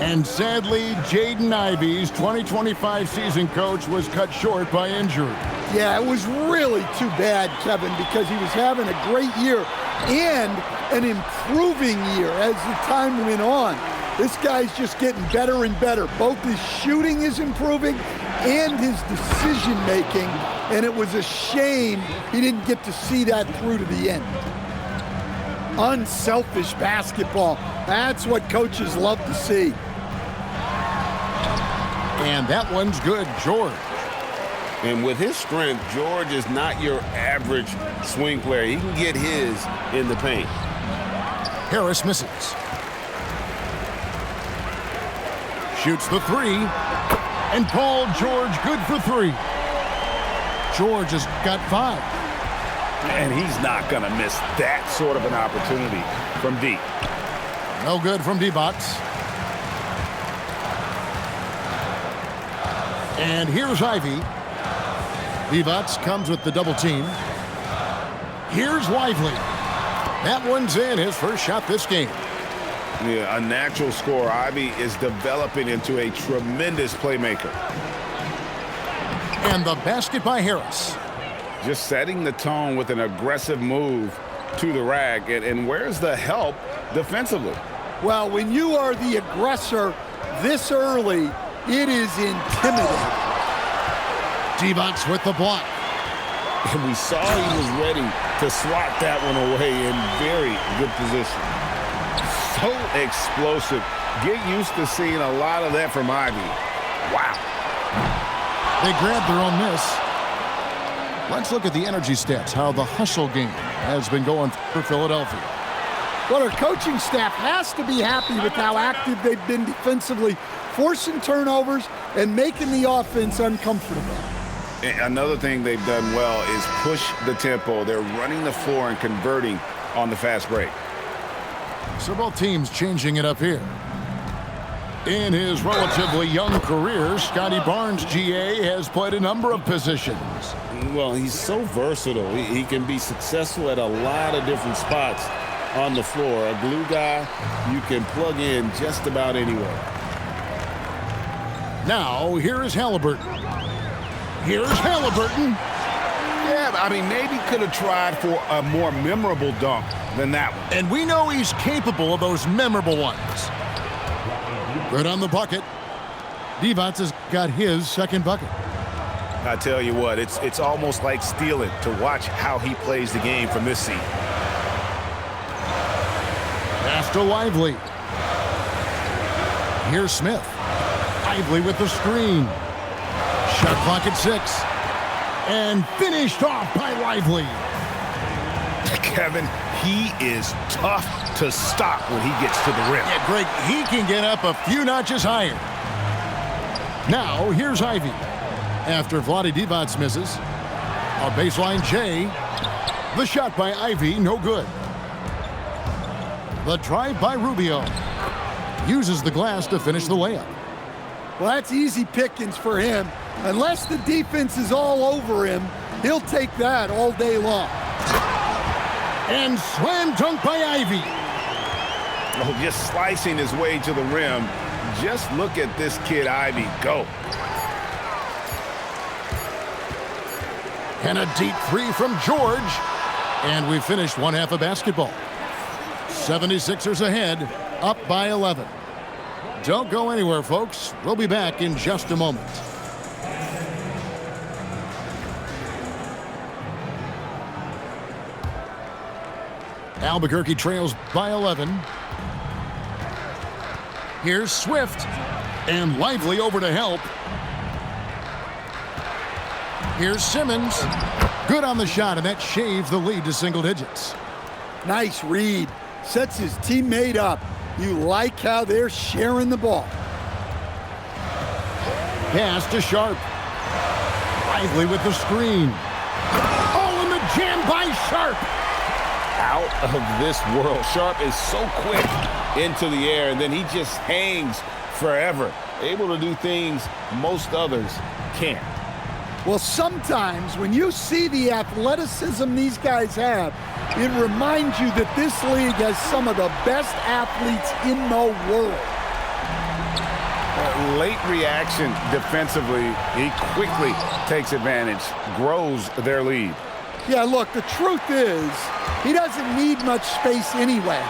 And sadly, Jaden Ivey's 2025 season coach was cut short by injury. Yeah, it was really too bad, Kevin, because he was having a great year and an improving year as the time went on. This guy's just getting better and better. Both his shooting is improving and his decision-making, and it was a shame he didn't get to see that through to the end. Unselfish basketball. That's what coaches love to see. And that one's good, George. And with his strength, George is not your average swing player. He can get his in the paint. Harris misses. Shoots the three. And Paul George good for three. George has got 5. And he's not going to miss that sort of an opportunity from deep. No good from D-Box. And here's Ivy. Divac comes with the double team. Here's Lively. That one's in, his first shot this game. Yeah, a natural scorer. Ivy is developing into a tremendous playmaker. And the basket by Harris. Just setting the tone with an aggressive move to the rack. And where's the help defensively? Well, when you are the aggressor this early, it is intimidating. Divac with the block. And we saw he was ready to swat that one away in very good position. So explosive. Get used to seeing a lot of that from Ivy. Wow. They grabbed their own miss. Let's look at the energy stats, how the hustle game has been going for Philadelphia. Well, our coaching staff has to be happy with how active they've been defensively, forcing turnovers and making the offense uncomfortable. Another thing they've done well is push the tempo. They're running the floor and converting on the fast break. So both teams changing it up here. In his relatively young career, Scotty Barnes, GA, has played a number of positions. Well, he's so versatile. He can be successful at a lot of different spots on the floor. A glue guy you can plug in just about anywhere. Now, here is Halliburton. Here's Halliburton. Yeah, I mean, maybe could have tried for a more memorable dunk than that one. And we know he's capable of those memorable ones. Good on the bucket. Divac has got his second bucket. I tell you what, it's almost like stealing to watch how he plays the game from this seat. Pass to Lively. Here's Smith. Lively with the screen. Shot clock at 6. And finished off by Lively. Kevin, he is tough to stop when he gets to the rim. Yeah, Greg, he can get up a few notches higher. Now, here's Ivy. After Vlade Divac misses, a baseline J. The shot by Ivy, no good. The drive by Rubio. Uses the glass to finish the layup. Well, that's easy pickings for him. Unless the defense is all over him, he'll take that all day long. And slam dunk by Ivy. Oh, just slicing his way to the rim. Just look at this kid, Ivy, go. And a deep three from George. And we finished one half of basketball. 76ers ahead, up by 11. Don't go anywhere, folks. We'll be back in just a moment. Albuquerque trails by 11. Here's Swift. And Lively over to help. Here's Simmons. Good on the shot, and that shaves the lead to single digits. Nice read. Sets his teammate up. You like how they're sharing the ball. Pass to Sharp. Lively with the screen. Oh, and the jam by Sharp. Out of this world. Sharp is so quick into the air, and then he just hangs forever. Able to do things most others can't. Well, sometimes when you see the athleticism these guys have, it reminds you that this league has some of the best athletes in the world. Late reaction defensively. He quickly takes advantage, grows their lead. Yeah, look, the truth is, he doesn't need much space anyway.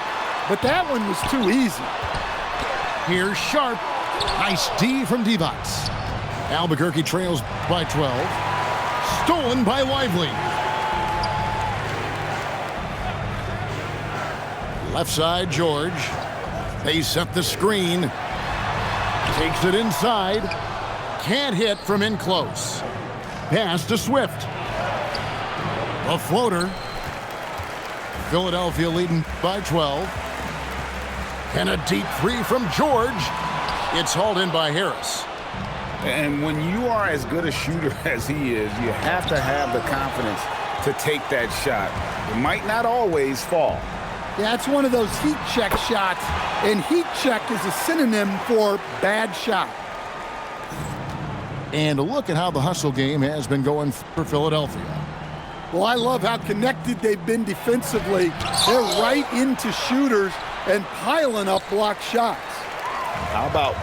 But that one was too easy. Here's Sharp. Nice D from Divac. Albuquerque trails by 12. Stolen by Lively. Left side, George. They set the screen. Takes it inside. Can't hit from in close. Pass to Swift. A floater. Philadelphia leading by 12. And a deep three from George. It's hauled in by Harris. And when you are as good a shooter as he is, you have to have the confidence to take that shot. It might not always fall. Yeah, it's one of those heat check shots, and heat check is a synonym for bad shot. And look at how the hustle game has been going for Philadelphia. Well, I love how connected they've been defensively. They're right into shooters and piling up block shots. How about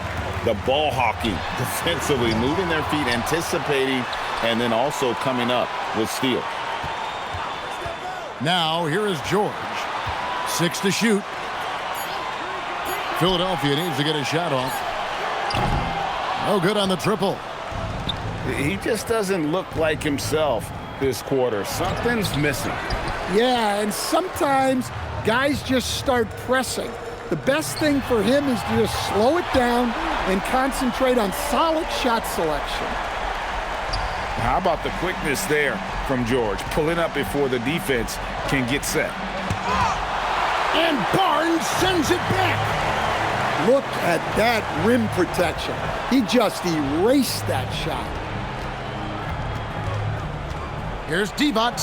the ball hawking defensively, moving their feet, anticipating, and then also coming up with steal. Now, here is George. 6 to shoot. Philadelphia needs to get a shot off. No good on the triple. He just doesn't look like himself this quarter. Something's missing. Yeah, and sometimes guys just start pressing. The best thing for him is to just slow it down and concentrate on solid shot selection. How about the quickness there from George, pulling up before the defense can get set. And Barnes sends it back. Look at that rim protection. He just erased that shot. Here's Divac.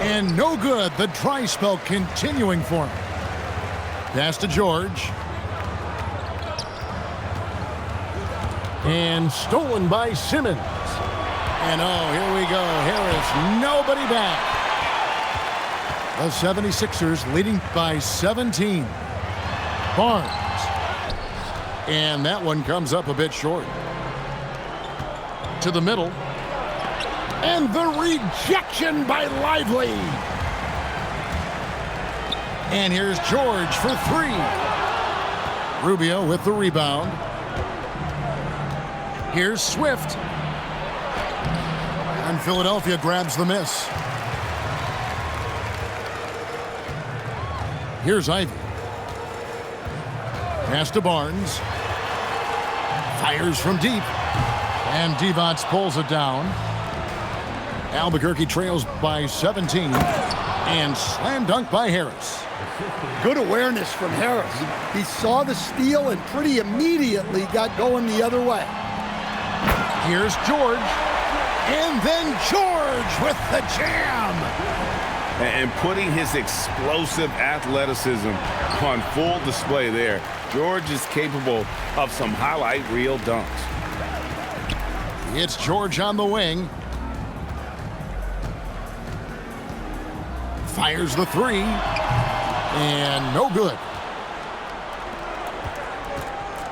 And no good. The dry spell continuing for him. Pass to George. And stolen by Simmons. And oh, here we go. Harris, nobody back. The 76ers leading by 17. Barnes. And that one comes up a bit short. To the middle. And the rejection by Lively. And here's George for 3. Rubio with the rebound. Here's Swift. And Philadelphia grabs the miss. Here's Ivy. Pass to Barnes. Fires from deep. And Divac pulls it down. Albuquerque trails by 17. And slam dunk by Harris. Good awareness from Harris. He saw the steal and pretty immediately got going the other way. Here's George. And then George with the jam. And putting his explosive athleticism on full display there. George is capable of some highlight reel dunks. It's George on the wing. Fires the 3. And no good.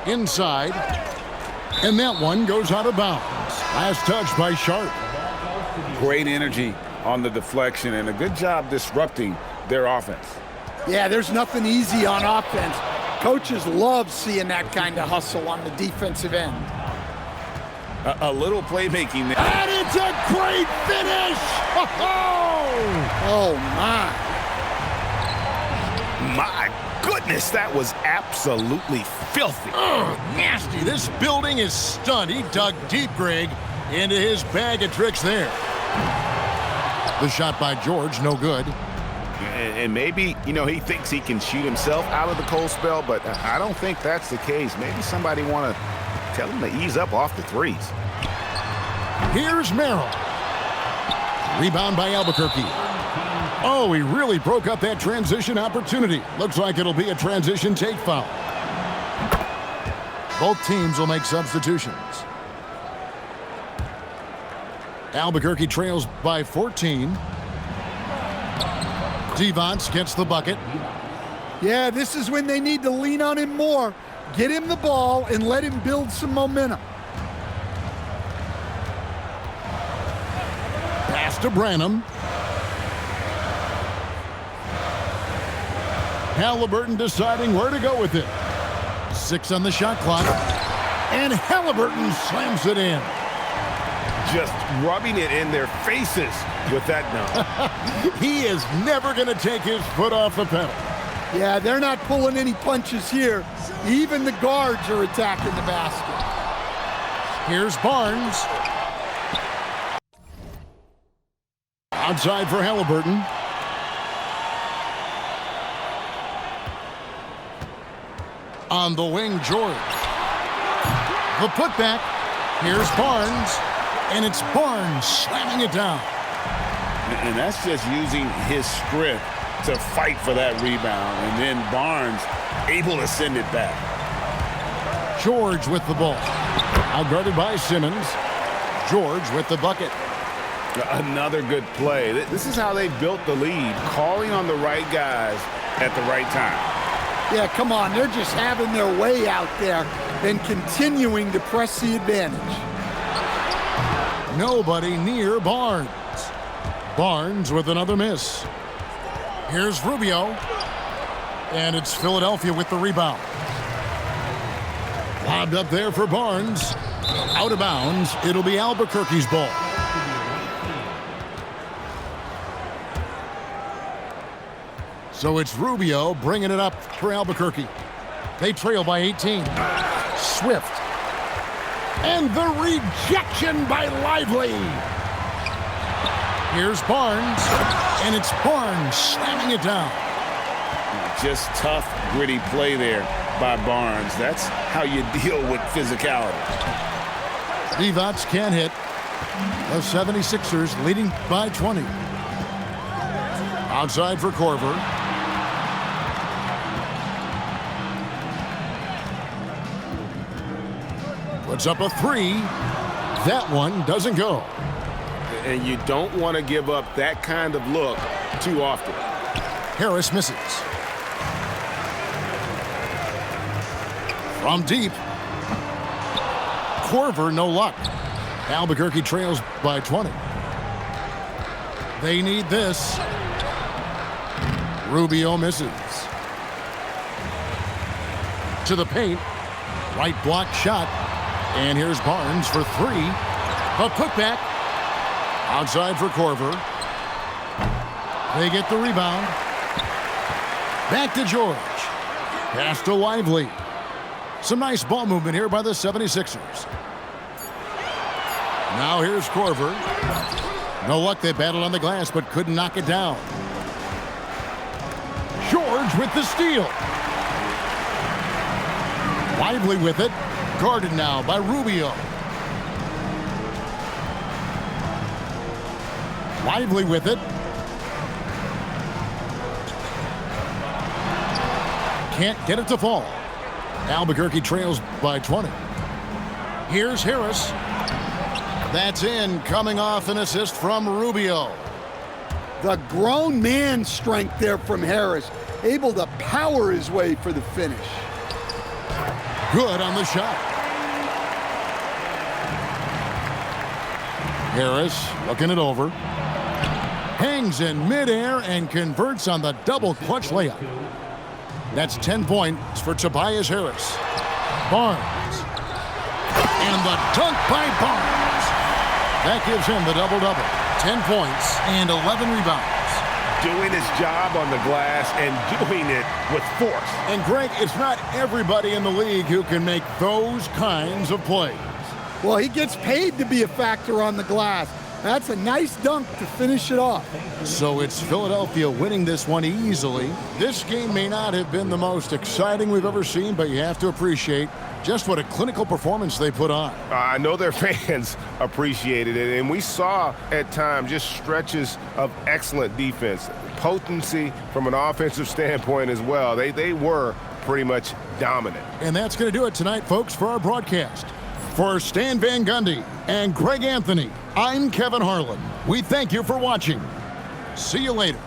Inside. And that one goes out of bounds. Last touch by Sharp. Great energy on the deflection and a good job disrupting their offense. Yeah, there's nothing easy on offense. Coaches love seeing that kind of hustle on the defensive end. A little playmaking there. And it's a great finish! Oh, my. goodness, that was absolutely filthy. Oh, nasty. This building is stunned. He dug deep, Greg, into his bag of tricks there. The shot by George, no good. And maybe, he thinks he can shoot himself out of the cold spell, but I don't think that's the case. Maybe somebody want to tell him to ease up off the threes. Here's Merrill. Rebound by Albuquerque. Oh, he really broke up that transition opportunity. Looks like it'll be a transition take foul. Both teams will make substitutions. Albuquerque trails by 14. Devonts gets the bucket. Yeah, this is when they need to lean on him more. Get him the ball and let him build some momentum. Pass to Branham. Halliburton deciding where to go with it. 6 on the shot clock. And Halliburton slams it in. Just rubbing it in their faces with that dunk. He is never going to take his foot off the pedal. Yeah, they're not pulling any punches here. Even the guards are attacking the basket. Here's Barnes. Outside for Halliburton. On the wing, George. The putback. Here's Barnes. And it's Barnes slamming it down. And that's just using his strength to fight for that rebound. And then Barnes able to send it back. George with the ball. Outguarded by Simmons. George with the bucket. Another good play. This is how they built the lead, calling on the right guys at the right time. Yeah, come on. They're just having their way out there and continuing to press the advantage. Nobody near Barnes. Barnes with another miss. Here's Rubio. And it's Philadelphia with the rebound. Lobbed up there for Barnes. Out of bounds. It'll be Albuquerque's ball. So it's Rubio bringing it up for Albuquerque. They trail by 18. Swift. And the rejection by Lively. Here's Barnes. And it's Barnes slamming it down. Just tough, gritty play there by Barnes. That's how you deal with physicality. Devonts can't hit. The 76ers leading by 20. Outside for Korver. Puts up a 3. That one doesn't go. And you don't want to give up that kind of look too often. Harris misses. From deep. Korver, no luck. Albuquerque trails by 20. They need this. Rubio misses. To the paint. Right block shot. And here's Barnes for 3. A putback. Outside for Korver. They get the rebound. Back to George. Pass to Lively. Some nice ball movement here by the 76ers. Now here's Korver. No luck, they battled on the glass but couldn't knock it down. George with the steal. Lively with it. Guarded now by Rubio. Lively with it. Can't get it to fall. Albuquerque trails by 20. Here's Harris. That's in, coming off an assist from Rubio. The grown man strength there from Harris, able to power his way for the finish. Good on the shot. Harris looking it over. Hangs in midair and converts on the double clutch layup. That's 10 points for Tobias Harris. Barnes. And the dunk by Barnes. That gives him the double-double. 10 points and 11 rebounds. doing his job on the glass and doing it with force. And Greg, it's not everybody in the league who can make those kinds of plays. Well, he gets paid to be a factor on the glass. That's a nice dunk to finish it off. So it's Philadelphia winning this one easily. This game may not have been the most exciting we've ever seen, but you have to appreciate just what a clinical performance they put on. I know their fans appreciated it, and we saw at times just stretches of excellent defense, potency from an offensive standpoint as well. They were pretty much dominant. And that's going to do it tonight, folks, for our broadcast. For Stan Van Gundy and Greg Anthony, I'm Kevin Harlan. We thank you for watching. See you later.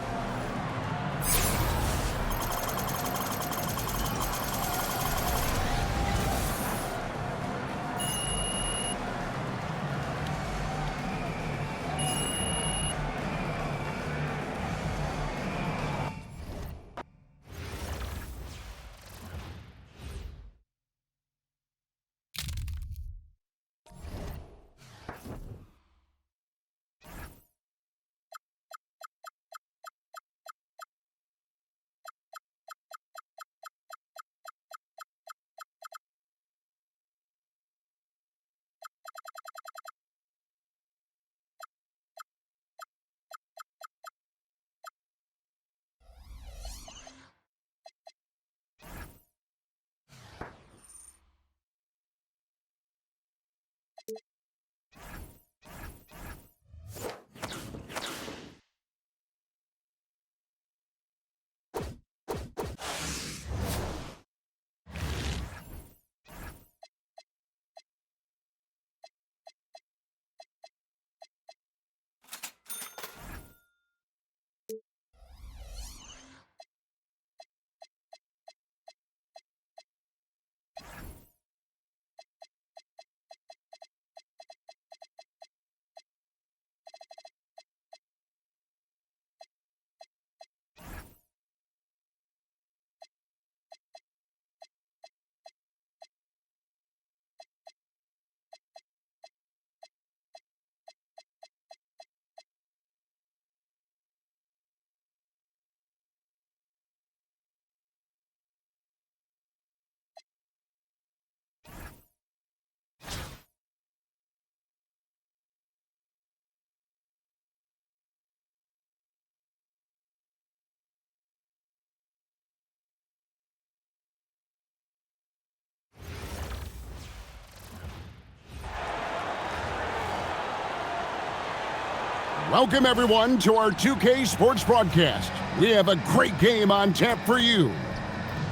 Welcome, everyone, to our 2K Sports broadcast. We have a great game on tap for you.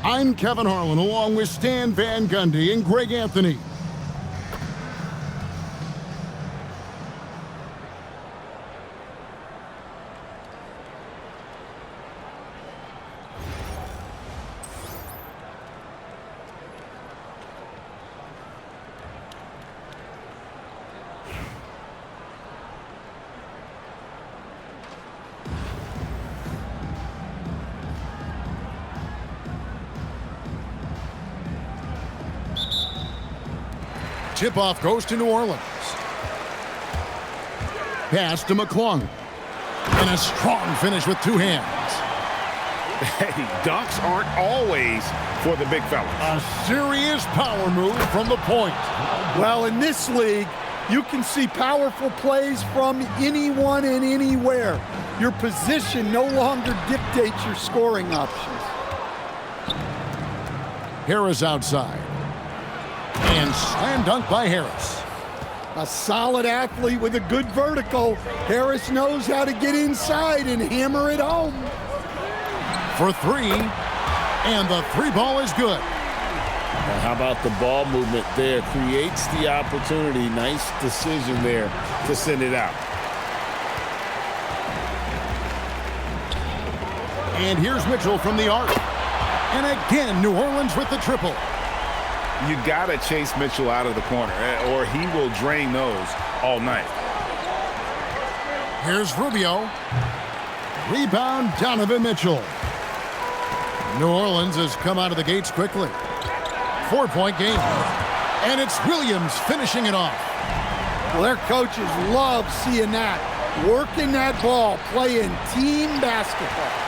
I'm Kevin Harlan, along with Stan Van Gundy and Greg Anthony. Tip-off goes to New Orleans. Pass to McClung. And a strong finish with two hands. Hey, dunks aren't always for the big fellas. A serious power move from the point. Well, in this league, you can see powerful plays from anyone and anywhere. Your position no longer dictates your scoring options. Harris outside. And slam dunk by Harris. A solid athlete with a good vertical. Harris knows how to get inside and hammer it home. For three, and the three ball is good. Now, how about the ball movement there? Creates the opportunity. Nice decision there to send it out. And here's Mitchell from the arc. And again, New Orleans with the triple. You got to chase Mitchell out of the corner, or he will drain those all night. Here's Rubio. Rebound, Donovan Mitchell. New Orleans has come out of the gates quickly. 4-point game. And it's Williams finishing it off. Well, their coaches love seeing that. working that ball, playing team basketball.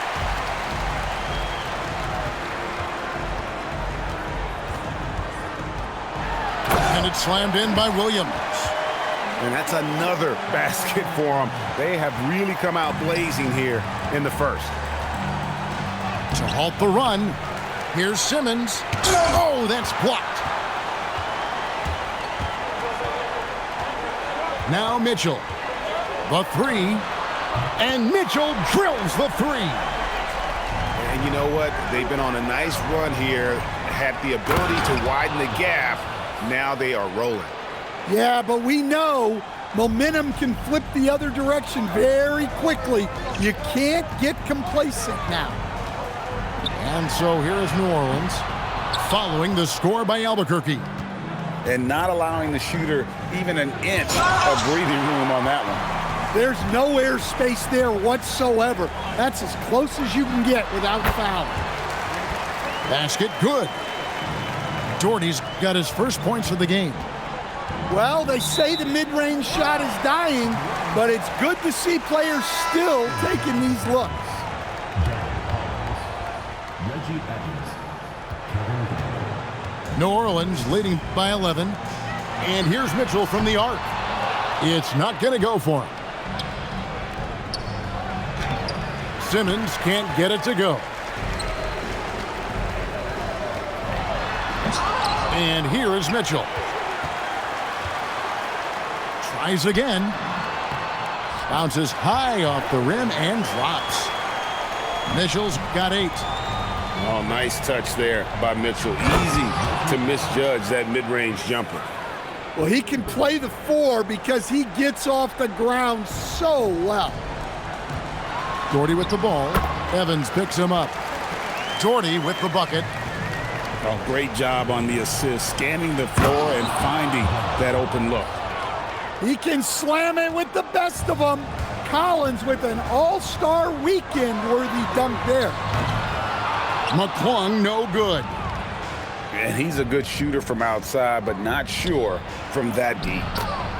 And it's slammed in by Williams. And that's another basket for them. They have really come out blazing here in the first. To halt the run, here's Simmons. Oh, that's blocked. Now Mitchell. The three. And Mitchell drills the three. And you know what? They've been on a nice run here, had the ability to widen the gap. Now they are rolling. Yeah, but we know momentum can flip the other direction very quickly. You can't get complacent now. And so here is New Orleans, following the score by Albuquerque. And not allowing the shooter even an inch of breathing room on that one. There's no air space there whatsoever. That's as close as you can get without fouling. Basket good. Doherty's got his first points of the game. Well, they say the mid-range shot is dying, but it's good to see players still taking these looks. New Orleans leading by 11. And here's Mitchell from the arc. It's not going to go for him. Simmons can't get it to go. And here is Mitchell. Tries again. Bounces high off the rim and drops. Mitchell's got 8. Oh, nice touch there by Mitchell. Easy to misjudge that mid-range jumper. Well, he can play the 4 because he gets off the ground so well. Doherty with the ball. Evans picks him up. Doherty with the bucket. Oh, great job on the assist, scanning the floor and finding that open look. He can slam it with the best of them. Collins with an all-star weekend-worthy dunk there. McClung no good. And he's a good shooter from outside, but not sure from that deep.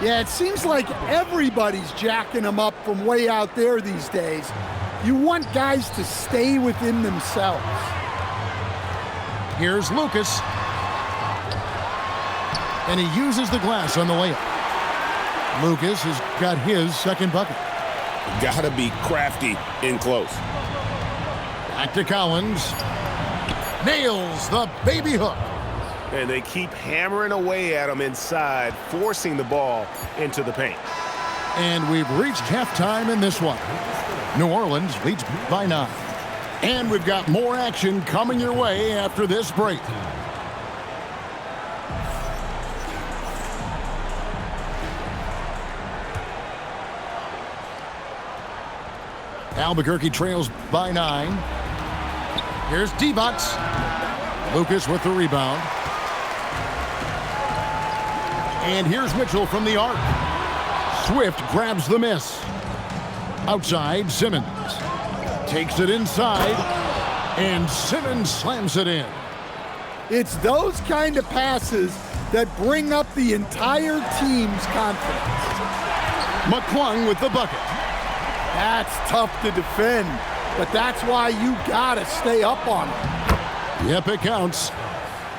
Yeah, it seems like everybody's jacking him up from way out there these days. You want guys to stay within themselves. Here's Lucas. And he uses the glass on the layup. Lucas has got his second bucket. Gotta be crafty in close. Back to Collins. Nails the baby hook. And they keep hammering away at him inside, forcing the ball into the paint. And we've reached halftime in this one. New Orleans leads by 9. And we've got more action coming your way after this break. Albuquerque trails by 9. Here's Divac. Lucas with the rebound. And here's Mitchell from the arc. Swift grabs the miss. Outside, Simmons. Takes it inside. And Simmons slams it in. It's those kind of passes that bring up the entire team's confidence. McClung with the bucket. That's tough to defend, but that's why you gotta stay up on it. Yep, it counts.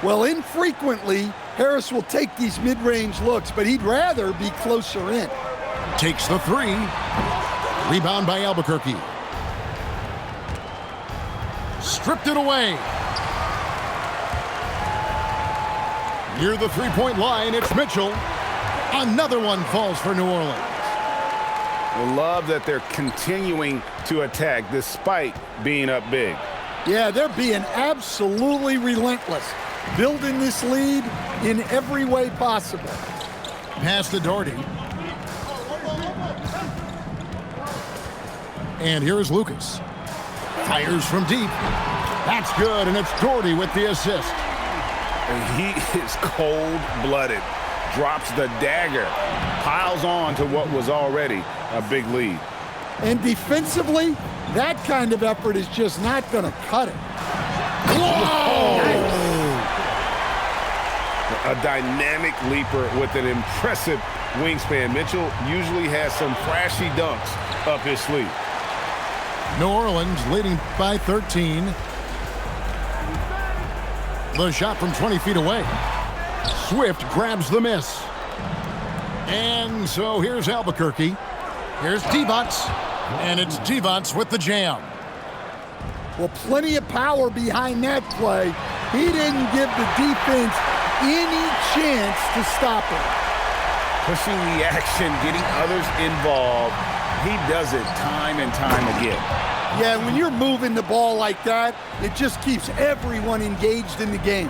Well, infrequently, Harris will take these mid-range looks, but he'd rather be closer in. Takes the 3. Rebound by Albuquerque. Stripped it away. Near the three-point line, it's Mitchell. Another one falls for New Orleans. I love that they're continuing to attack despite being up big. Yeah, they're being absolutely relentless, building this lead in every way possible. Pass to Doherty. And here's Lucas. Fires from deep. That's good, and it's Doherty with the assist. And he is cold-blooded. Drops the dagger. Piles on to what was already a big lead. And defensively, that kind of effort is just not going to cut it. Whoa! a dynamic leaper with an impressive wingspan. Mitchell usually has some flashy dunks up his sleeve. New Orleans leading by 13. The shot from 20 feet away. Swift grabs the miss. And so here's Albuquerque. Here's Divac. And it's Divac with the jam. Well, plenty of power behind that play. He didn't give the defense any chance to stop him. Pushing the action, getting others involved. He does it time and time again. Yeah, when you're moving the ball like that, it just keeps everyone engaged in the game.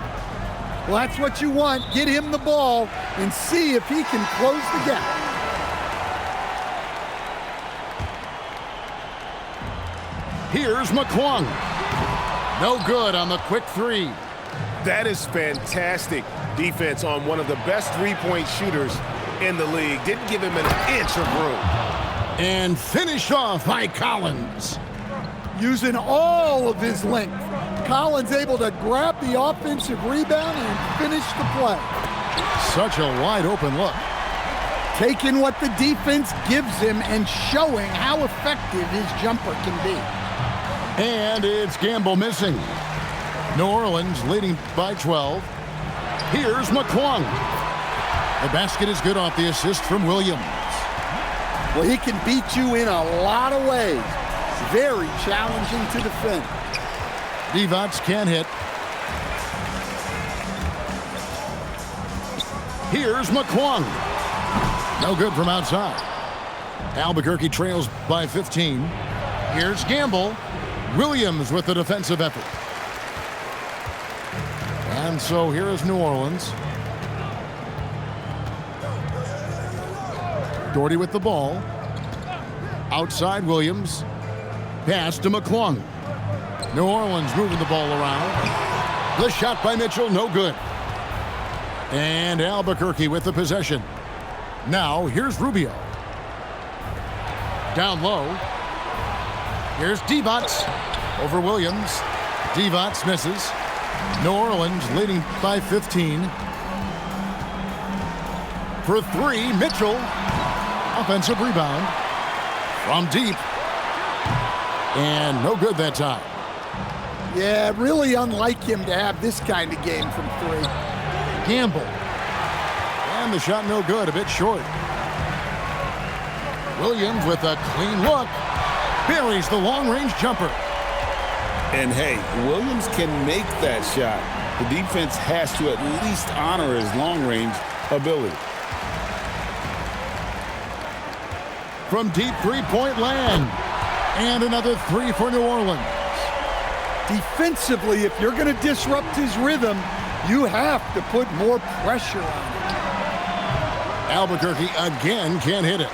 Well, that's what you want. Get him the ball and see if he can close the gap. Here's McClung. No good on the quick three. That is fantastic defense on one of the best three-point shooters in the league. Didn't give him an inch of room. And finished off by Collins. Using all of his length, Collins able to grab the offensive rebound and finish the play. Such a wide open look. Taking what the defense gives him and showing how effective his jumper can be. And it's Gamble missing. New Orleans leading by 12. Here's McClung. The basket is good off the assist from Williams. Well, he can beat you in a lot of ways. Very challenging to defend. Divac can't hit. Here's McClung. No good from outside. Albuquerque trails by 15. Here's Gamble. Williams with the defensive effort. And so here is New Orleans. Doherty with the ball. Outside Williams. Pass to McClung. New Orleans moving the ball around. The shot by Mitchell, no good. And Albuquerque with the possession. Now here's Rubio. Down low. Here's Divac over Williams. Divac misses. New Orleans leading by 15. For three, Mitchell. Offensive rebound from deep. And no good that time. Yeah, really unlike him to have this kind of game from three. Gamble. And the shot no good, a bit short. Williams with a clean look. Buries the long-range jumper. And hey, Williams can make that shot. The defense has to at least honor his long-range ability. From deep three-point land. And another three for New Orleans. Defensively, if you're going to disrupt his rhythm, you have to put more pressure on him. Albuquerque again can't hit it.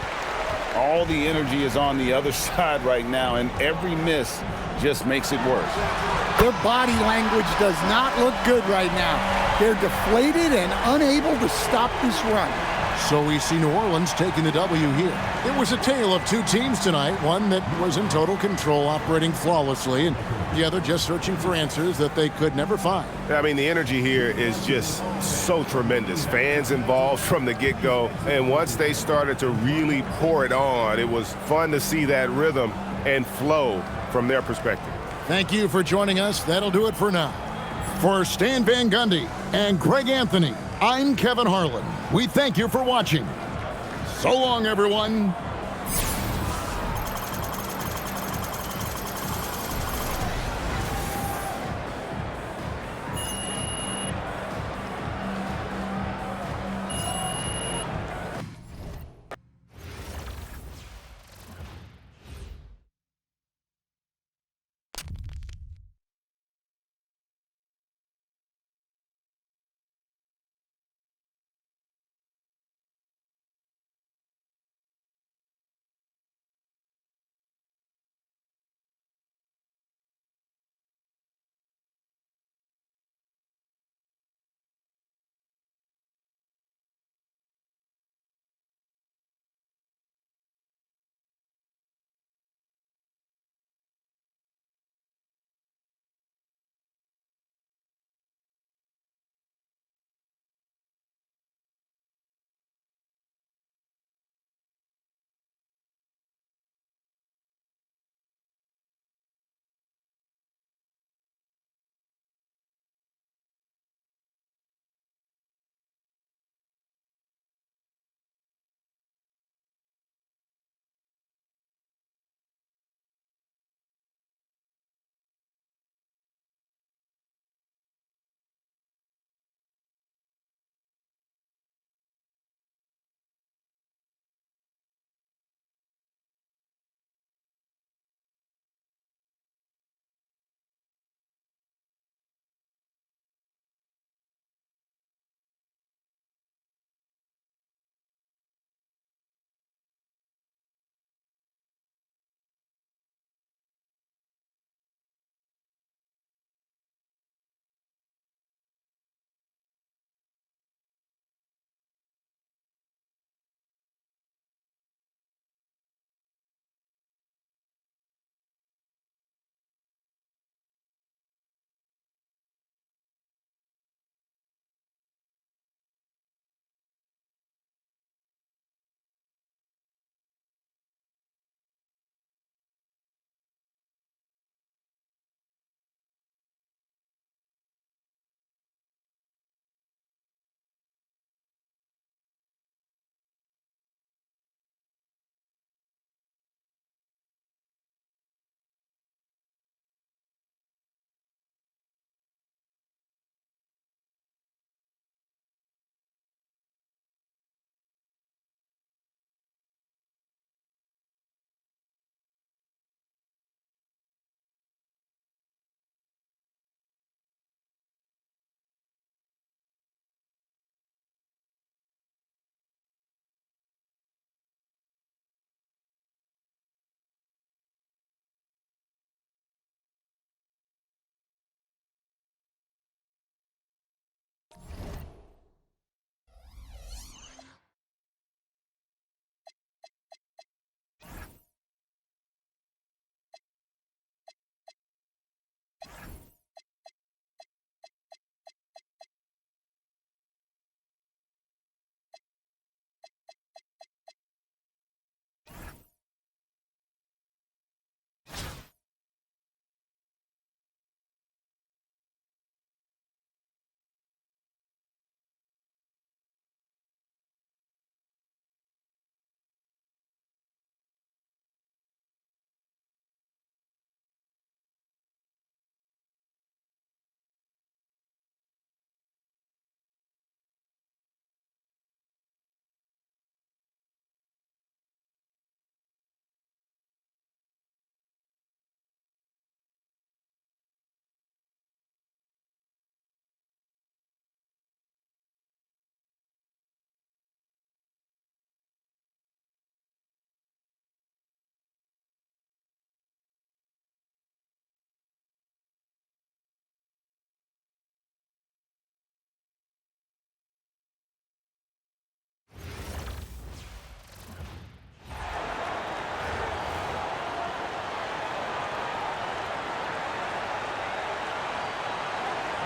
All the energy is on the other side right now, and every miss just makes it worse. Their body language does not look good right now. They're deflated and unable to stop this run. So we see New Orleans taking the W here. It was a tale of two teams tonight, one that was in total control, operating flawlessly, and the other just searching for answers that they could never find. I mean, the energy here is just so tremendous. Fans involved from the get-go, and once they started to really pour it on, it was fun to see that rhythm and flow from their perspective. Thank you for joining us. That'll do it for now. For Stan Van Gundy and Greg Anthony, I'm Kevin Harlan. We thank you for watching. So long, everyone.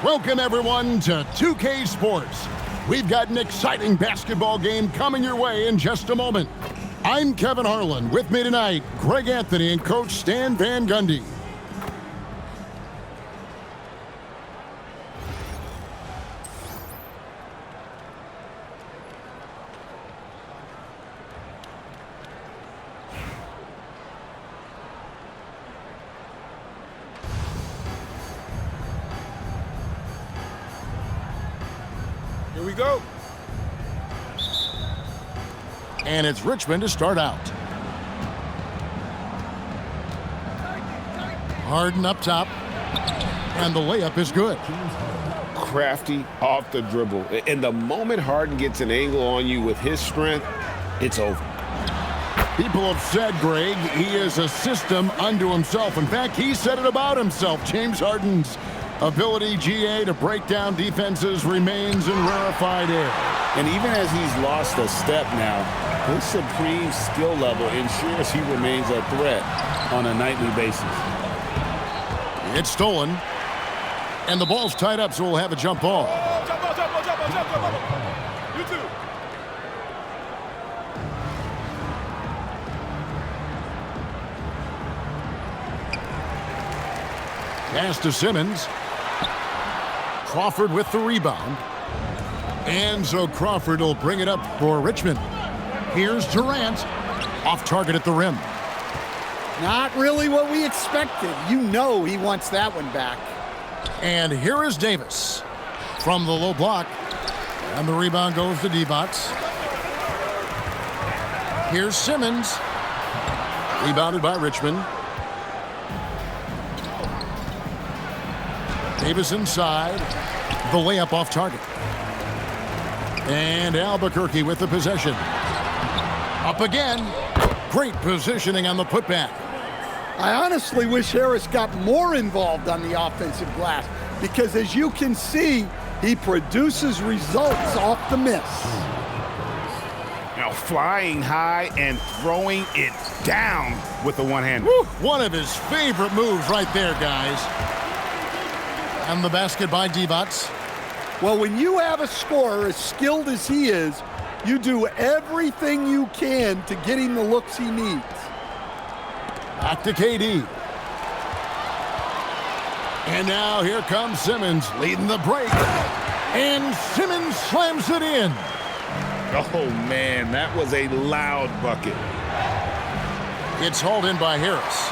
Welcome, everyone, to 2K Sports. We've got an exciting basketball game coming your way in just a moment. I'm Kevin Harlan. With me tonight, Greg Anthony and Coach Stan Van Gundy. Here we go. And it's Richmond to start out. Harden up top. And the layup is good. Crafty off the dribble. And the moment Harden gets an angle on you with his strength, it's over. People have said, Greg, he is a system unto himself. In fact, he said it about himself. James Harden's ability, GA, to break down defenses remains in rarefied air. And even as he's lost a step now, his supreme skill level ensures he remains a threat on a nightly basis. It's stolen. And the ball's tied up, so we'll have a jump ball. Jump ball. You too. Pass to Simmons. Crawford with the rebound. And so Crawford will bring it up for Richmond. Here's Durant. Off target at the rim. Not really what we expected. You know he wants that one back. And here is Davis from the low block. And the rebound goes to D-Box. Here's Simmons. Rebounded by Richmond. Davis inside. The layup off target. And Albuquerque with the possession. Up again. Great positioning on the putback. I honestly wish Harris got more involved on the offensive glass because, as you can see, he produces results off the miss. Now flying high and throwing it down with the one-hander. One of his favorite moves right there, guys. And the basket by D-Box. Well, when you have a scorer as skilled as he is, you do everything you can to get him the looks he needs. Back to KD. And now here comes Simmons leading the break. And Simmons slams it in. Oh, man, that was a loud bucket. It's hauled in by Harris.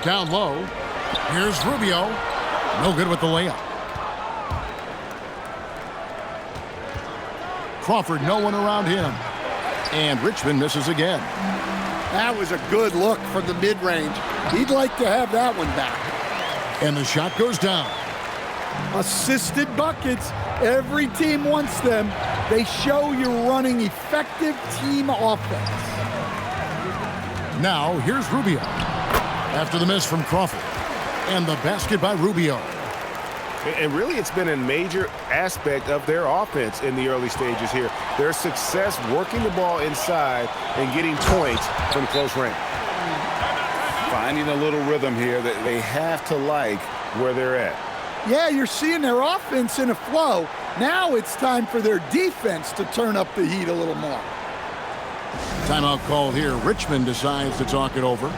Down low. Here's Rubio. No good with the layup. Crawford, no one around him. And Richmond misses again. That was a good look from the mid-range. He'd like to have that one back. And the shot goes down. Assisted buckets. Every team wants them. They show you're running effective team offense. Now, here's Rubio. After the miss from Crawford. And the basket by Rubio. And really, it's been a major aspect of their offense in the early stages here. Their success working the ball inside and getting points from close range. Finding a little rhythm here that they have to like where they're at. Yeah, you're seeing their offense in a flow. Now it's time for their defense to turn up the heat a little more. Timeout called here. Richmond decides to talk it over.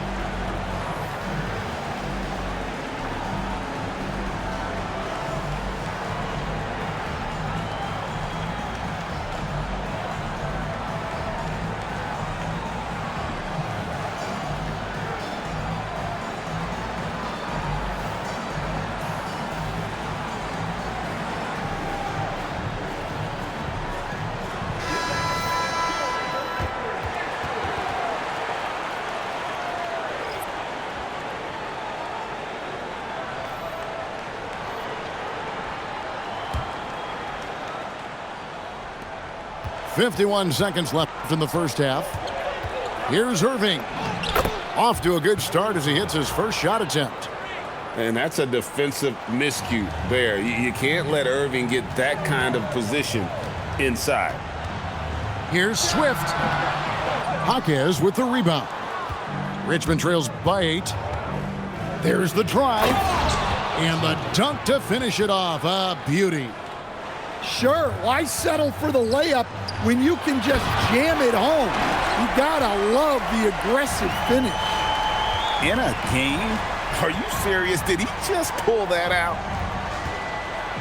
.51 seconds left in the first half. Here's Irving. Off to a good start as he hits his first shot attempt. And that's a defensive miscue there. You can't let Irving get that kind of position inside. Here's Swift. Jaquez with the rebound. Richmond trails by 8. There's the drive. And the dunk to finish it off. A beauty. Sure, why settle for the layup when you can just jam it home? You gotta love the aggressive finish. In a game? Are you serious? Did he just pull that out?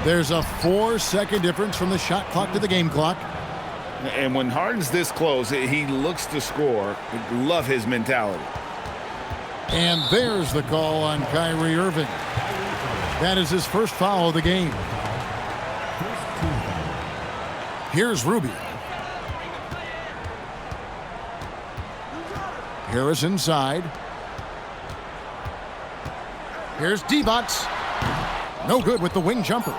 There's a 4-second difference from the shot clock to the game clock. And when Harden's this close, he looks to score. Love his mentality. And there's the call on Kyrie Irving. That is his first foul of the game. Here's Rubio. Harris inside. Here's D-Bots. No good with the wing jumper.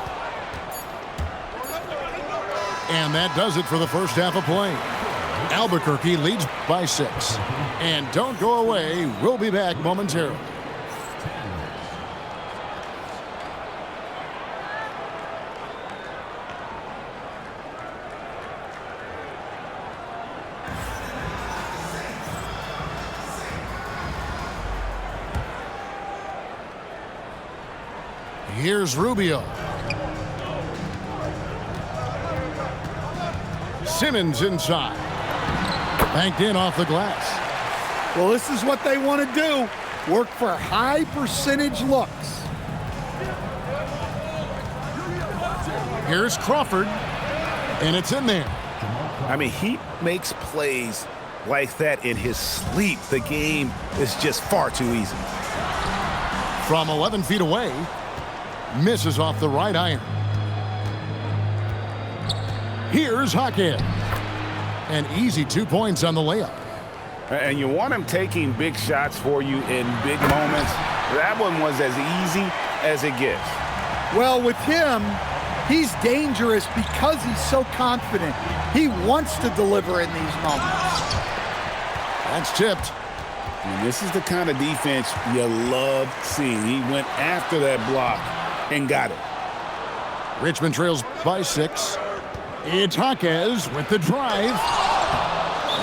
And that does it for the first half of play. Albuquerque leads by 6. And don't go away. We'll be back momentarily. Here's Rubio. Simmons inside. Banked in off the glass. Well, this is what they want to do. Work for high percentage looks. Here's Crawford. And it's in there. I mean, he makes plays like that in his sleep. The game is just far too easy. From 11 feet away. Misses off the right iron. Here's Hackett. An easy 2 points on the layup. And you want him taking big shots for you in big moments. That one was as easy as it gets. Well, with him, he's dangerous because he's so confident. He wants to deliver in these moments. That's tipped. And this is the kind of defense you love seeing. He went after that block and got it. Richmond trails by 6. It's Jaquez with the drive.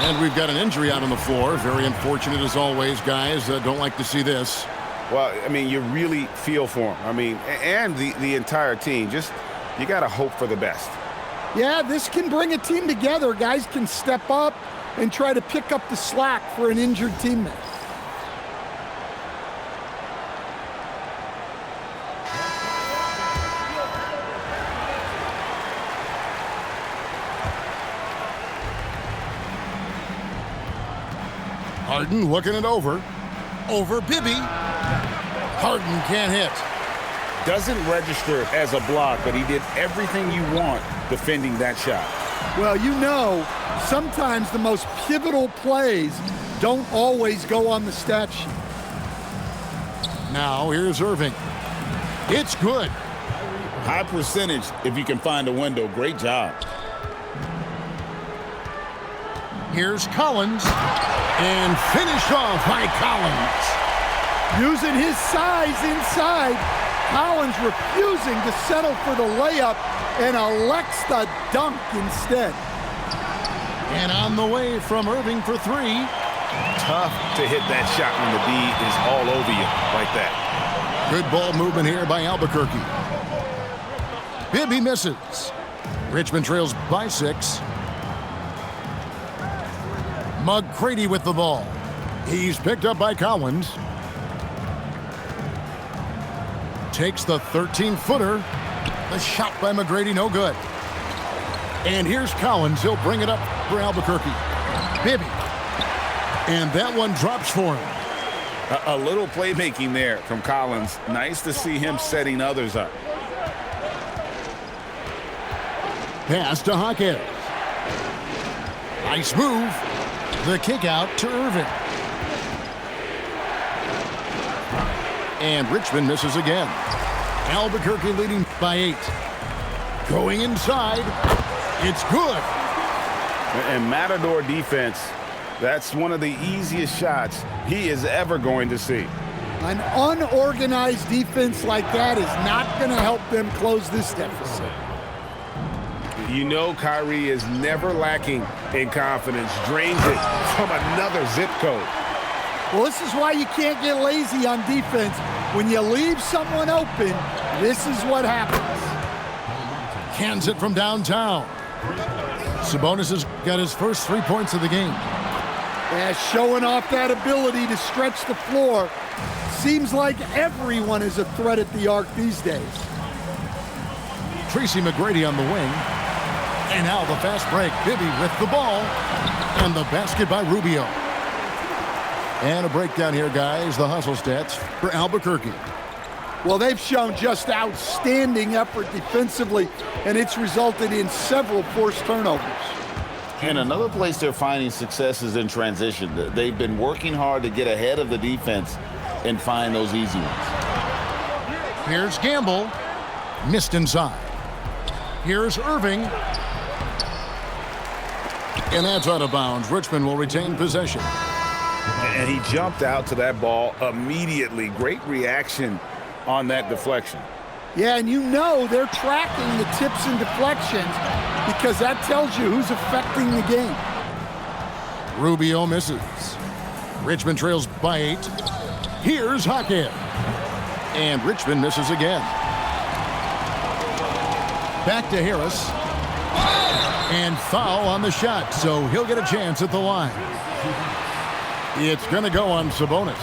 And we've got an injury out on the floor. Very unfortunate as always, guys. Don't like to see this. Well, I mean, you really feel for him. I mean, and the entire team. Just, you got to hope for the best. Yeah, this can bring a team together. Guys can step up and try to pick up the slack for an injured teammate. Harden looking it over. Over Bibby. Harden can't hit. Doesn't register as a block, but he did everything you want defending that shot. Well, you know, sometimes the most pivotal plays don't always go on the stat sheet. Now here's Irving. It's good. High percentage if you can find a window. Great job. Here's Collins. And finished off by Collins. Using his size inside. Collins refusing to settle for the layup and elects the dunk instead. And on the way from Irving for 3. Tough to hit that shot when the D is all over you like that. Good ball movement here by Albuquerque. Bibby misses. Richmond trails by 6. McGrady with the ball. He's picked up by Collins. Takes the 13-footer. The shot by McGrady, no good. And here's Collins. He'll bring it up for Albuquerque. Bibby. And that one drops for him. A little playmaking there from Collins. Nice to see him setting others up. Pass to Hackett. Nice move. The kick out to Irving. And Richmond misses again. Albuquerque leading by 8. Going inside. It's good. And Matador defense, that's one of the easiest shots he is ever going to see. An unorganized defense like that is not going to help them close this deficit. You know Kyrie is never lacking in confidence. Drains it from another zip code. Well, this is why you can't get lazy on defense. When you leave someone open, this is what happens. Cans it from downtown. Sabonis has got his first 3 points of the game. Yeah, showing off that ability to stretch the floor. Seems like everyone is a threat at the arc these days. Tracy McGrady on the wing. And now the fast break. Bibby with the ball. And the basket by Rubio. And a breakdown here, guys. The hustle stats for Albuquerque. Well, they've shown just outstanding effort defensively, and it's resulted in several forced turnovers. And another place they're finding success is in transition. They've been working hard to get ahead of the defense and find those easy ones. Here's Gamble. Missed inside. Here's Irving. And that's out of bounds. Richmond will retain possession. And he jumped out to that ball immediately. Great reaction on that deflection. Yeah, and you know they're tracking the tips and deflections because that tells you who's affecting the game. Rubio misses. Richmond trails by 8. Here's Hackett. And Richmond misses again. Back to Harris. And foul on the shot, so he'll get a chance at the line. It's going to go on Sabonis.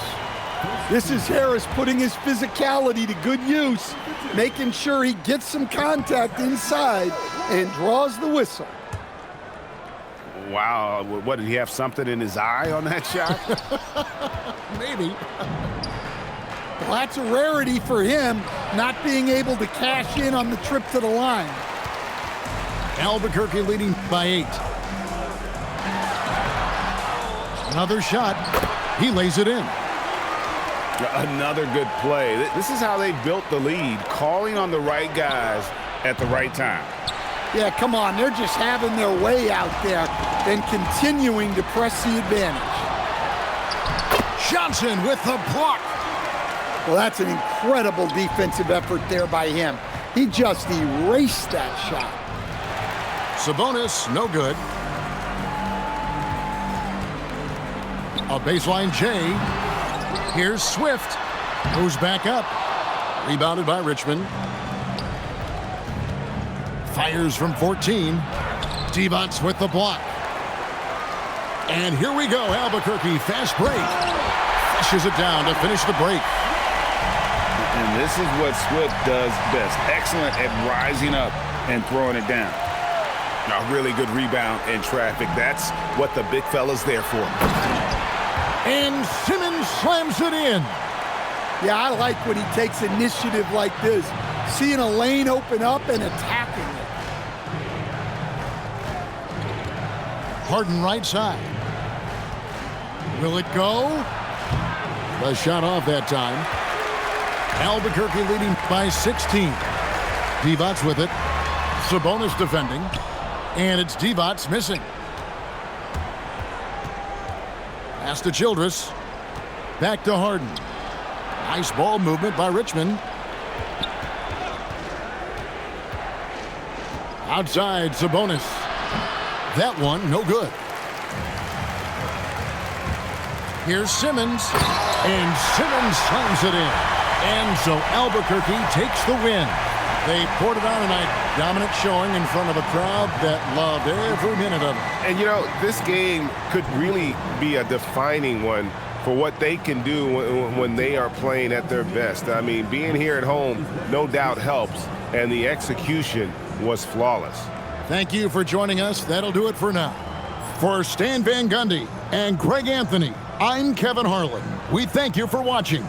This is Harris putting his physicality to good use, making sure he gets some contact inside and draws the whistle. Wow, what, did he have something in his eye on that shot? Maybe. Well, that's a rarity for him, not being able to cash in on the trip to the line. Albuquerque leading by 8. Another shot. He lays it in. Another good play. This is how they built the lead, calling on the right guys at the right time. Yeah, come on. They're just having their way out there and continuing to press the advantage. Johnson with the block. Well, that's an incredible defensive effort there by him. He just erased that shot. Sabonis, no good. A baseline J. Here's Swift. Goes back up. Rebounded by Richmond. Fires from 14. Divac with the block. And here we go, Albuquerque. Fast break. Flushes it down to finish the break. And this is what Swift does best. Excellent at rising up and throwing it down. A really good rebound in traffic. That's what the big fella's there for. And Simmons slams it in. Yeah, I like when he takes initiative like this. Seeing a lane open up and attacking it. Harden right side. Will it go? The shot off that time. Albuquerque leading by 16. Divac with it. Sabonis defending. And it's Divac missing. Pass to Childress. Back to Harden. Nice ball movement by Richmond. Outside, Sabonis. That one, no good. Here's Simmons. And Simmons slams it in. And so Albuquerque takes the win. They poured it on tonight. Dominant showing in front of a crowd that loved every minute of it. And, you know, this game could really be a defining one for what they can do when they are playing at their best. I mean, being here at home no doubt helps, and the execution was flawless. Thank you for joining us. That'll do it for now. For Stan Van Gundy and Greg Anthony, I'm Kevin Harlan. We thank you for watching.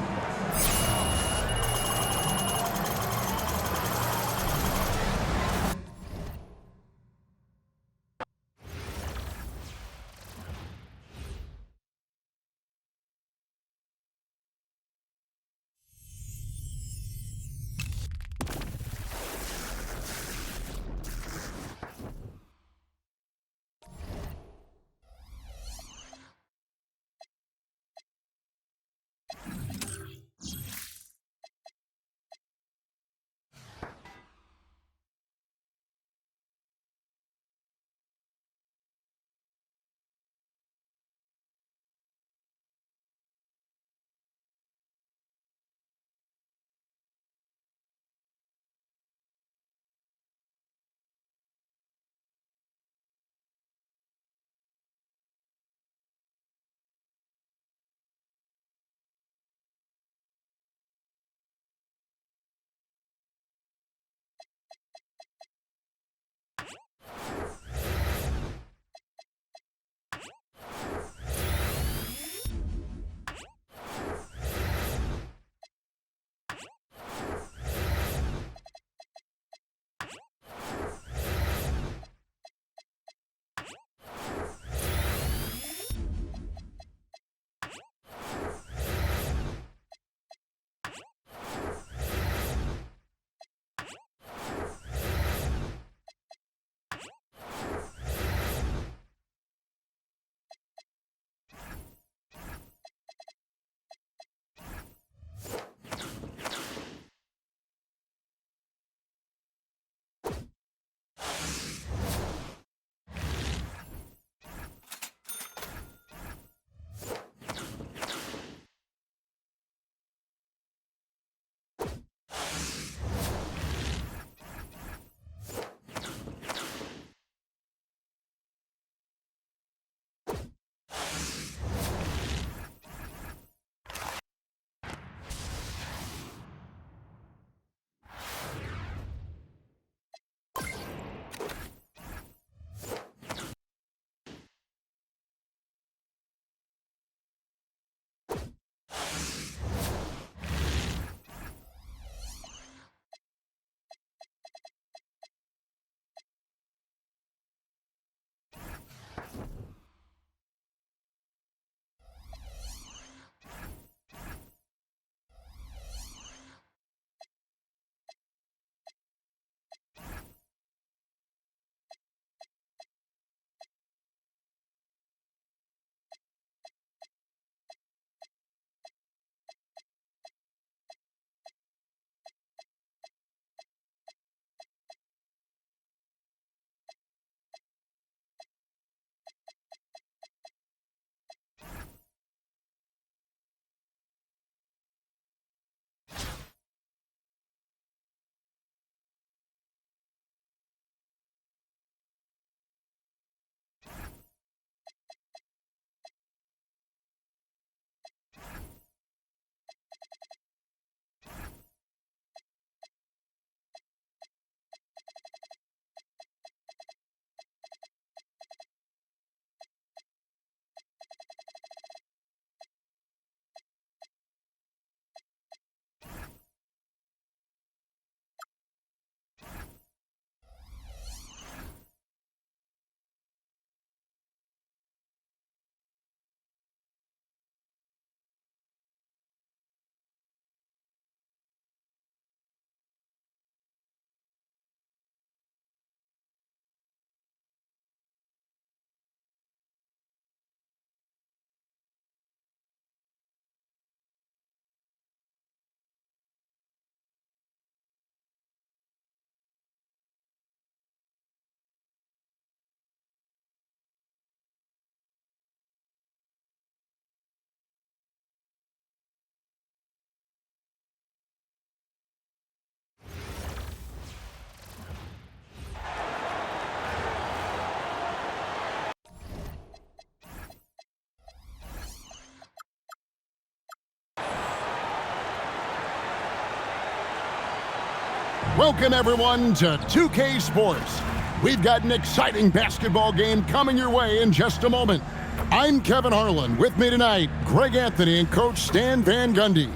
Welcome, everyone, to 2K Sports. We've got an exciting basketball game coming your way in just a moment. I'm Kevin Harlan. With me tonight, Greg Anthony and Coach Stan Van Gundy.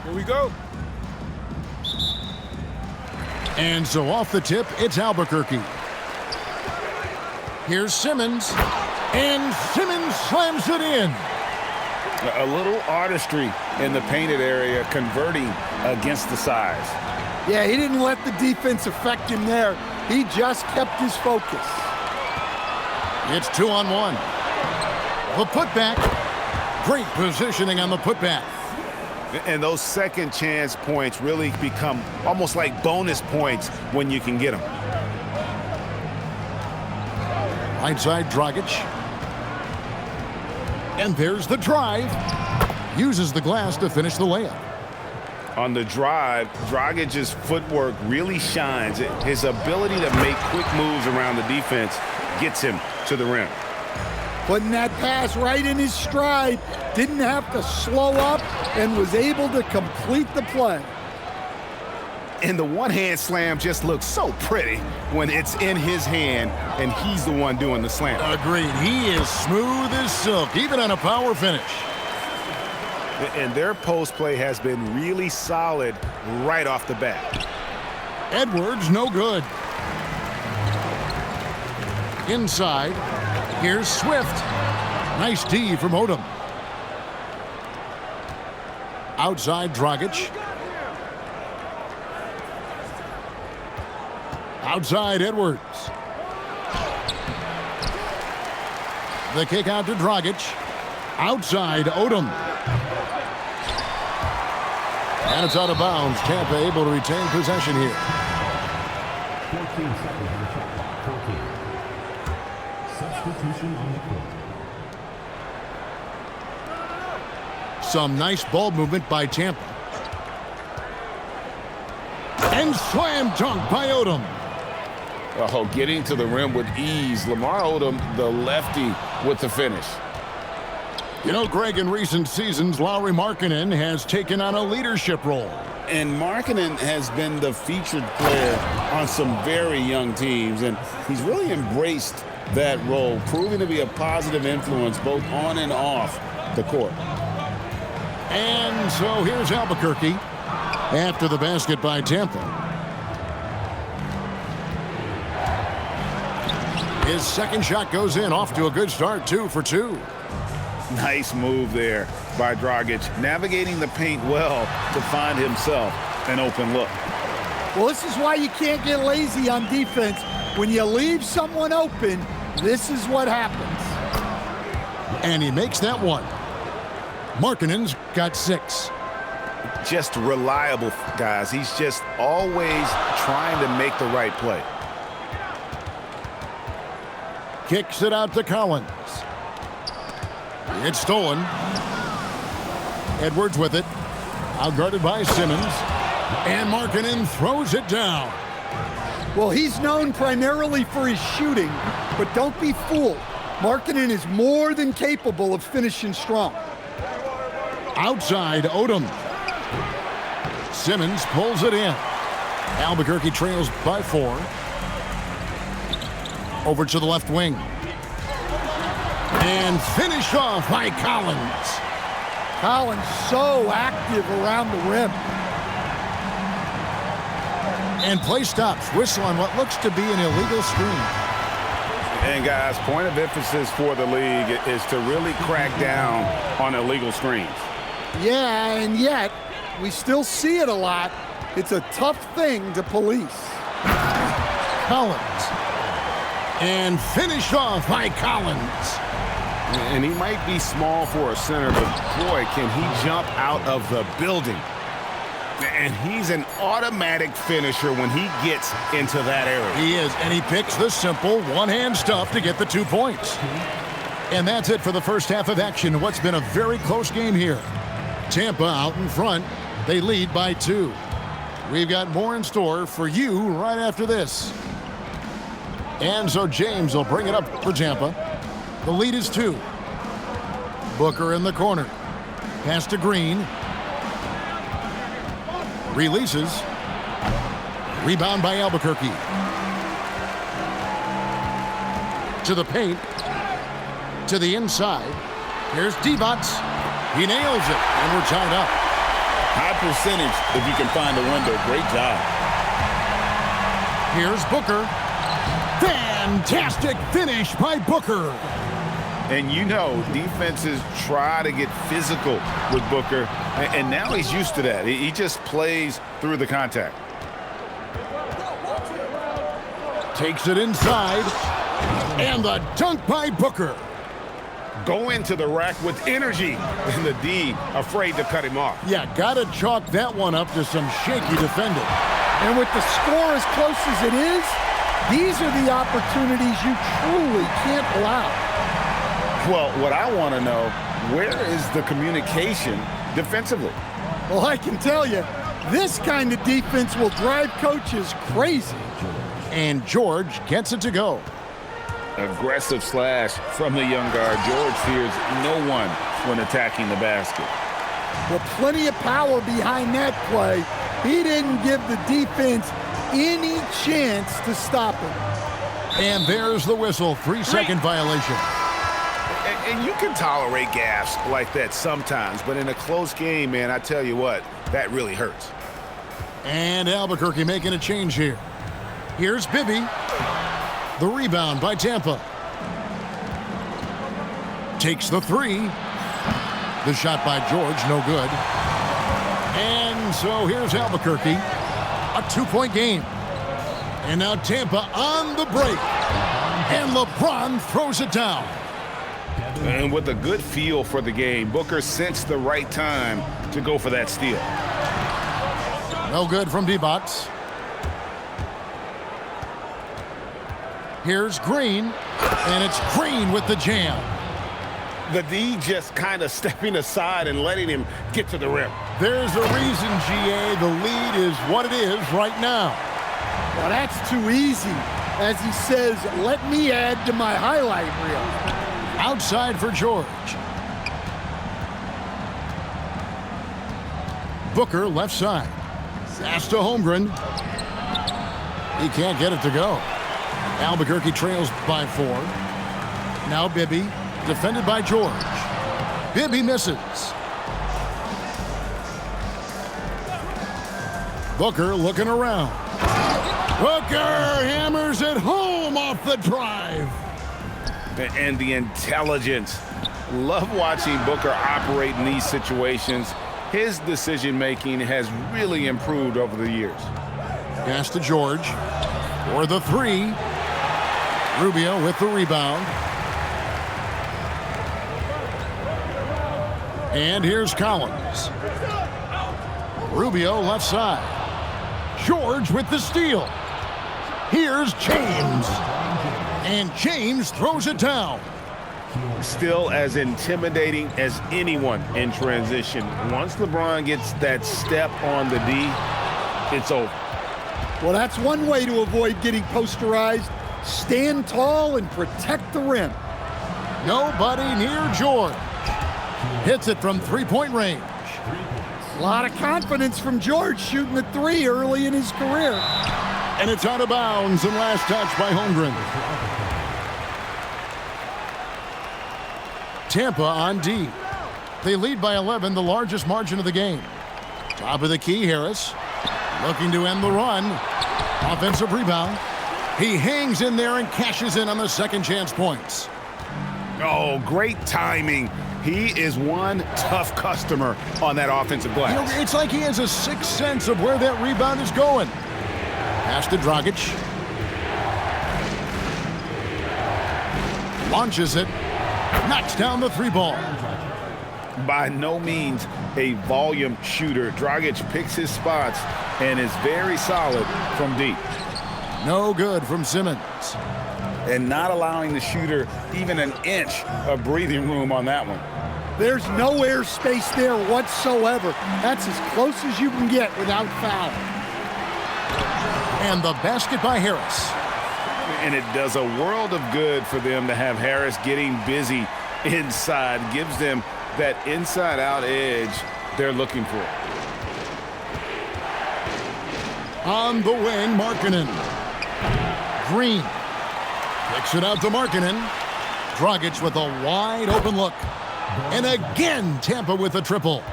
Here we go. And so off the tip, it's Albuquerque. Here's Simmons. And Simmons slams it in. A little artistry in the painted area, converting against the size. Yeah, he didn't let the defense affect him there. He just kept his focus. It's 2-on-1. The putback. Great positioning on the putback. And those second chance points really become almost like bonus points when you can get them. Right side, Dragic. And there's the drive. Uses the glass to finish the layup. On the drive, Dragic's footwork really shines. His ability to make quick moves around the defense gets him to the rim. Putting that pass right in his stride. Didn't have to slow up and was able to complete the play. And the one-hand slam just looks so pretty when it's in his hand and he's the one doing the slam. Agreed. He is smooth as silk, even on a power finish. And their post play has been really solid right off the bat. Edwards, no good. Inside, here's Swift. Nice D from Odom. Outside, Dragic. Outside, Edwards. The kick out to Dragic. Outside, Odom. And it's out of bounds. Tampa able to retain possession here. 14 seconds on the shot. 14. Substitution on the court. Some nice ball movement by Tampa. And slam dunk by Odom. Oh, getting to the rim with ease. Lamar Odom, the lefty, with the finish. You know, Greg, in recent seasons, Lauri Markkanen has taken on a leadership role. And Markkanen has been the featured player on some very young teams, and he's really embraced that role, proving to be a positive influence both on and off the court. And so here's Albuquerque after the basket by Tampa. His second shot goes in, off to a good start, 2 for 2. Nice move there by Dragic, navigating the paint well to find himself an open look. Well, this is why you can't get lazy on defense. When you leave someone open, this is what happens. And he makes that one. Markkanen's got 6. Just reliable, guys. He's just always trying to make the right play. Kicks it out to Collins. It's stolen. Edwards with it. Outguarded by Simmons. And Markkanen throws it down. Well, he's known primarily for his shooting, but don't be fooled. Markkanen is more than capable of finishing strong. Outside, Odom. Simmons pulls it in. Albuquerque trails by 4. Over to the left wing. And finished off by Collins. Collins so active around the rim. And play stops. Whistle on what looks to be an illegal screen. And guys, point of emphasis for the league is to really crack down on illegal screens. Yeah, and yet we still see it a lot. It's a tough thing to police. Collins. And finished off by Collins. And he might be small for a center, but boy, can he jump out of the building. And he's an automatic finisher when he gets into that area. He is, and he picks the simple one-hand stuff to get the 2 points. And that's it for the first half of action. What's been a very close game here. Tampa out in front. They lead by 2. We've got more in store for you right after this. And so James will bring it up for Tampa. The lead is 2. Booker in the corner. Pass to Green. Releases. Rebound by Albuquerque. To the paint. To the inside. Here's Divac. He nails it, and we're tied up. High percentage if you can find a window. Great job. Here's Booker. Fantastic finish by Booker. And you know, defenses try to get physical with Booker, and now he's used to that. He just plays through the contact. Takes it inside, and the dunk by Booker. Go into the rack with energy, and the D afraid to cut him off. Yeah, gotta chalk that one up to some shaky defending. And with the score as close as it is, these are the opportunities you truly can't allow. Well, what I want to know, where is the communication defensively? Well, I can tell you, this kind of defense will drive coaches crazy. And George gets it to go. Aggressive slash from the young guard. George fears no one when attacking the basket. With plenty of power behind that play, he didn't give the defense any chance to stop him. And there's the whistle. 3-second violation. And you can tolerate gaffes like that sometimes, but in a close game, man, I tell you what, that really hurts. And Albuquerque making a change here. Here's Bibby. The rebound by Tampa. Takes the 3. The shot by George, no good. And so here's Albuquerque. A 2-point game. And now Tampa on the break. And LeBron throws it down. And with a good feel for the game, Booker sensed the right time to go for that steal. No good from D-Box. Here's Green, and it's Green with the jam. The D just kind of stepping aside and letting him get to the rim. There's a reason, GA, the lead is what it is right now. Well, that's too easy. As he says, let me add to my highlight reel. Outside for George. Booker left side. Pass to Holmgren. He can't get it to go. Albuquerque trails by 4. Now Bibby, defended by George. Bibby misses. Booker looking around. Booker hammers it home off the drive. And the intelligence. Love watching Booker operate in these situations. His decision-making has really improved over the years. Pass to George for the 3. Rubio with the rebound. And here's Collins. Rubio left side. George with the steal. Here's James. And James throws it down. Still as intimidating as anyone in transition. Once LeBron gets that step on the D, it's over. Well, that's one way to avoid getting posterized. Stand tall and protect the rim. Nobody near George. Hits it from 3-point range. A lot of confidence from George shooting the 3 early in his career. And it's out of bounds and last touch by Holmgren. Tampa on D. They lead by 11, the largest margin of the game. Top of the key, Harris. Looking to end the run. Offensive rebound. He hangs in there and cashes in on the second chance points. Oh, great timing. He is one tough customer on that offensive glass. You know, it's like he has a sixth sense of where that rebound is going. Pass to Dragic. Launches it. Knocks down the 3-ball. By no means a volume shooter. Dragic picks his spots and is very solid from deep. No good from Simmons. And not allowing the shooter even an inch of breathing room on that one. There's no air space there whatsoever. That's as close as you can get without foul. And the basket by Harris. And it does a world of good for them to have Harris getting busy inside. Gives them that inside-out edge they're looking for. On the wing, Markkanen. Green. Kicks it out to Markkanen. Dragic with a wide open look. And again, Tampa with a triple.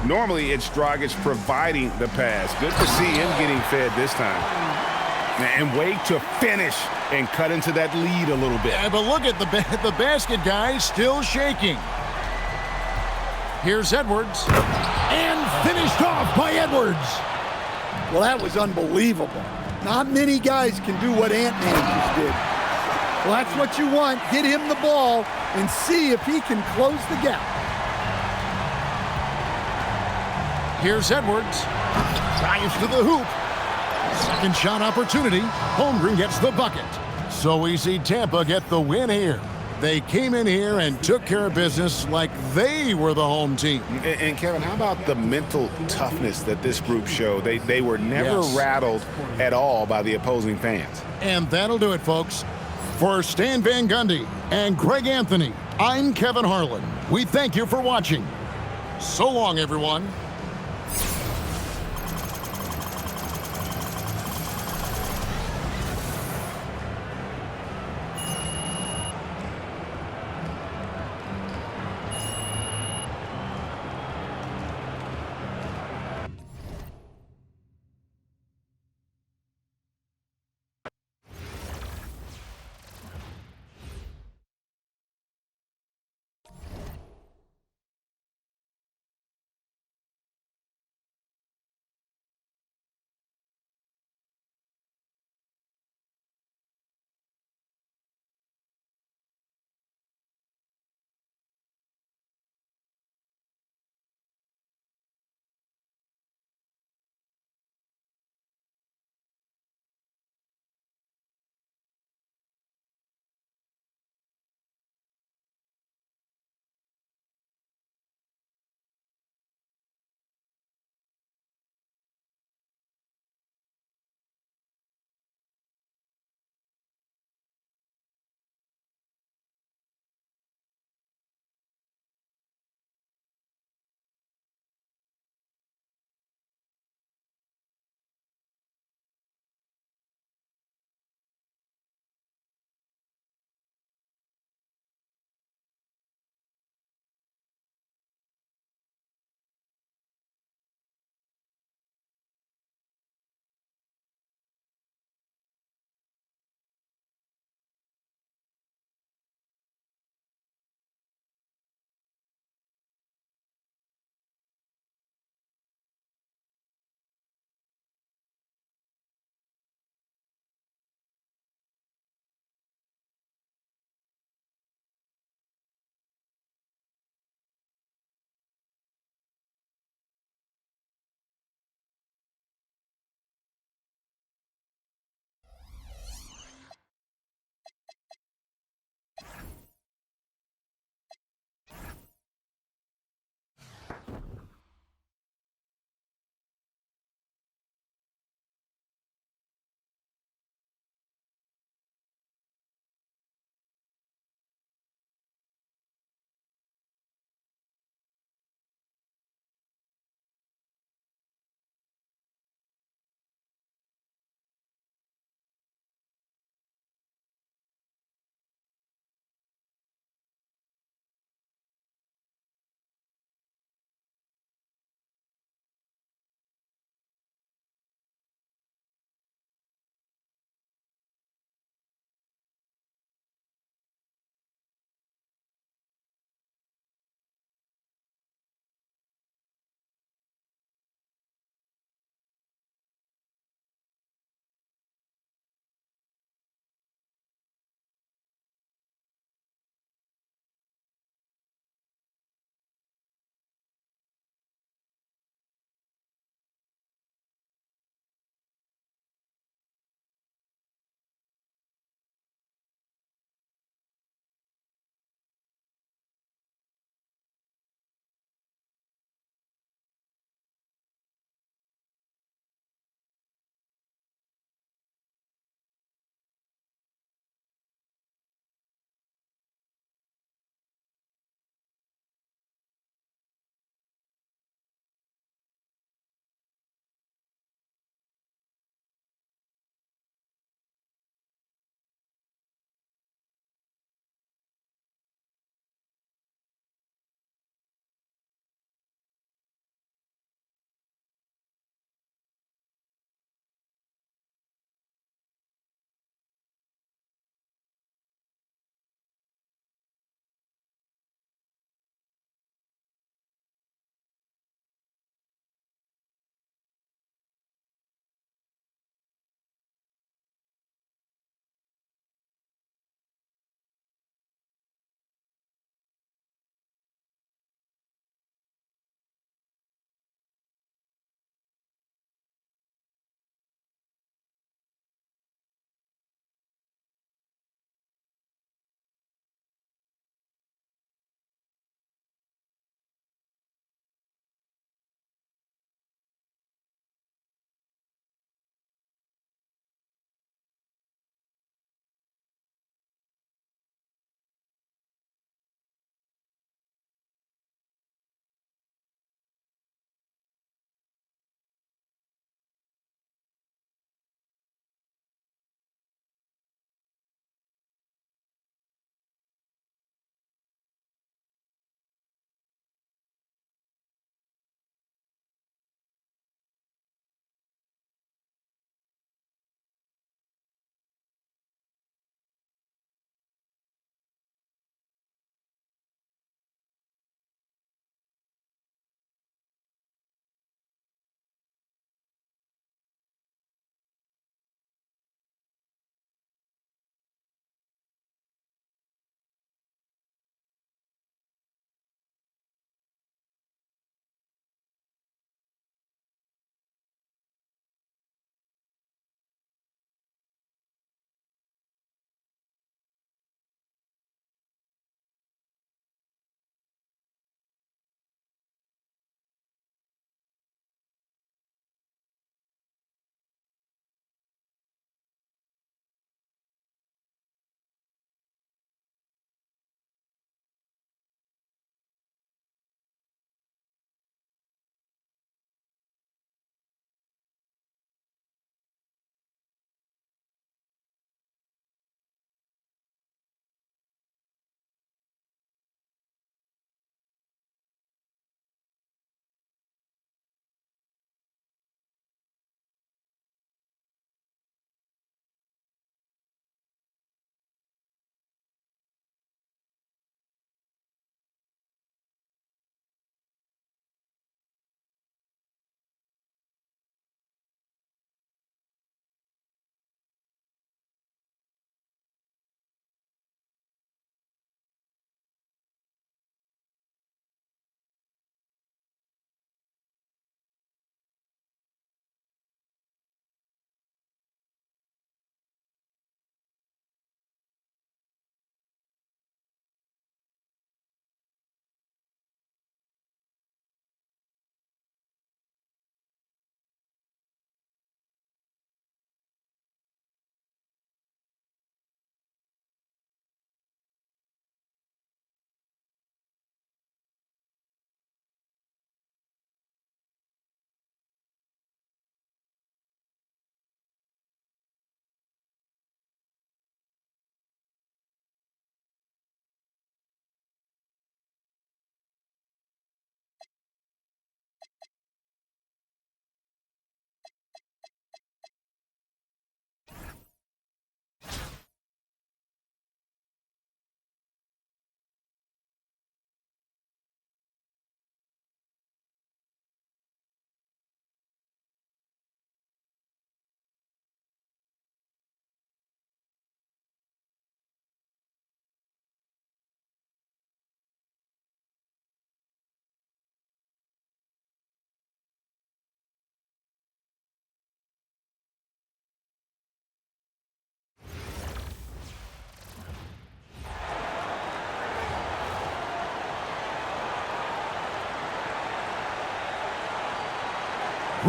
Normally, it's Dragic providing the pass. Good to see him getting fed this time. And wait to finish and cut into that lead a little bit. Yeah, but look at the basket guy still shaking. Here's Edwards. And finished off by Edwards. Well, that was unbelievable. Not many guys can do what Ant-Man just did. Well, that's what you want. Get him the ball and see if he can close the gap. Here's Edwards. Drives to the hoop. Second shot opportunity. Holmgren gets the bucket. So easy, Tampa get the win here. They came in here and took care of business like they were the home team. And Kevin, how about the mental toughness that this group showed? They were never rattled at all by the opposing fans. And that'll do it, folks. For Stan Van Gundy and Greg Anthony, I'm Kevin Harlan. We thank you for watching. So long, everyone.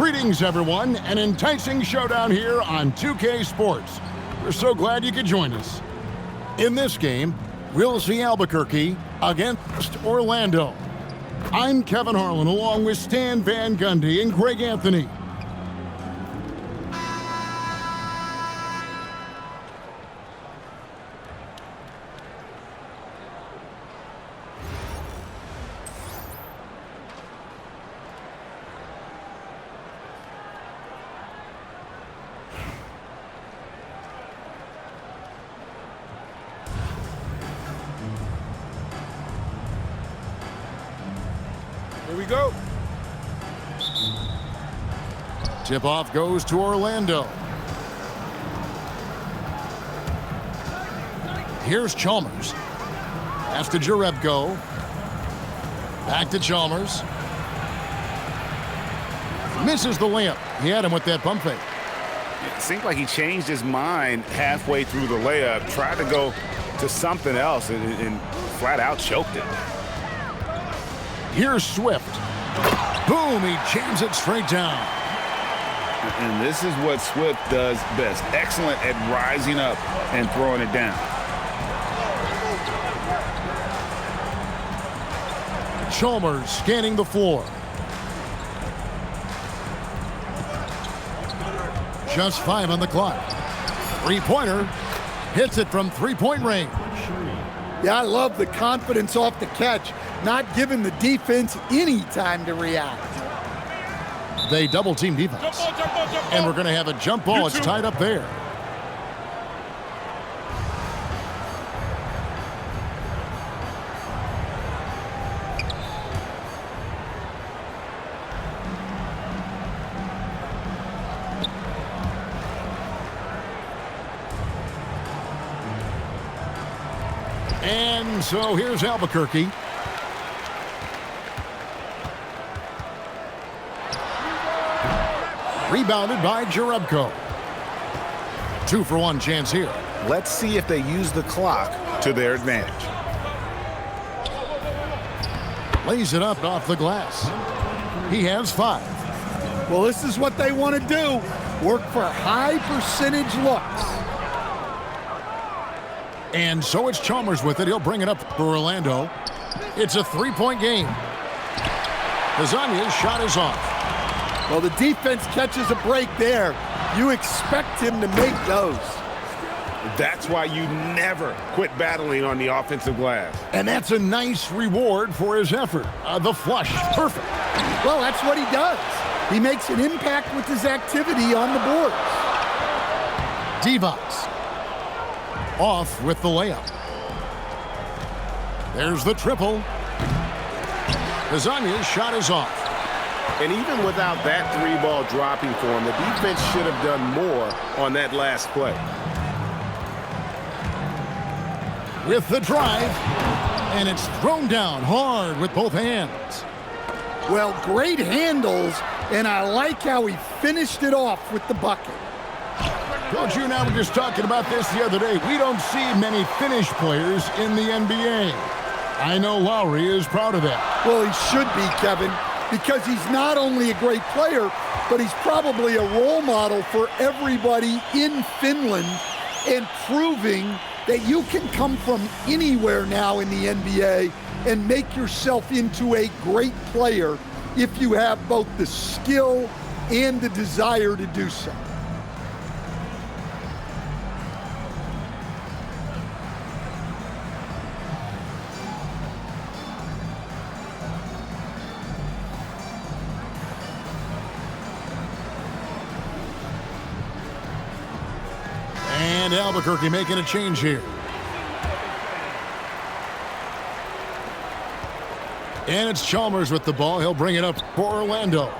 Greetings, everyone. An enticing showdown here on 2K Sports. We're so glad you could join us. In this game, we'll see Albuquerque against Orlando. I'm Kevin Harlan, along with Stan Van Gundy and Greg Anthony. Here we go. Tip-off goes to Orlando. Here's Chalmers. Pass to Jerebko. Back to Chalmers. Misses the layup. He had him with that pump fake. It seemed like he changed his mind halfway through the layup, tried to go to something else, and flat out choked it. Here's Swift. Boom, he jams it straight down. And this is what Swift does best. Excellent at rising up and throwing it down. Chalmers scanning the floor. Just 5 on the clock. Three-pointer. Hits it from three-point range. Yeah, I love the confidence off the catch, not giving the defense any time to react. They double-team defense. And we're going to have a jump ball. It's tied up there. And so here's Albuquerque. Rebounded by Jerebko. 2-for-1 chance here. Let's see if they use the clock to their advantage. Lays it up off the glass. He has 5. Well, this is what they want to do. Work for high percentage looks. And so it's Chalmers with it. He'll bring it up for Orlando. It's a 3-point game. Kazanya's shot is off. Well, the defense catches a break there. You expect him to make those. That's why you never quit battling on the offensive glass. And that's a nice reward for his effort. The flush, perfect. Well, that's what he does. He makes an impact with his activity on the boards. Divac off with the layup. There's the triple. Kazanya's shot is off. And even without that 3-ball dropping for him, the defense should have done more on that last play. With the drive, and it's thrown down hard with both hands. Well, great handles, and I like how he finished it off with the bucket. Coach, you and I were just talking about this the other day. We don't see many finished players in the NBA. I know Lowry is proud of that. Well, he should be, Kevin, because he's not only a great player, but he's probably a role model for everybody in Finland and proving that you can come from anywhere now in the NBA and make yourself into a great player if you have both the skill and the desire to do so. And Albuquerque making a change here. And it's Chalmers with the ball. He'll bring it up for Orlando.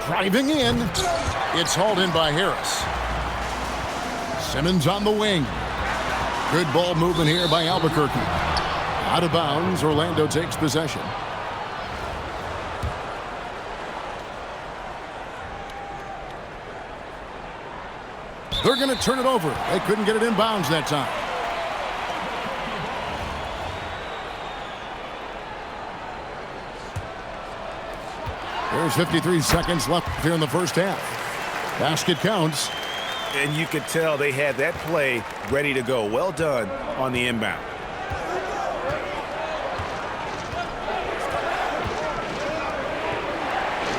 Driving in. It's hauled in by Harris. Simmons on the wing. Good ball movement here by Albuquerque. Out of bounds. Orlando takes possession. They're going to turn it over. They couldn't get it in bounds that time. There's 53 seconds left here in the first half. Basket counts. And you could tell they had that play ready to go. Well done on the inbound.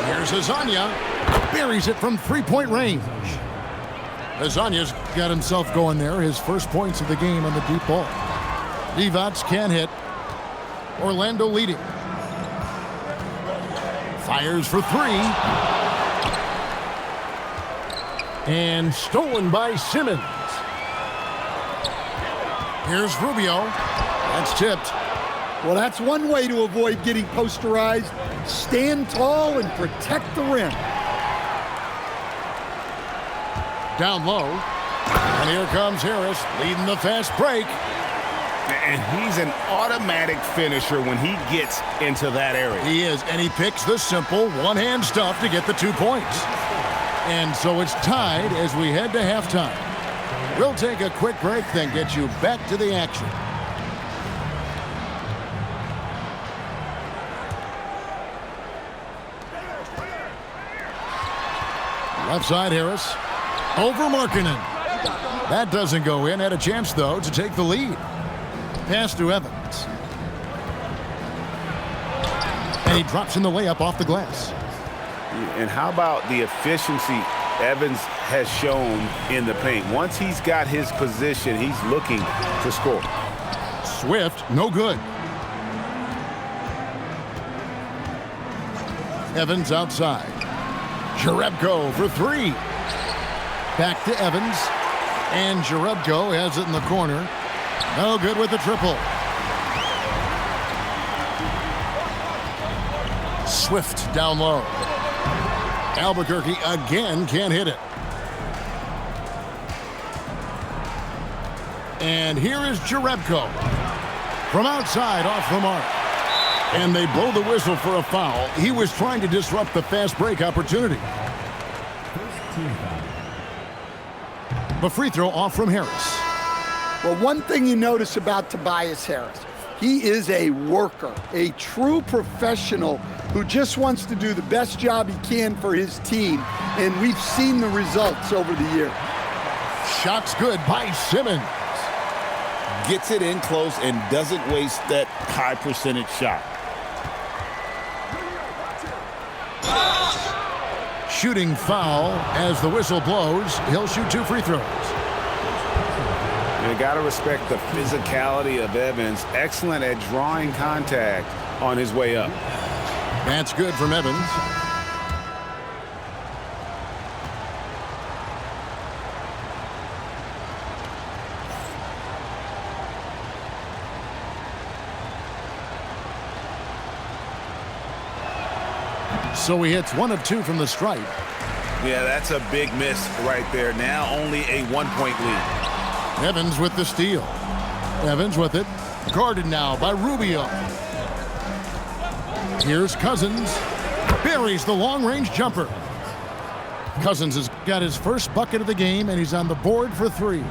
Here's Azania. Buries it from three-point range. Azania's got himself going there. His first points of the game on the deep ball. Divac can't hit. Orlando leading. Fires for three. And stolen by Simmons. Here's Rubio. That's tipped. Well, that's one way to avoid getting posterized. Stand tall and protect the rim. Down low. And here comes Harris leading the fast break. And he's an automatic finisher when he gets into that area. He is, and he picks the simple one-hand stuff to get the 2 points. And so it's tied as we head to halftime. We'll take a quick break, then get you back to the action. Left side, Harris. Over Markkanen. That doesn't go in. Had a chance, though, to take the lead. Pass to Evans. And he drops in the layup off the glass. And how about the efficiency Evans has shown in the paint? Once he's got his position, he's looking to score. Swift, no good. Evans outside. Jerebko for three. Back to Evans. And Jerebko has it in the corner. No good with the triple. Swift down low. Albuquerque again can't hit it. And here is Jerebko. From outside off the mark. And they blow the whistle for a foul. He was trying to disrupt the fast break opportunity. The free throw off from Harris. Well, one thing you notice about Tobias Harris, he is a worker, a true professional who just wants to do the best job he can for his team, and we've seen the results over the years. Shots good by Simmons. Gets it in close and doesn't waste that high percentage shot. Shooting foul as the whistle blows. He'll shoot 2 free throws. You got to respect the physicality of Evans. Excellent at drawing contact on his way up. That's good from Evans. So he hits 1 of 2 from the stripe. Yeah, that's a big miss right there. Now only a 1-point lead. Evans with the steal. Evans with it. Guarded now by Rubio. Here's Cousins. Buries the long-range jumper. Cousins has got his first bucket of the game, and he's on the board for 3.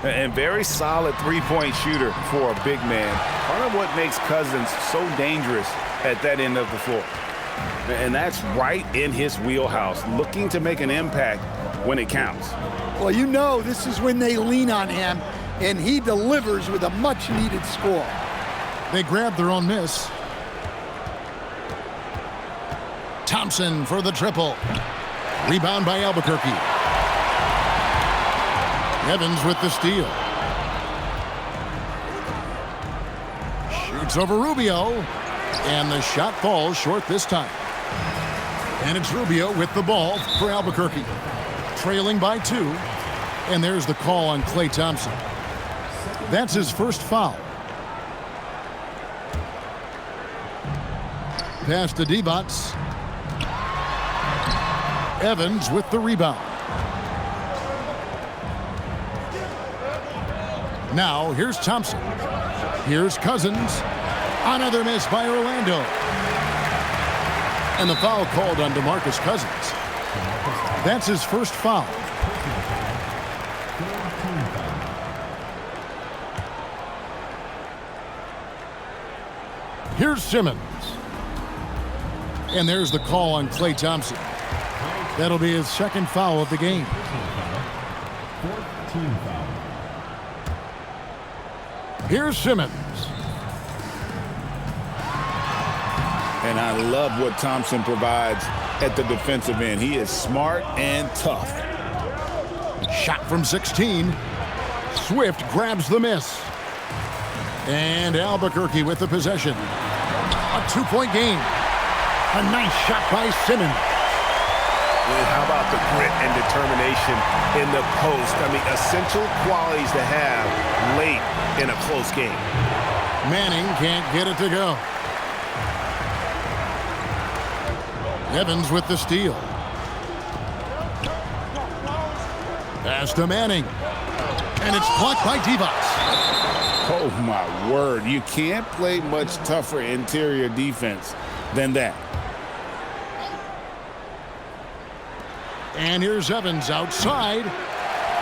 And very solid three-point shooter for a big man. Part of what makes Cousins so dangerous at that end of the floor. And that's right in his wheelhouse, looking to make an impact when it counts. Well, you know this is when they lean on him, and he delivers with a much-needed score. They grab their own miss. Thompson for the triple. Rebound by Albuquerque. Evans with the steal. Shoots over Rubio. And the shot falls short this time. And it's Rubio with the ball for Albuquerque. Trailing by 2. And there's the call on Klay Thompson. That's his first foul. Pass to Divac. Evans with the rebound. Now here's Thompson. Here's Cousins. Another miss by Orlando. And the foul called on DeMarcus Cousins. That's his first foul. Here's Simmons. And there's the call on Klay Thompson. That'll be his second foul of the game. Fourth team foul. Here's Simmons. And I love what Thompson provides at the defensive end. He is smart and tough. Shot from 16. Swift grabs the miss. And Albuquerque with the possession. A two-point game. A nice shot by Simmons. And how about the grit and determination in the post? I mean, essential qualities to have late in a close game. Manning can't get it to go. Evans with the steal. Pass to Manning. And it's blocked by Divac. Oh, my word. You can't play much tougher interior defense than that. And here's Evans outside.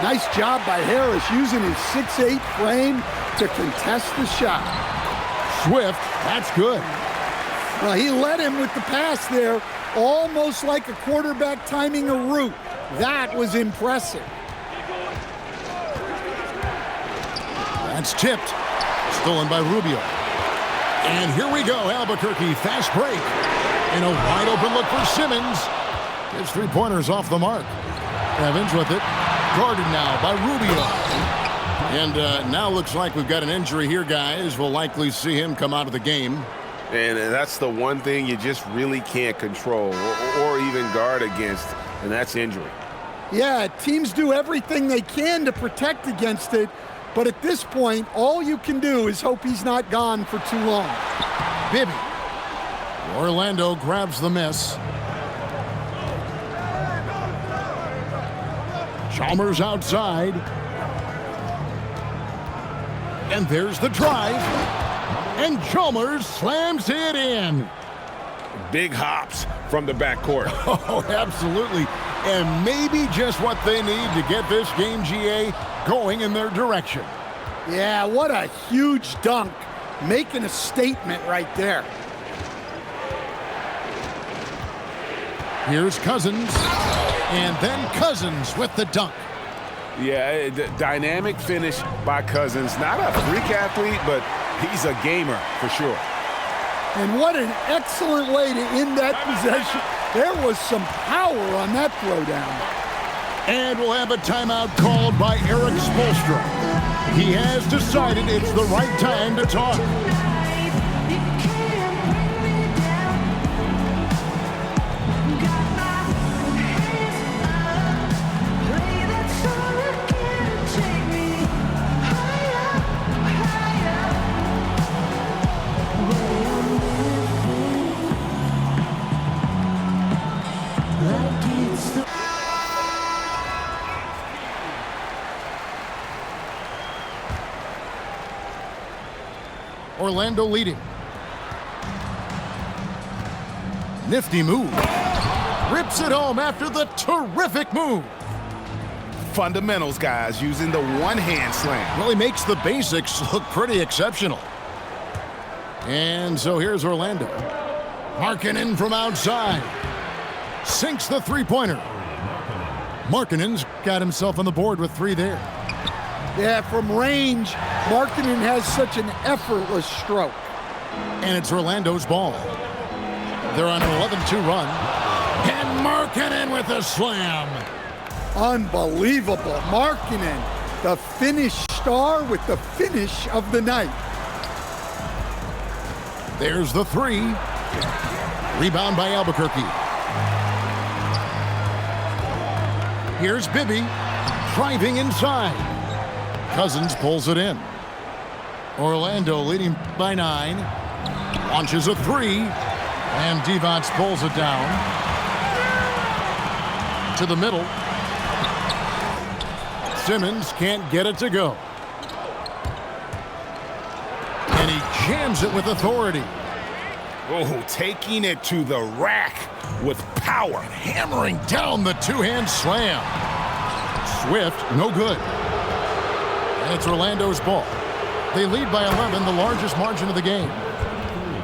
Nice job by Harris using his 6'8" frame to contest the shot. Swift, that's good. Well, he led him with the pass there, almost like a quarterback timing a route. That was impressive. That's tipped. Stolen by Rubio. And here we go, Albuquerque, fast break. And a wide open look for Simmons. His three-pointers off the mark. Evans with it. Guarded now by Rubio. And now looks like we've got an injury here, guys. We'll likely see him come out of the game. And that's the one thing you just really can't control or even guard against, and that's injury. Yeah, teams do everything they can to protect against it, but at this point, all you can do is hope he's not gone for too long. Bibby. Orlando grabs the miss. Chalmers outside. And there's the drive. And Chalmers slams it in. Big hops from the backcourt. Oh, absolutely. And maybe just what they need to get this game, GA, going in their direction. Yeah, what a huge dunk. Making a statement right there. Here's Cousins. And then Cousins with the dunk. Yeah, dynamic finish by Cousins. Not a freak athlete, but he's a gamer for sure. And what an excellent way to end that possession. There was some power on that throwdown. And we'll have a timeout called by Eric Spoelstra. He has decided it's the right time to talk. Orlando leading. Nifty move. Rips it home after the terrific move. Fundamentals, guys, using the one-hand slam. Well, he makes the basics look pretty exceptional. And so here's Orlando. Markkanen from outside. Sinks the three-pointer. Markkanen's got himself on the board with three there. Yeah, from range, Markkanen has such an effortless stroke. And it's Orlando's ball. They're on an 11-2 run. And Markkanen with a slam. Unbelievable. Markkanen, the finish star with the finish of the night. There's the three. Rebound by Albuquerque. Here's Bibby driving inside. Cousins pulls it in. Orlando leading by 9. Launches a three. And Divac pulls it down. To the middle. Simmons can't get it to go. And he jams it with authority. Oh, taking it to the rack with power. Hammering down the two-hand slam. Swift, no good. And it's Orlando's ball. They lead by 11, the largest margin of the game.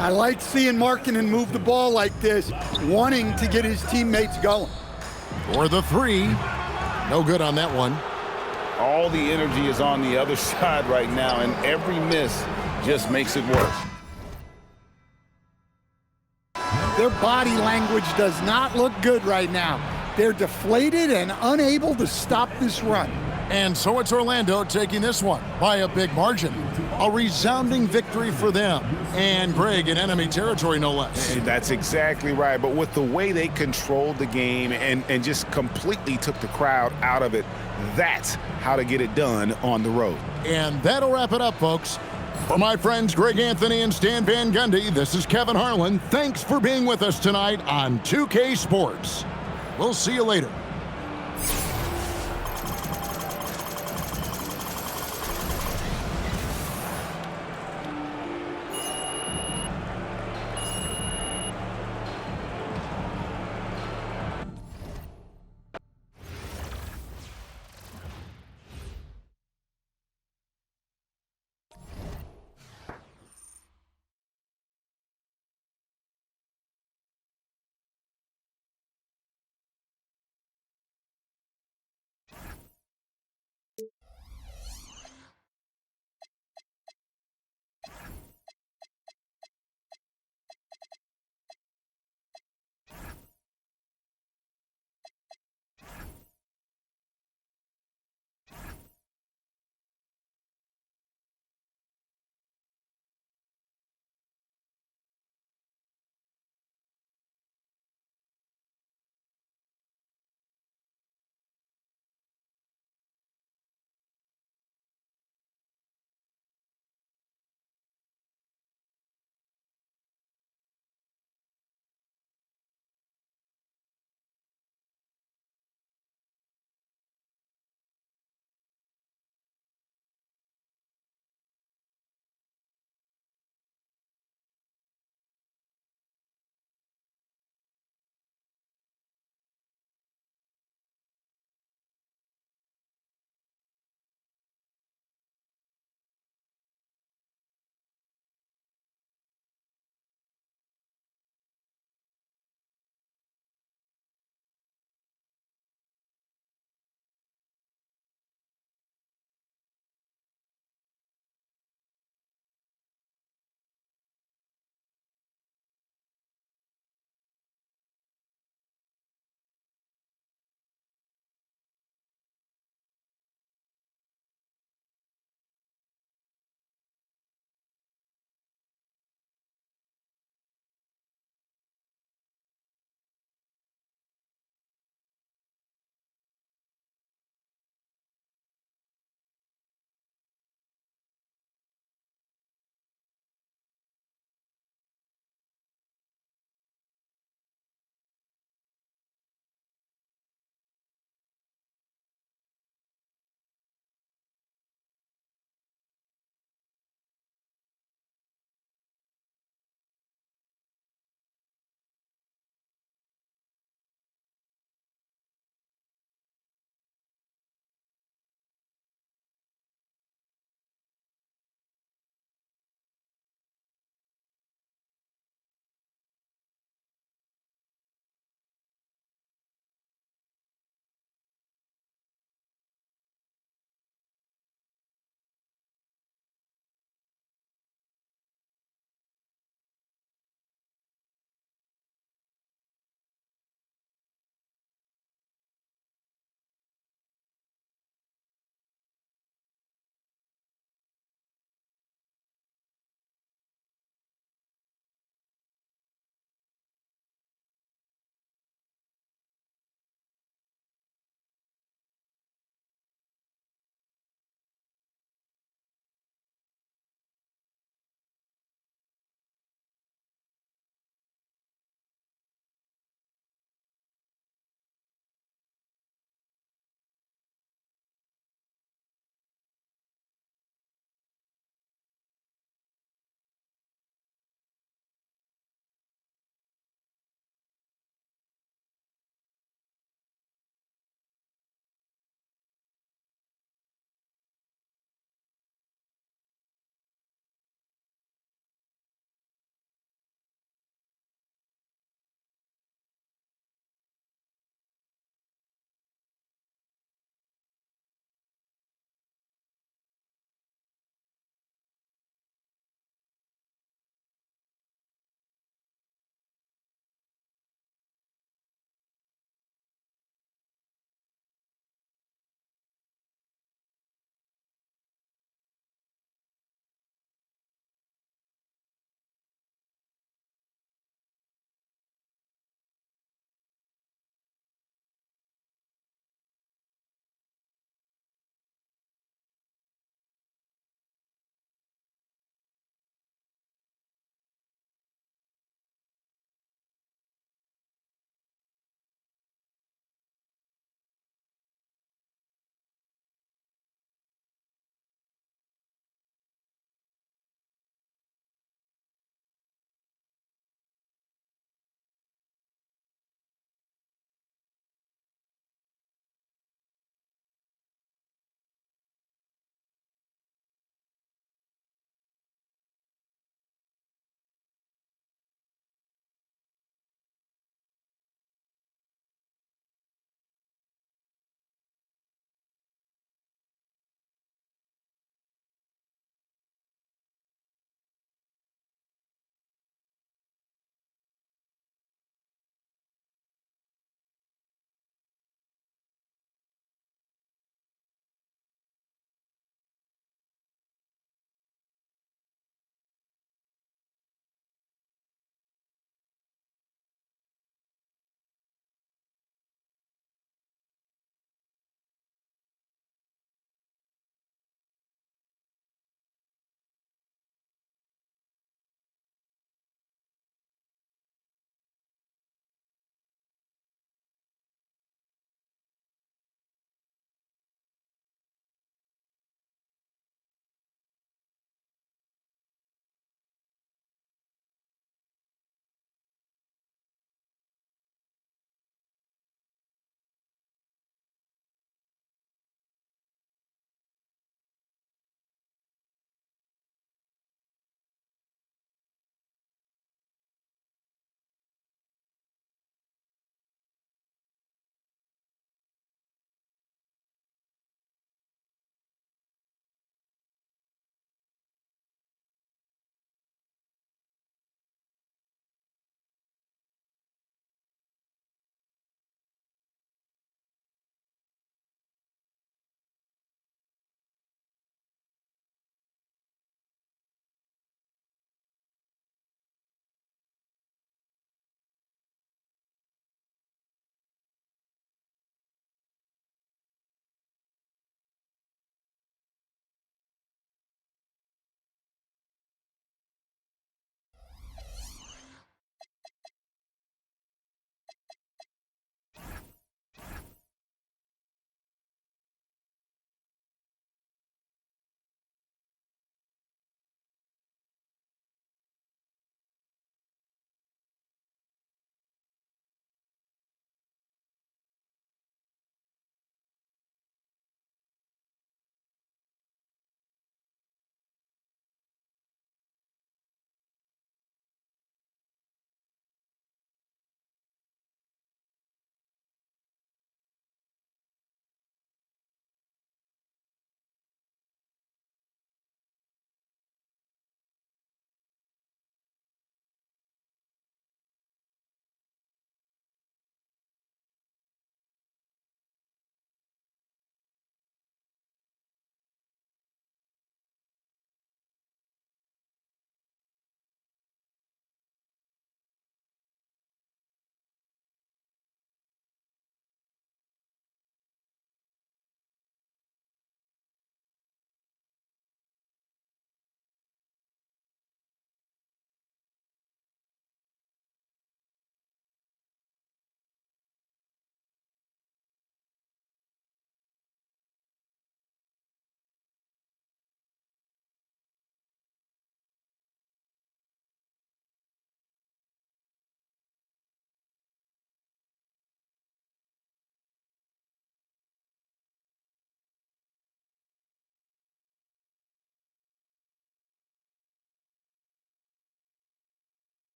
I like seeing Markkanen move the ball like this, wanting to get his teammates going. For the three. No good on that one. All the energy is on the other side right now, and every miss just makes it worse. Their body language does not look good right now. They're deflated and unable to stop this run. And so it's Orlando taking this one by a big margin. A resounding victory for them. And Greg in enemy territory, no less. That's exactly right. But with the way they controlled the game and just completely took the crowd out of it, that's how to get it done on the road. And that'll wrap it up, folks. For my friends Greg Anthony and Stan Van Gundy, this is Kevin Harlan. Thanks for being with us tonight on 2K Sports. We'll see you later.